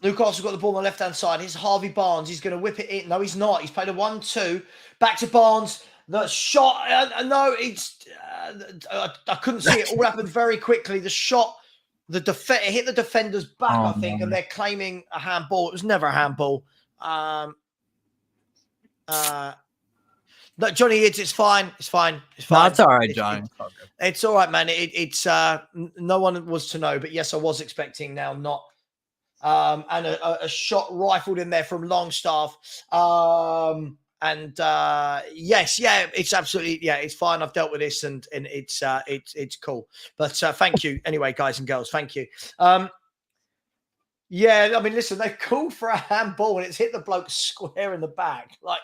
Newcastle got the ball on the left-hand side. Here's Harvey Barnes. He's going to whip it in. No, he's not. He's played a 1-2. Back to Barnes. The shot. No, it's. I couldn't see it. All happened very quickly. The shot. It hit the defender's back, I think, and they're claiming a handball. It was never a handball. No, Johnny, it's fine. It's fine. No, it's all right, Johnny. It's all right, man. It's no one was to know, but yes, I was expecting now not. And a shot rifled in there from Longstaff. Yes, it's absolutely, it's fine. I've dealt with this and it's cool. But thank you anyway, guys and girls. Thank you. Yeah, I mean, listen, they called for a handball and it's hit the bloke square in the back. Like,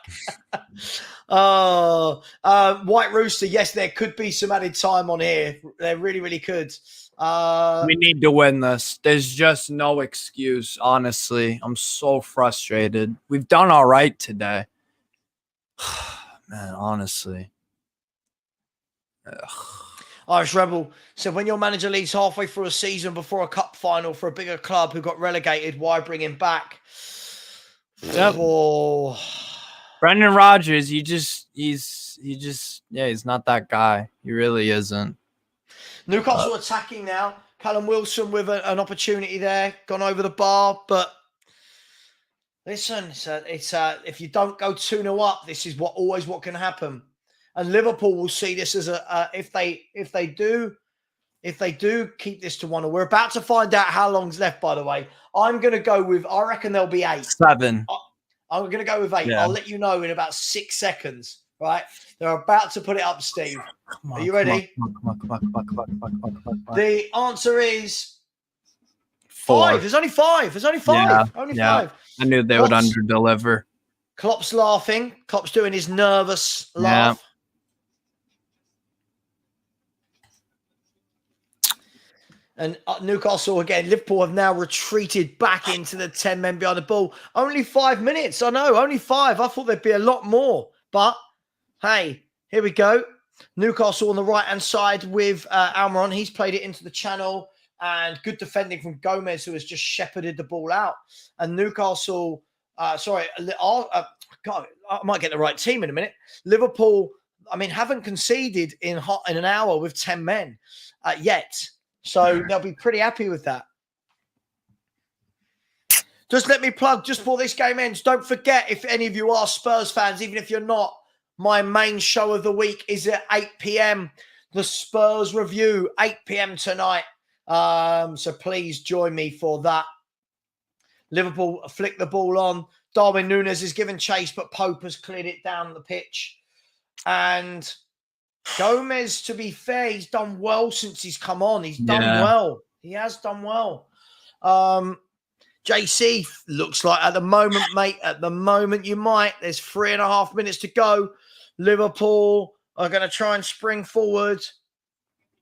White Rooster, yes, there could be some added time on here. There really, really could. We need to win this. There's just no excuse, honestly. I'm so frustrated. We've done all right today. Man, honestly. Ugh. Irish Rebel said, when your manager leaves halfway through a season before a cup final for a bigger club who got relegated, why bring him back? Yep. Oh. Brendan Rodgers, he's not that guy. He really isn't. Newcastle attacking now. Callum Wilson with an opportunity there, gone over the bar. But listen, it's if you don't go 2-0 up, this is what can happen. And Liverpool will see this as if they do keep this to 1-0. We're about to find out how long's left, by the way. I'm going to go with, I reckon there'll be 8. 7. I'm going to go with 8. Yeah. I'll let you know in about 6 seconds, right? They're about to put it up, Steve. Are you ready? Come on. The answer is 4. 5. There's only 5. There's only 5. Yeah, Only yeah. 5. I knew they would underdeliver. Klopp's laughing. Klopp's doing his nervous laugh. And Newcastle again, Liverpool have now retreated back into the 10 men behind the ball. Only 5 minutes. I know, only 5. I thought there'd be a lot more. But, hey, here we go. Newcastle on the right-hand side with Almiron. He's played it into the channel. And good defending from Gomez, who has just shepherded the ball out. And Newcastle, God, I might get the right team in a minute. Liverpool, I mean, haven't conceded in an hour with 10 men yet. So they'll be pretty happy with that. Just let me plug, just before this game ends, don't forget, if any of you are Spurs fans, even if you're not, my main show of the week is at 8 p.m. The Spurs review, 8 p.m. tonight. So please join me for that. Liverpool flick the ball on. Darwin Núñez is given chase, but Pope has cleared it down the pitch. And Gomez, to be fair, he's done well since he's come on. He's done well. He has done well. JC looks like at the moment, mate, at the moment you might. There's 3.5 minutes to go. Liverpool are going to try and spring forward.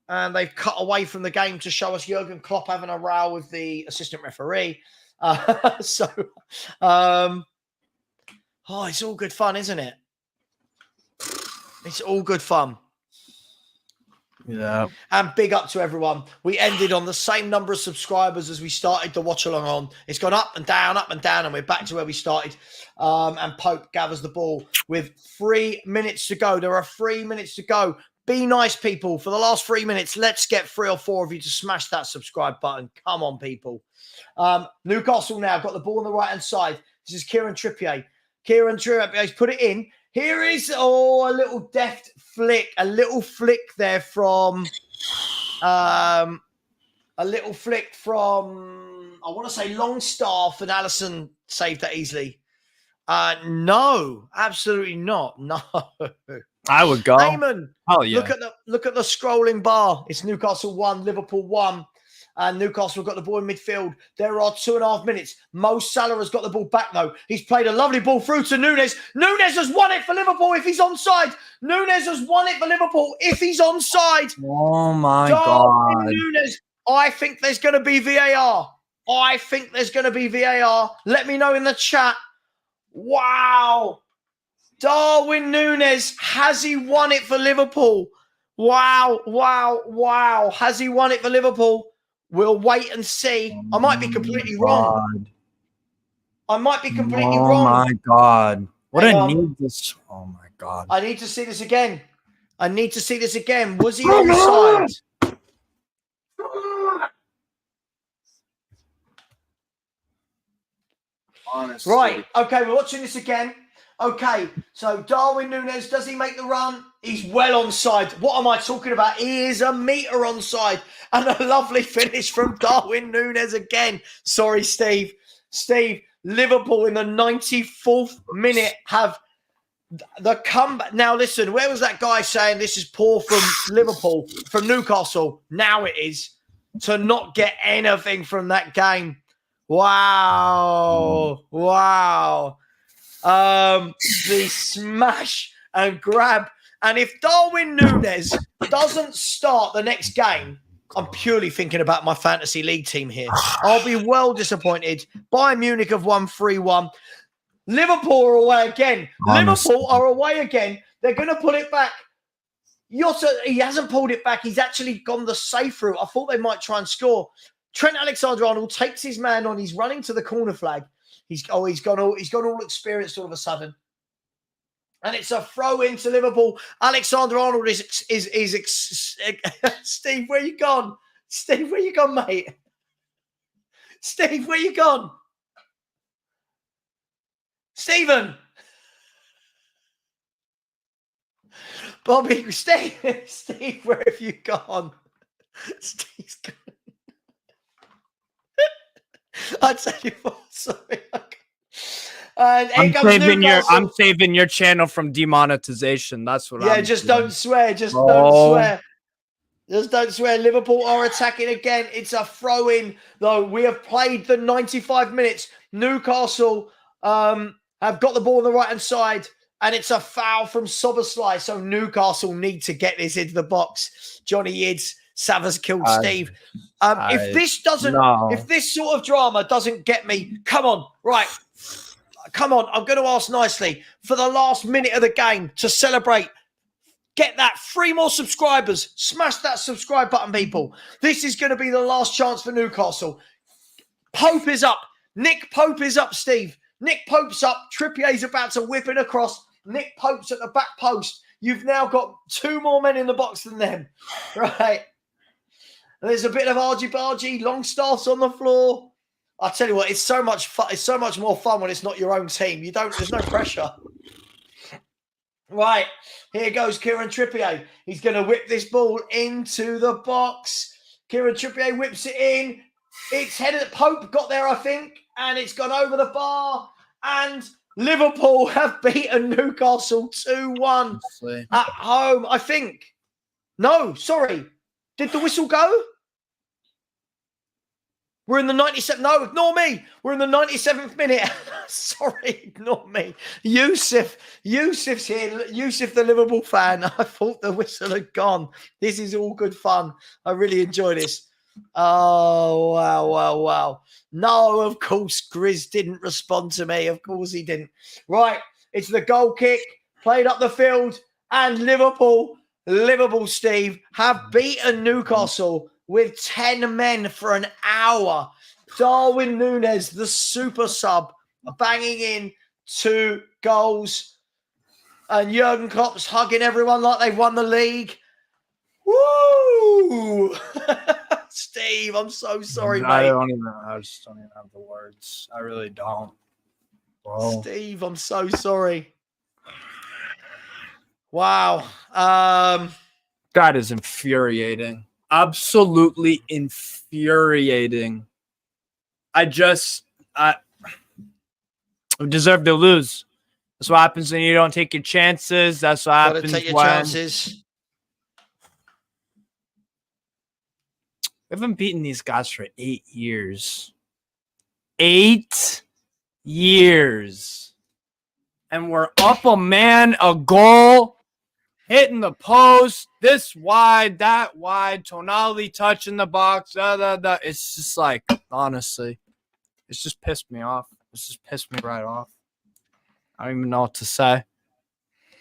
And they've cut away from the game to show us Jurgen Klopp having a row with the assistant referee. It's all good fun, isn't it? It's all good fun. Yeah. And big up to everyone. We ended on the same number of subscribers as we started the watch along on. It's gone up and down, and we're back to where we started. And Pope gathers the ball with 3 minutes to go. There are 3 minutes to go. Be nice, people. For the last 3 minutes, let's get 3 or 4 of you to smash that subscribe button. Come on, people. Newcastle now got the ball on the right-hand side. This is Kieran Trippier. Kieran Trippier's put it in. Here is, a little deft flick. A little flick there from, I want to say Longstaff, and Alisson saved that easily. No, absolutely not. No. I would go. Eamon, oh yeah. Look at the scrolling bar. It's Newcastle 1, Liverpool 1. And Newcastle got the ball in midfield. There are 2.5 minutes. Mo Salah has got the ball back, though. He's played a lovely ball through to Núñez. Núñez has won it for Liverpool if he's onside. Núñez has won it for Liverpool if he's onside. Oh, my God. Núñez. I think there's going to be VAR. Let me know in the chat. Wow. Darwin Núñez, has he won it for Liverpool? Wow. Has he won it for Liverpool? We'll wait and see. I might be completely wrong. Oh, my God. What a need this. Oh, my God. I need to see this again. Was he onside? Honestly. Right. Okay, we're watching this again. Okay, so Darwin Núñez, does he make the run? He's well onside. What am I talking about? He is a metre onside. And a lovely finish from Darwin Núñez again. Sorry, Steve. Liverpool in the 94th minute have the comeback. Now, listen, where was that guy saying this is poor from Liverpool, from Newcastle? Now it is, to not get anything from that game. Wow. Wow. The smash and grab. And if Darwin Núñez doesn't start the next game, I'm purely thinking about my fantasy league team here. I'll be well disappointed. Bayern Munich have won 3-1. Liverpool are away again. Honestly. Liverpool are away again. They're going to pull it back. He hasn't pulled it back. He's actually gone the safe route. I thought they might try and score. Trent Alexander-Arnold takes his man on. He's running to the corner flag. He's gone all experienced all of a sudden. And it's a throw into Liverpool. Alexander-Arnold is Steve, where you gone? Steve, where you gone, mate? Steve, where you gone? Stephen. Bobby, Steve, where have you gone? Steve's gone. I tell you what, sorry. And I'm saving your channel from demonetization. That's what I'm just doing. don't swear. Just don't swear. Just don't swear. Liverpool are attacking again. It's a throw-in, though. We have played the 95 minutes. Newcastle have got the ball on the right-hand side, and it's a foul from Szoboszlai. So Newcastle need to get this into the box. Johnny Yids, Savva's killed Steve. If this sort of drama doesn't get me, come on, right. Come on, I'm going to ask nicely for the last minute of the game to celebrate. Get that 3 more subscribers. Smash that subscribe button, people. This is going to be the last chance for Newcastle. Pope is up. Nick Pope is up, Steve. Nick Pope's up. Trippier's about to whip it across. Nick Pope's at the back post. You've now got 2 more men in the box than them. Right. And there's a bit of argy-bargy. Longstaff's on the floor. I'll tell you what, it's so much fun. It's so much more fun when it's not your own team. There's no pressure. Right, here goes Kieran Trippier. He's going to whip this ball into the box. Kieran Trippier whips it in. It's headed. Pope got there, I think, and it's gone over the bar. And Liverpool have beaten Newcastle 2-1 at home, I think. No, sorry. Did the whistle go? We're in the 97th. No, ignore me. We're in the 97th minute. Sorry, ignore me. Yusuf's here. Yusuf, the Liverpool fan. I thought the whistle had gone. This is all good fun. I really enjoy this. Oh, wow. No, of course, Grizz didn't respond to me. Of course he didn't. Right, it's the goal kick. Played up the field. And Liverpool, Steve, have beaten Newcastle with 10 men for an hour. Darwin Núñez, the super sub, banging in 2 goals. And Jurgen Klopp's hugging everyone like they've won the league. Woo! Steve, I'm so sorry, mate. I just don't even have the words. I really don't. Bro. Steve, I'm so sorry. Wow. That is infuriating. Absolutely infuriating. I deserve to lose. That's what happens when you don't take your chances. That's what happens take your when chances. we haven't beaten these guys for 8 years. 8 years. And we're up a man, a goal. Hitting the post, this wide, that wide, Tonali touching the box, It's just like, honestly, it's just pissed me off. It's just pissed me right off. I don't even know what to say.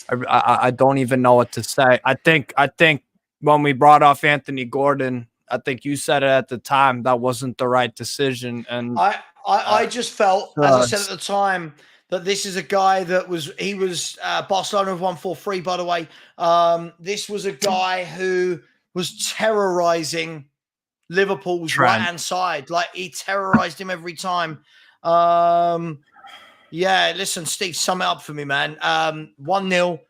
I don't even know what to say. I think when we brought off Anthony Gordon, I think you said it at the time, that wasn't the right decision. And I just felt, as I said at the time, that this is a guy that was Barcelona have won 4-3, by the way. This was a guy who was terrorizing Liverpool's right-hand side. Like, he terrorized him every time. Yeah, listen, Steve, sum it up for me, man. 1-0.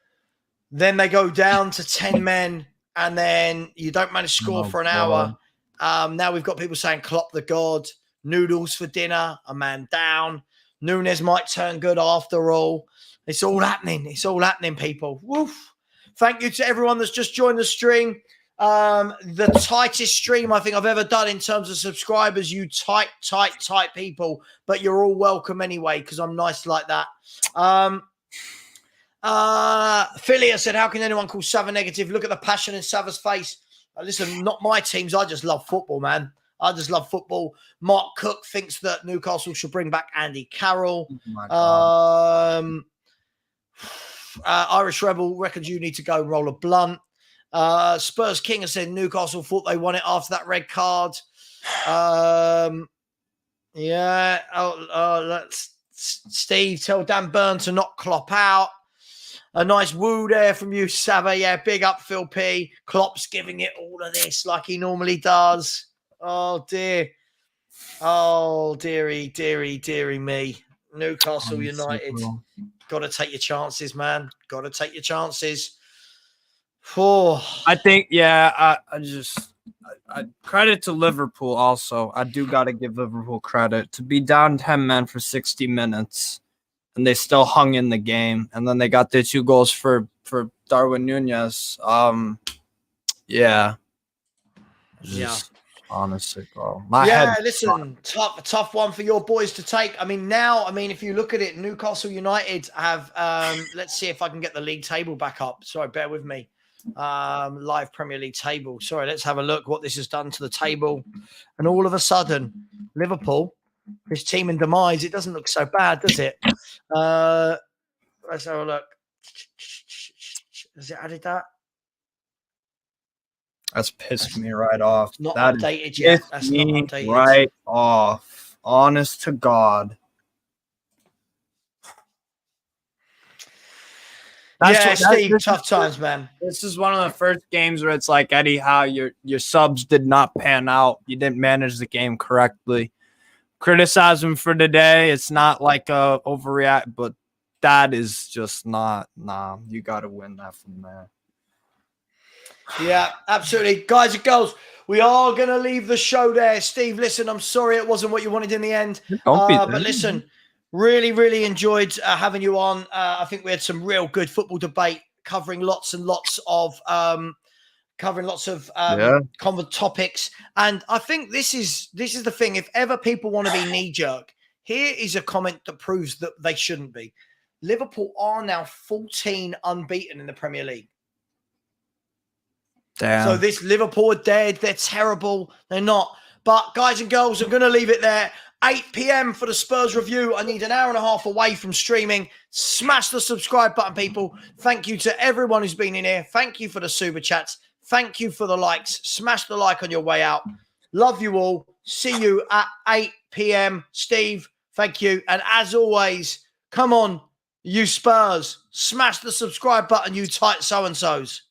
Then they go down to 10 men, and then you don't manage to score for an hour. Now we've got people saying Klopp the God, noodles for dinner, a man down. Núñez might turn good after all. It's all happening. It's all happening, people. Woof. Thank you to everyone that's just joined the stream. The tightest stream I think I've ever done in terms of subscribers. You tight people, but you're all welcome anyway because I'm nice like that. Philia said, how can anyone call Savva negative? Look at the passion in Savva's face. Listen, not my teams. I just love football, man. I just love football. Mark Cook thinks that Newcastle should bring back Andy Carroll. Irish Rebel reckons you need to go and roll a blunt. Spurs King has said Newcastle thought they won it after that red card. Yeah. Let's Steve tell Dan Burn to not Klopp out. A nice woo there from you, Savva. Yeah, big up, Phil P. Klopp's giving it all of this like he normally does. Oh, dear. Oh, dearie me. Newcastle United. Got to take your chances, man. Got to take your chances. Oh. I think, yeah, I credit to Liverpool also. I do got to give Liverpool credit. To be down 10 men for 60 minutes. And they still hung in the game. And then they got their 2 goals for Darwin Nunez. Yeah. Honestly, bro. Listen, tough one for your boys to take. I mean, if you look at it, Newcastle United have, let's see if I can get the league table back up. Sorry, bear with me. Live Premier League table. Sorry, let's have a look what this has done to the table. And all of a sudden, Liverpool, his team in demise, it doesn't look so bad, does it? Let's have a look. Has it added that? That's pissed me right off. Not that updated yet. That's not updated. Right off. Honest to God. Steve, tough times, man. This is one of the first games where it's like, Eddie Howe, your subs did not pan out. You didn't manage the game correctly. Criticize him for today. It's not like a overreact, but that is just not. Nah, you got to win that from there. Yeah, absolutely. Guys and girls, we are going to leave the show there. Steve, listen, I'm sorry it wasn't what you wanted in the end. But listen, really enjoyed having you on. I think we had some real good football debate covering lots and lots of common topics. And I think this is the thing. If ever people want to be knee-jerk, here is a comment that proves that they shouldn't be. Liverpool are now 14 unbeaten in the Premier League. Damn. So this Liverpool are dead. They're terrible. They're not. But guys and girls, I'm going to leave it there. 8 p.m. for the Spurs review. I need an hour and a half away from streaming. Smash the subscribe button, people. Thank you to everyone who's been in here. Thank you for the super chats. Thank you for the likes. Smash the like on your way out. Love you all. See you at 8 p.m. Steve, thank you. And as always, come on, you Spurs. Smash the subscribe button, you tight so-and-sos.